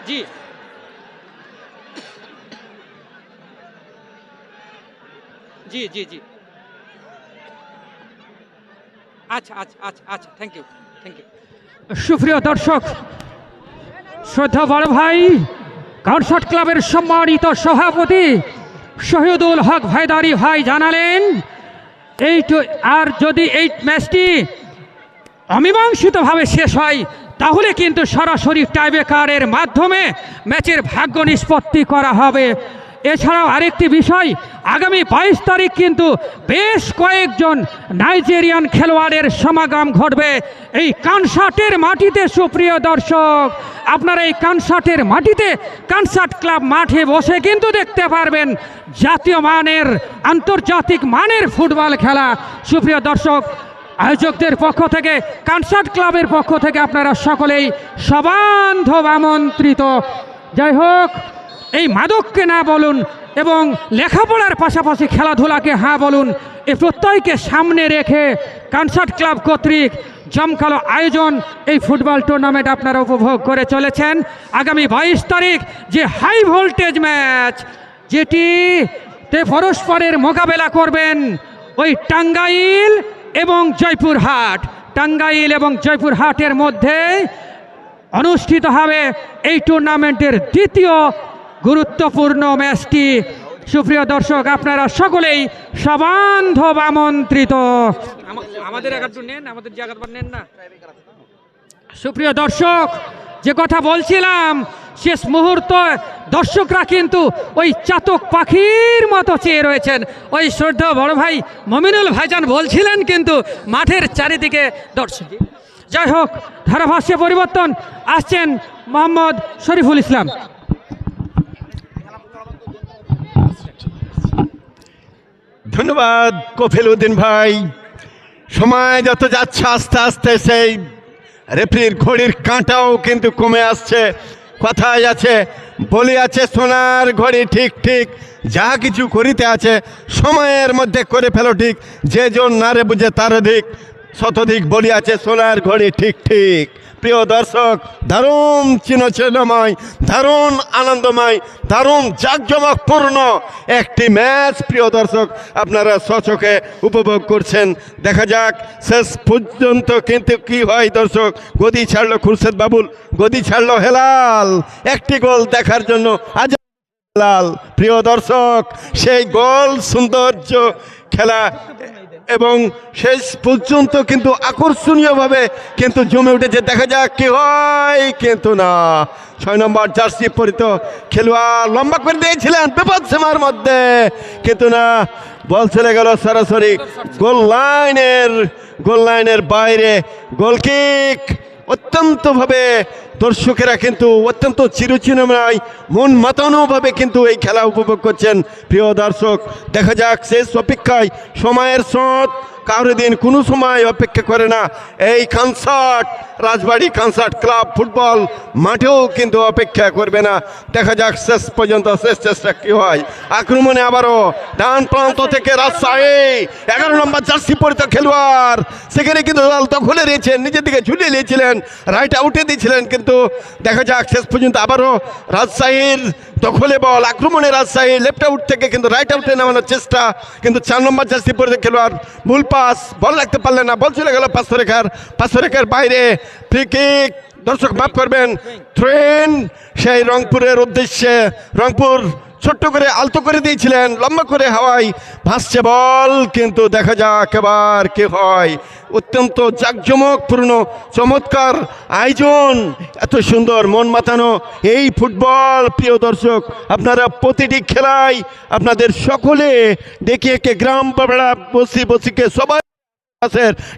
জি, জি জি জি আচ্ছা আচ্ছা আচ্ছা আচ্ছা থ্যাংক ইউ থ্যাংক ইউ। সুপ্রিয় দর্শক, শ্রদ্ধা বড় ভাই, কনসার্ট ক্লাবের সম্মানিত সভাপতি শহীদুল হক ভাইদারি ভাই জানালেন আর যদি এই ম্যাচটি অমীমাংসিতভাবে শেষ হয় তাহলে কিন্তু সরাসরি টাইব্রেকারের মাধ্যমে ম্যাচের ভাগ্য নিষ্পত্তি করা হবে। এছাড়াও আরেকটি বিষয়, আগামী 22 তারিখ কিন্তু বেশ কয়েকজন নাইজেরিয়ান খেলোয়াড়ের সমাগম ঘটবে এই কনসার্টের মাটিতে। সুপ্রিয় দর্শক, আপনারা এই কনসার্টের মাটিতে কনসার্ট ক্লাব মাঠে বসে কিন্তু দেখতে পারবেন জাতীয় মানের, আন্তর্জাতিক মানের ফুটবল খেলা। সুপ্রিয় দর্শক, আয়োজকদের পক্ষ থেকে, কনসার্ট ক্লাবের পক্ষ থেকে আপনারা সকলেই সবান্ধব আমন্ত্রিত। যাই হোক, এই মাদককে না বলুন এবং লেখাপড়ার পাশাপাশি খেলাধুলাকে হ্যাঁ বলুন, এই প্রত্যয়কে সামনে রেখে কনসার্ট ক্লাব কর্তৃক জমকালো আয়োজন এই ফুটবল টুর্নামেন্ট আপনারা উপভোগ করে চলেছেন। আগামী 22 তারিখ যে হাই ভোল্টেজ ম্যাচ, যেটিতে পরস্পরের মোকাবেলা করবেন ওই টাঙ্গাইল এবং জয়পুরহাট, টাঙ্গাইল এবং জয়পুরহাটের মধ্যে অনুষ্ঠিত হবে এই টুর্নামেন্টের দ্বিতীয় গুরুত্বপূর্ণ ম্যাচটি। সুপ্রিয় দর্শক, আপনারা সকলেই সবান্ধব আমন্ত্রিত। আমাদের একটু নেন, আমাদের জায়গাটা নেন না। সুপ্রিয় দর্শক, যে কথা বলছিলাম, শেষ মুহূর্ত দর্শকরা কিন্তু ওই চাতক পাখির মতো চেয়ে রয়েছেন। ওই শ্রদ্ধা বড় ভাই মমিনুল ভাইজান বলছিলেন কিন্তু মাঠের চারিদিকে দর্শক। যাই হোক, ধারাভাষ্যে পরিবর্তন, আসছেন মোহাম্মদ শরীফুল ইসলাম। ধন্যবাদ কফিল উদ্দিন ভাই। সময় যত যাচ্ছে আস্তে আস্তে সেই রেফারির ঘড়ির কাঁটাও কিন্তু কমে আসছে। কথায় আছে, বলি আছে সোনার ঘড়ি ঠিক ঠিক, যা কিছু করিতে আছে সময়ের মধ্যে করে ফেলো ঠিক, যে জন নারে বুঝে তার দিক, শতধিক বলি আছে সোনার ঘড়ি ঠিক ঠিক। প্রিয় দর্শক, দারুণ চিহ্নময়, দারুণ আনন্দময়, দারুণ জাঁকজমকপূর্ণ একটি ম্যাচ প্রিয় দর্শক আপনারা স্বচক্ষে উপভোগ করছেন। দেখা যাক শেষ পর্যন্ত কিন্তু কি হয়। দর্শক, গদি ছাড়লো খুরশেদ বাবুল, গদি ছাড়লো হেলাল, একটি গোল দেখার জন্য আজ হেলাল। প্রিয় দর্শক, সেই গোল সৌন্দর্য খেলা এবং শেষ পর্যন্ত কিন্তু আকর্ষণীয়ভাবে কিন্তু জমে উঠেছে। দেখা যাক কি হয়, কিন্তু না, 6 নম্বর জার্সি পরিত খেলোয়াড় লম্বা করে দিয়েছিলেন বিপদ সীমার মধ্যে, কিন্তু না, বল চলে গেল সরাসরি গোল লাইনের বাইরে। গোলকিক অত্যন্তভাবে দর্শকেরা কিন্তু অত্যন্ত চিরচিহ্নময়, মন মাতানোভাবে কিন্তু এই খেলা উপভোগ করছেন। প্রিয় দর্শক, দেখা যাক শেষ অপেক্ষায়, সময়ের স্রোত কারো দিন কোনো সময় অপেক্ষা করে না। এই কনসার্ট রাজবাড়ি কনসার্ট ক্লাব ফুটবল মাঠেও কিন্তু অপেক্ষা করবে না। দেখা যাক শেষ পর্যন্ত শেষ চেষ্টা কী হয়। আক্রমণে আবারও ডান প্রান্ত থেকে রাজশাহী 11 নম্বর জার্সি পরিত খেলোয়াড়, সেখানে কিন্তু দল দখলে রয়েছেন, নিজের দিকে ঝুলিয়ে নিয়েছিলেন, রাইট আউটে দিয়েছিলেন, কিন্তু দেখা যাক শেষ পর্যন্ত আবারও রাজশাহীর দখলে বল। আক্রমণে রাজশাহী লেফট আউট থেকে কিন্তু রাইট আউটে নামানোর চেষ্টা, কিন্তু 4 নম্বর জার্সি পরিত খেলোয়াড় ভুল পাস, বল রাখতে পারলেন না, বল চলে গেল পাঁচশো রেখার বাইরে। ফ্রি কিক, দর্শক মাফ করবেন, ট্রেন সেই রংপুরের উদ্দেশ্যে, রংপুর ছোট্ট করে আলতো করে দিয়েছিলেন, লম্বা করে হাওয়ায় ভাসছে বল, কিন্তু দেখা যাক এবার কি হয়। অত্যন্ত জাঁকজমকপূর্ণ চমৎকার আয়োজন, এত সুন্দর মন মাতানো এই ফুটবল। প্রিয় দর্শক, আপনারা প্রতিটি খেলায় আপনাদের সকলে ডেকে একে গ্রাম পাড়া বসিকে সবাই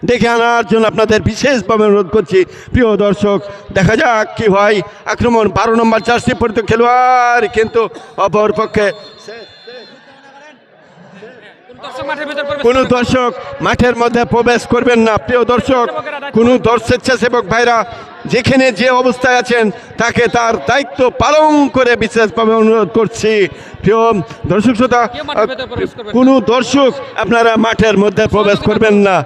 ডেকে আনার জন্য আপনাদের বিশেষভাবে অনুরোধ করছি। প্রিয় দর্শক, দেখা যাক কি হয়। আক্রমণ 12 নম্বর জার্সি পরিত খেলোয়াড়, কিন্তু অপর পক্ষে কোনো দর্শক মাঠের মধ্যে প্রবেশ করবেন না। প্রিয় দর্শক, কোনো স্বেচ্ছাসেবক ভাইরা যেখানে যে অবস্থায় আছেন তাকে তার দায়িত্ব পালন করে বিশেষভাবে অনুরোধ করছি। প্রিয় দর্শক শ্রোতা, কোনো দর্শক আপনারা মাঠের মধ্যে প্রবেশ করবেন না।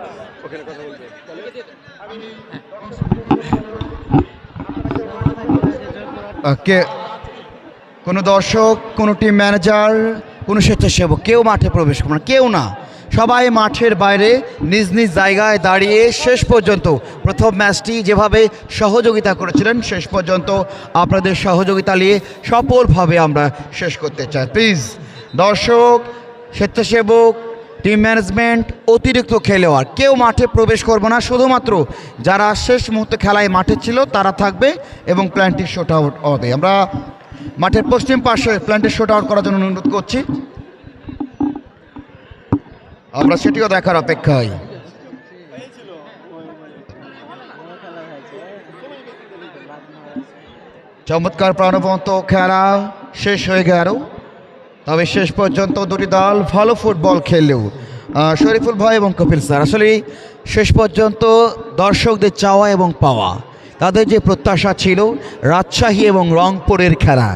কোনো দর্শক, কোনো টিম ম্যানেজার কোনো স্বেচ্ছাসেবক কেউ মাঠে প্রবেশ করবে না, কেউ না। সবাই মাঠের বাইরে নিজ নিজ জায়গায় দাঁড়িয়ে শেষ পর্যন্ত প্রথম ম্যাচটি যেভাবে সহযোগিতা করেছিলেন শেষ পর্যন্ত আপনাদের সহযোগিতা নিয়ে সফলভাবে আমরা শেষ করতে চাই। প্লিজ দর্শক, স্বেচ্ছাসেবক, টিম ম্যানেজমেন্ট, অতিরিক্ত খেলোয়াড় কেউ মাঠে প্রবেশ করবো না। শুধুমাত্র যারা শেষ মুহূর্তে খেলায় মাঠে ছিল তারা থাকবে এবং প্ল্যানটি শট আউট হবে। আমরা মাঠের পশ্চিম পাশে প্ল্যানটি শট আউট করার জন্য অনুরোধ করছি, আমরা সেটিও দেখার অপেক্ষায়। চমৎকার প্রাণবন্ত খেলা শেষ হয়ে গেল, তবে শেষ পর্যন্ত দুটি দল ভালো ফুটবল খেললেও শরীফুল ভাই এবং কপিল স্যার আসলে শেষ পর্যন্ত দর্শকদের চাওয়া এবং পাওয়া, তাদের যে প্রত্যাশা ছিল রাজশাহী এবং রংপুরের খেলা,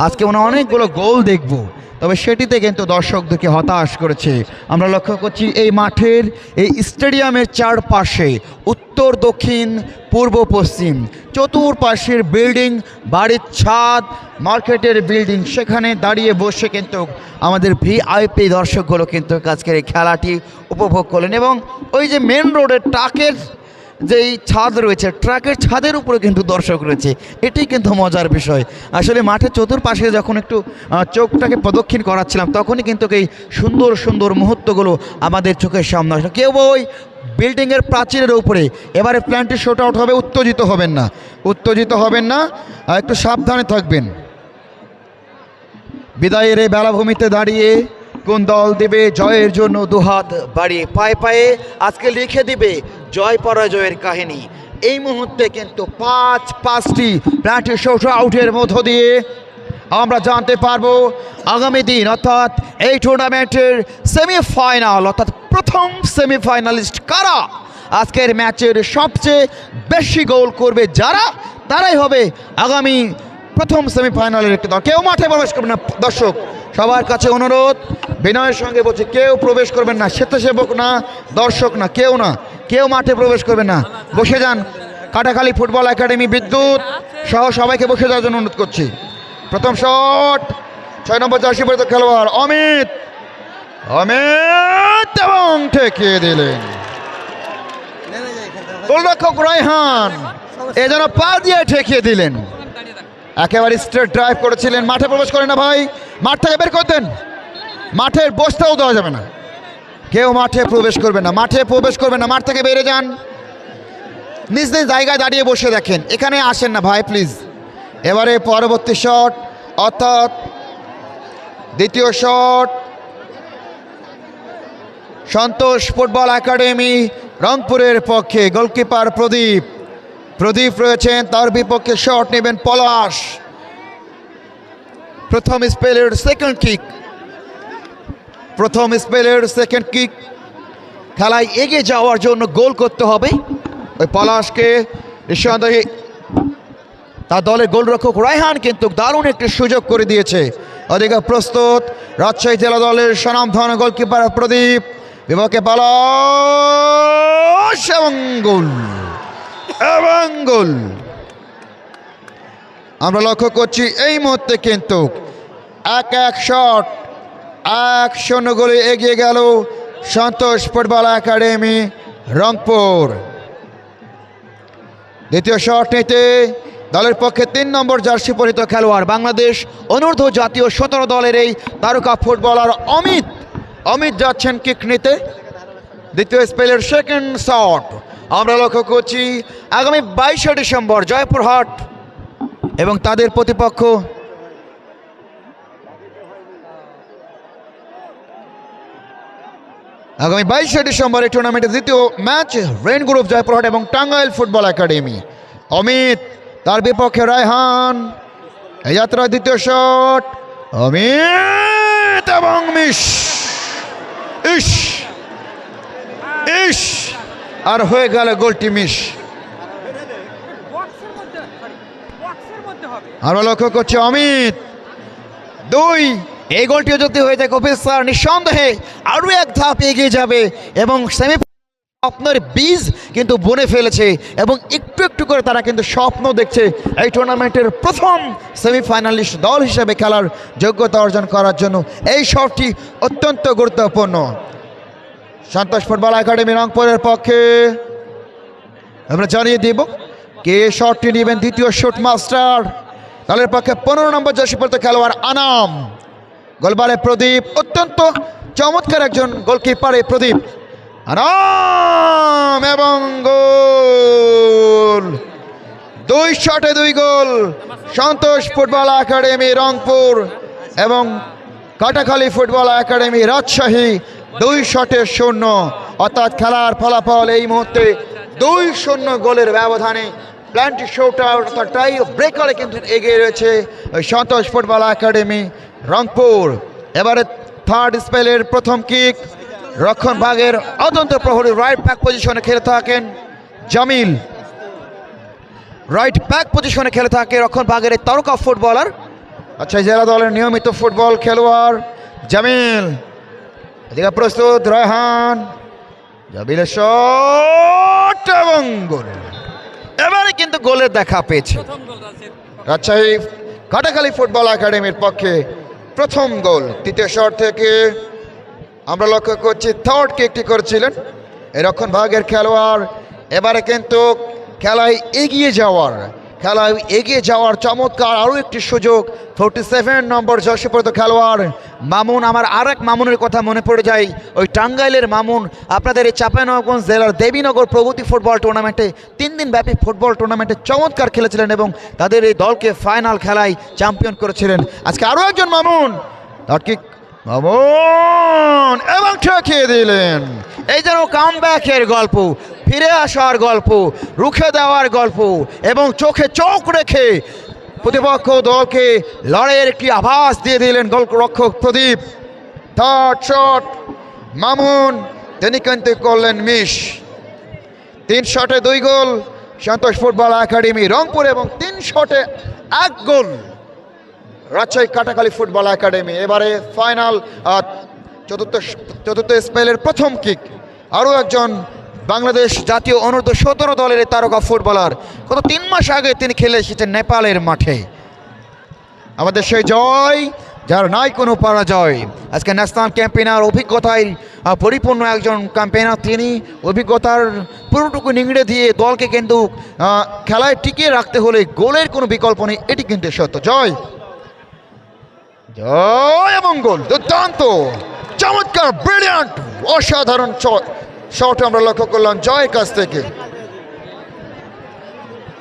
আজকে মনে অনেকগুলো গোল দেখব, তবে সেটিতে কিন্তু দর্শকদেরকে হতাশ করেছে। আমরা লক্ষ্য করছি এই মাঠের এই স্টেডিয়ামের চারপাশে উত্তর দক্ষিণ পূর্ব পশ্চিম চতুর্পাশের বিল্ডিং, বাড়ির ছাদ, মার্কেটের বিল্ডিং, সেখানে দাঁড়িয়ে বসে কিন্তু আমাদের ভিআইপি দর্শকগুলো কিন্তু আজকের এই খেলাটি উপভোগ করলেন। এবং ওই যে মেন রোডের ট্রাকের যেই ছাদ রয়েছে, ট্রাকের ছাদের উপরে কিন্তু দর্শক রয়েছে, এটি কিন্তু মজার বিষয়। আসলে মাঠের চতুর্পাশে যখন একটু চোখটাকে প্রদক্ষিণ করাচ্ছিলাম তখনই কিন্তু এই সুন্দর সুন্দর মুহূর্তগুলো আমাদের চোখের সামনে আসলো। কেউ ওই বিল্ডিংয়ের প্রাচীরের উপরে এবারে প্ল্যানটি শট আউট হবে, উত্তেজিত হবেন না, উত্তেজিত হবেন না, একটু সাবধানে থাকবেন। বিদায়ের এই বেলাভূমিতে দাঁড়িয়ে কোন দল দিবে জয়ের জন্য দুহাত বাড়িয়ে, পায়ে পায়ে আজকে লিখে দিবে জয় পরাজয়ের কাহিনী। এই মুহূর্তে কিন্তু পাঁচটি প্ল্যানটি শট আউটের মধ্য দিয়ে আমরা জানতে পারবো আগামী দিন অর্থাৎ এই টুর্নামেন্টের সেমিফাইনাল অর্থাৎ প্রথম সেমিফাইনালিস্ট কারা, আজকের ম্যাচের সবচেয়ে বেশি গোল করবে যারা, তারাই হবে আগামী প্রথম সেমিফাইনালের একটি দল। কেউ মাঠে প্রবেশ করবে না, দর্শক সবার কাছে অনুরোধ, বিনয়ের সঙ্গে বলছি কেউ প্রবেশ করবেন না, স্বেচ্ছাসেবক না, দর্শক না, কেউ মাঠে প্রবেশ করবেন না, বসে যান। কাটাখালী ফুটবল একাডেমি, বিদ্যুৎ সহ সবাইকে বসে যাওয়ার জন্য অনুরোধ করছি। প্রথম শট 6 নম্বর জার্সি পরিহিত খেলোয়াড় অমিত এবং ঠেকিয়ে দিলেন গোলরক্ষক রায়হান, এ যেন পা দিয়ে ঠেকিয়ে দিলেন। একেবারে স্ট্রেট ড্রাইভ করেছিলেন, মাঠে প্রবেশ করেন না ভাই, মাঠ থেকে বের করতেন, মাঠের বসতেও দেওয়া যাবে না, কেউ মাঠে প্রবেশ করবে না, মাঠে প্রবেশ করবে না, মাঠ থেকে বেরিয়ে যান, নিজ নিজ জায়গায় দাঁড়িয়ে বসে দেখেন, এখানে আসেন না ভাই প্লিজ। এবারে পরবর্তী শট অর্থাৎ দ্বিতীয় শট, সন্তোষ ফুটবল একাডেমি রংপুরের পক্ষে গোলকিপার প্রদীপ রয়েছেন, তার বিপক্ষে শট নেবেন পলাশ। প্রথম স্পেলের সেকেন্ড কিক, খেলায় এগিয়ে যাওয়ার জন্য গোল করতে হবে ওই পলাশকে। নিঃসন্দেহে তার দলের গোলরক্ষক রায়হান কিন্তু দারুণ একটি সুযোগ করে দিয়েছে। ওদিকে প্রস্তুত রাজশাহী জেলা দলের স্বনামধন্য গোলকিপার প্রদীপ, বিপক্ষে পলাশ এবং গোল। আমরা লক্ষ্য করছি এই মুহূর্তে কিন্তু এক শট 1-0 গোলে এগিয়ে গেল সন্তোষ ফুটবল একাডেমি রংপুর। দ্বিতীয় শট নিতে দলের পক্ষে 3 নম্বর জার্সি পরিহিত খেলোয়াড় বাংলাদেশ অনূর্ধ্ব জাতীয় 17 দলের এই তারকা ফুটবলার অমিত যাচ্ছেন কিক নিতে। দ্বিতীয় স্পেলের সেকেন্ড শট আমরা লক্ষ্য করছি আগামী 22শে ডিসেম্বর জয়পুরহাট এবং তাদের প্রতিপক্ষ আগামী 22শে ডিসেম্বর এই টুর্নামেন্টের দ্বিতীয় ম্যাচ রেন গ্রুপ জয়পুরহাট এবং টাঙ্গাইল ফুটবল একাডেমি। অমিত, তার বিপক্ষে রায়হান, এই যাত্রার দ্বিতীয় শট অমিত এবং ইস আর হয়ে গেল গোলটি মিস। আমরা লক্ষ্য করছি অমিত 2, এই গোলটিও যদি হয়ে যায় কপিল স্যার নিঃসন্দেহে আরও এক ধাপ এগিয়ে যাবে এবং স্বপ্নের বীজ কিন্তু বনে ফেলেছে এবং একটু একটু করে তারা কিন্তু স্বপ্ন দেখছে এই টুর্নামেন্টের প্রথম সেমিফাইনালিস্ট দল হিসেবে খেলার যোগ্যতা অর্জন করার জন্য। এই শটটি অত্যন্ত গুরুত্বপূর্ণ। সন্তোষ ফুটবল একাডেমি রংপুরের পক্ষে আমরা জানিয়ে দিব কে শটটি নেবেন। দ্বিতীয় শুট মাস্টার দলের পক্ষে 15 নম্বর জার্সিপরিহিত খেলোয়াড় আনাম। গোলবারে প্রদীপ, অত্যন্ত চমৎকার একজন গোলকিপার এই প্রদীপ। আনাম এবং গোল, 2 শটে 2 গোল। সন্তোষ ফুটবল একাডেমি রংপুর এবং কাটাখালী ফুটবল একাডেমি রাজশাহী 2 শটে 0, অর্থাৎ খেলার ফলাফল এই মুহূর্তে 2-0 গোলের ব্যবধানে প্ল্যান্টি শোটাউট অর্থাৎ টাই ব্রেকারে কিন্তু এগিয়ে রয়েছে সন্তোষ ফুটবল একাডেমি রংপুর। এবারে থার্ড স্পেলের প্রথম কিক, রক্ষণ ভাগের অত্যন্ত প্রহরী রাইট ব্যাক পজিশনে খেলে থাকেন জামিল। রাইট ব্যাক পজিশনে খেলে থাকে রক্ষণ ভাগের এই তারকা ফুটবলার। আচ্ছা, জেলা দলের নিয়মিত ফুটবল খেলোয়াড় জামিল। এদিকে প্রস্তুত রায়হান, জামিলের শট এবং গোল। এবারে কিন্তু গোলের দেখা পেয়েছে রাজশাহী কাটাখালী ফুটবল একাডেমির পক্ষে প্রথম গোল। তৃতীয় শট থেকে আমরা লক্ষ্য করছি থার্ড কিকটি করেছিলেন এই রক্ষণ ভাগের খেলোয়াড়। এবারে কিন্তু খেলায় এগিয়ে যাওয়ার চমৎকার আরও একটি সুযোগ। 47 নম্বর জার্সিপরিহিত খেলোয়াড় মামুন। আমার আর এক মামুনের কথা মনে পড়ে যায়, ওই টাঙ্গাইলের মামুন। আপনাদের এই চাঁপাইনবাবগঞ্জ জেলার দেবীনগর প্রগতি ফুটবল টুর্নামেন্টে 3 দিন ব্যাপী ফুটবল টুর্নামেন্টে চমৎকার খেলেছিলেন এবং তাদের এই দলকে ফাইনাল খেলায় চ্যাম্পিয়ন করেছিলেন। আজকে আরও একজন মামুন, মামুন এবং ঠেকিয়ে দিলেন। এই যেন কামব্যাকের গল্প, ফিরে আসার গল্প, রুখে দেওয়ার গল্প এবং চোখে চোখ রেখে প্রতিপক্ষ দলকে লড়াইয়ের একটি আভাস দিয়ে দিলেন গোলরক্ষক প্রদীপ। থার্ড শট মামুন, তিনি কিন্তু করলেন মিস। 3 শটে 2 গোল সন্তোষ ফুটবল একাডেমি রংপুর এবং 3 শটে 1 গোল রাজশাহী কাটাখালী ফুটবল একাডেমি। এবারে ফাইনাল চতুর্থ স্পেলের প্রথম কিক, আরও একজন বাংলাদেশ জাতীয় অনূর্ধ্ব-17 দলের তারকা ফুটবলার। গত 3 মাস আগে তিনি খেলে এসেছেন নেপালের মাঠে। আমাদের সেই জয় যার নাই কোনো পরাজয়। আজকে ন্যাশনাল ক্যাম্পেইনার অভিজ্ঞতায় পরিপূর্ণ একজন ক্যাম্পেইনার, তিনি অভিজ্ঞতার পুরোটুকু নিংড়ে দিয়ে দলকে কিন্তু খেলায় টিকিয়ে রাখতে হলে গোলের কোনো বিকল্প নেই, এটি কিন্তু সত্য। জয় এবং গোল, দুর্দান্ত চমৎকার ব্রিলিয়ান্ট অসাধারণ শট আমরা লক্ষ্য করলাম জয়ের কাছ থেকে।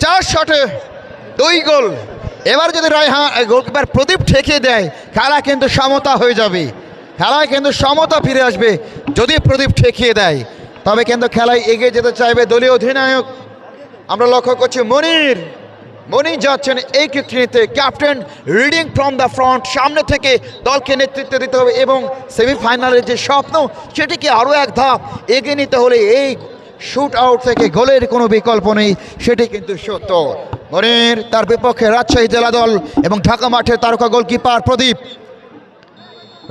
4 শটে 2 গোল। এবার যদি রায়হান গোলকিপার প্রদীপ ঠেকিয়ে দেয় খেলা কিন্তু সমতা হয়ে যাবে, খেলায় কিন্তু সমতা ফিরে আসবে যদি প্রদীপ ঠেকিয়ে দেয়। তবে কিন্তু খেলায় এগিয়ে যেতে চাইবে দলীয় অধিনায়ক। আমরা লক্ষ্য করছি মনির যাচ্ছেন এই কিকটি নিতে। Captain reading from the front, সামনে থেকে দলকে নেতৃত্ব দিতে হবে এবং সেমিফাইনালের যে স্বপ্ন সেটিকে আরও এক ধাপ এগিয়ে নিতে হলে এই শুট আউট থেকে গোলের কোনো বিকল্প নেই, সেটি কিন্তু সত্য। মনির, তার বিপক্ষে রাজশাহী জেলা দল এবং ঢাকা মাঠের তারকা গোলকিপার প্রদীপ।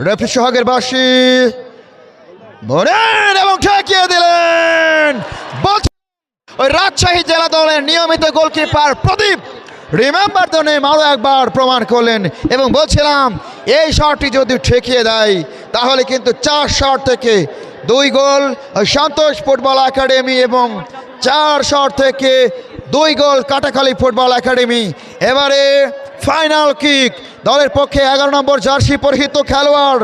রেফারি সোহাগের বাঁশি, মনির এবং ঠেকিয়ে দিলেন। ওই রাজশাহী জেলা দলের নিয়মিত goalkeeper Pradip remember the name আরও একবার প্রমাণ করলেন এবং বলছিলাম এই শটটি যদি ঠেকিয়ে দেয় তাহলে কিন্তু 4 শট থেকে 2 গোল সন্তোষ ফুটবল একাডেমি এবং 4 শট থেকে 2 গোল কাটাখালী ফুটবল একাডেমি। এবারে ফাইনাল কিক দলের পক্ষে 11 নম্বর জার্সি পরিহিত খেলোয়াড়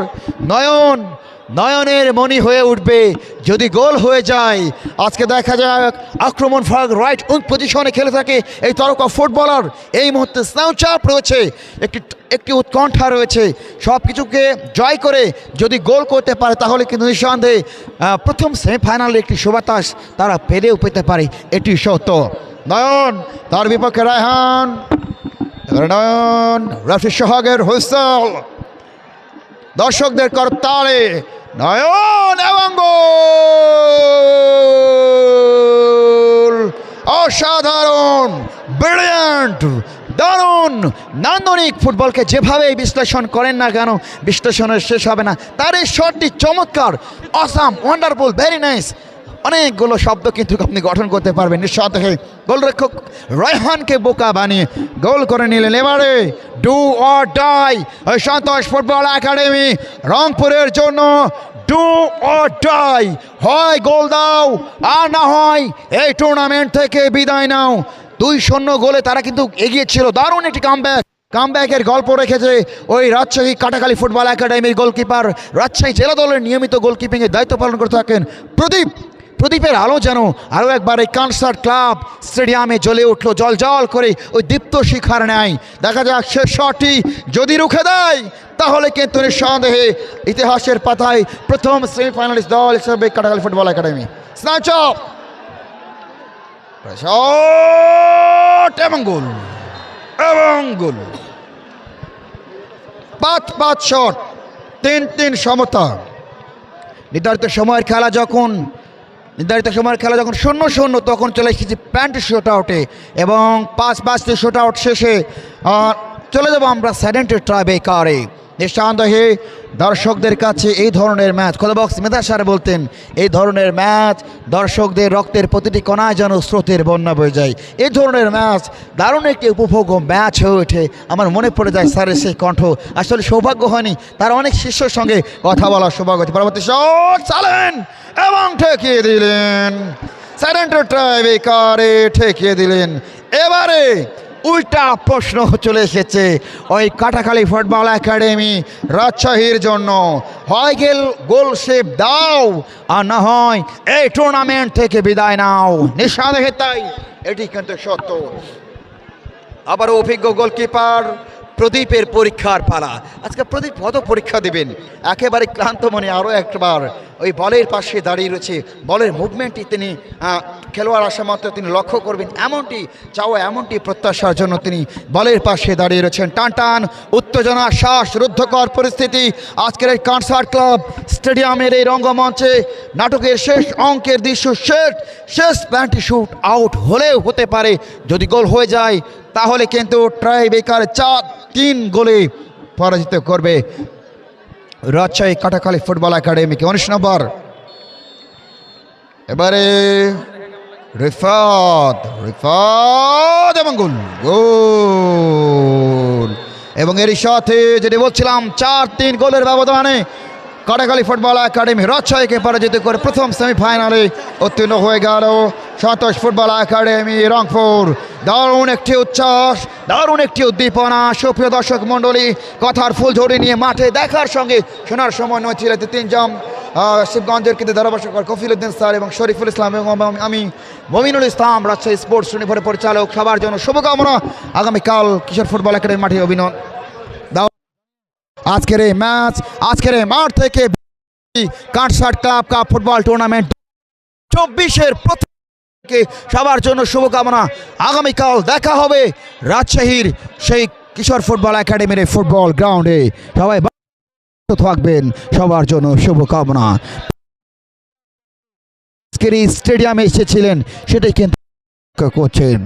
নয়নের মনি হয়ে উঠবে যদি গোল হয়ে যায়। আজকে দেখা যাক আক্রমণ ভাগ রাইট উইং পজিশনে খেলে থাকে এই তারকা ফুটবলার। এই মুহূর্তে স্নাউচাপ রয়েছে, একটি উৎকণ্ঠা রয়েছে। সব কিছুকে জয় করে যদি গোল করতে পারে তাহলে কিন্তু নিঃসন্দেহে প্রথম সেমিফাইনালের একটি সুবাতাস তারা পেলেও পেতে পারে, এটি সত্য। নয়ন, তার বিপক্ষে রায়হান, নয়ন রেফারি সোহাগের হুইসেল, দর্শকদের করতালে নয়ন এবং গোল। অসাধারণ, ব্রিলিয়ান্ট, দারুণ, নান্দনিক ফুটবলকে যেভাবে বিশ্লেষণ করেন না কেন বিশ্লেষণের শেষ হবে না। তার এই শটটি চমৎকার, অসাম, ওয়ান্ডারফুল, ভেরি নাইস। অনেকগুলো শব্দ কিন্তু আপনি গঠন করতে পারবেন নিঃসন্দেহে। গোলরক্ষক রায়হানকে বোকা বানিয়ে গোল করে নিলেন। এবারে do or die Santosh football academy রংপুরের জন্য ডু অর ডাই, হয় গোল দাও আর না হয় এই টুর্নামেন্ট থেকে বিদায় নাও। 2-0 গোলে তারা কিন্তু এগিয়ে ছিল। দারুণ একটি কামব্যাকের গল্প রেখেছে ওই রাজশাহী কাটাখালী ফুটবল একাডেমির গোলকিপার। রাজশাহী জেলা দলের নিয়মিত গোলকিপিংয়ের দায়িত্ব পালন করে থাকেন প্রদীপের আলো যেন আরও একবার এই কনসার্ট ক্লাব স্টেডিয়ামে জ্বলে উঠলো জল করে ওই দীপ্ত শিখার ন্যায়। দেখা যাক শেষ শটটি যদি রুখে দেয় তাহলে কিন্তু নিঃসন্দেহে ইতিহাসের পাতায় প্রথম সেমিফাইনালিস্ট দল হিসেবে কাটাখালী ফুটবল একাডেমি। স্ন্যাচঅফ এবং গোল 5-5 শট, 3-3 সমতা। নির্ধারিত সময়ের খেলা যখন 0-0 তখন চলে এসেছি পেনাল্টি শুট আউটে এবং 5-5 শুট আউট শেষে চলে যাবো আমরা সেডেন্টি ট্রাইব্রেকারে। নিঃসন্দেহে দর্শকদের কাছে এই ধরনের ম্যাচ, খোদাবক্স মেধা স্যার বলতেন, এই ধরনের ম্যাচ দর্শকদের রক্তের প্রতিটি কণায় যেন স্রোতের বন্যা বয়ে যায়। এই ধরনের ম্যাচ দারুণ একটি উপভোগ্য ম্যাচ হয়ে ওঠে। আমার মনে পড়ে যায় স্যারের সেই কণ্ঠ। আসলে সৌভাগ্য হয়নি, তার অনেক শিষ্যর সঙ্গে কথা বলার সৌভাগ্য হয়েছে। পরবর্তী শট চালেন এবং ঠেকিয়ে দিলেন, সেডেন্টি ট্রাইব্রেকারে ঠেকিয়ে দিলেন। এবারে উল্টা প্রশ্ন চলে এসেছে ওই কাটাখালী ফুটবল একাডেমি রাজশাহীর জন্য, হয় গোল সেভ দাও আর না হয় এই টুর্নামেন্ট থেকে বিদায় নাও। নিঃসন্দেহে তাই, এটি কিন্তু সত্য। আবার অভিজ্ঞ গোলকিপার প্রদীপের পরীক্ষার পালা। আজকে প্রদীপ কত পরীক্ষা দিবেন, একেবারে ক্লান্ত মনে আরও একবার ওই বলের পাশে দাঁড়িয়ে রয়েছে। বলের মুভমেন্টটি তিনি খেলোয়াড় আসা মাত্র তিনি লক্ষ্য করবেন, এমনটি প্রত্যাশার জন্য তিনি বলের পাশে দাঁড়িয়ে রয়েছেন। টান উত্তেজনা, শ্বাসরুদ্ধকর পরিস্থিতি আজকের এই কনসার্ট ক্লাব স্টেডিয়ামের এই রঙ্গমঞ্চে। নাটকের শেষ অঙ্কের দৃশ্য, শেষ পেনাল্টি শুট আউট হলেও হতে পারে। যদি গোল হয়ে যায় তাহলে কিন্তু ট্রাইব্রেকার 4-3 গোলে পরাজিত করবে রাজশাহী কাটাখালী ফুটবল একাডেমিকে। 19 নম্বর এবারে রিফাত এবং গোল এবং এরই সাথে যেটি বলছিলাম 4-3 গোলের ব্যবধানে কাটাখালী ফুটবল একাডেমি রাজশাহীকে পরাজিত করে প্রথম সেমিফাইনালে উত্তীর্ণ হয়ে গেল সন্তোষ ফুটবল একাডেমি রংপুর। দারুণ একটি উচ্ছ্বাস, দারুণ একটি উদ্দীপনা। সুপ্রিয় দর্শক মণ্ডলী, কথার ফুলঝড়ি নিয়ে মাঠে দেখার সঙ্গে শোনার সময় নয় ছিল তিনজন শিবগঞ্জের কিন্তু ধারাভাষ্যকার কফিল উদ্দিন স্যার এবং শরীফুল ইসলাম এবং আমি মমিনুল ইসলাম, রাজশাহী স্পোর্টস ইউনিভার্সিটির পরিচালক। সবার জন্য শুভকামনা। আগামীকাল কিশোর ফুটবল একাডেমি মাঠে অভিনয়। আজকের এই মাঠ থেকে Kansat club cup football tournament 24-এর প্রথম সবার জন্য শুভকামনা। আগামীকাল দেখা হবে রাজশাহীর সেই কিশোর ফুটবল একাডেমির ফুটবল গ্রাউন্ডে। সবাই থাকবেন, সবার জন্য শুভকামনা। আজকের এই স্টেডিয়ামে এসেছিলেন সেটাই কিন্তু করছেন।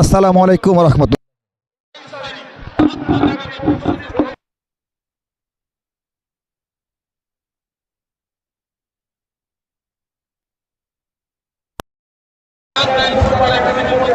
আসসালামু আলাইকুম ওয়া রাহমাতুল্লাহ। ফুটবল একাডেমির মধ্যে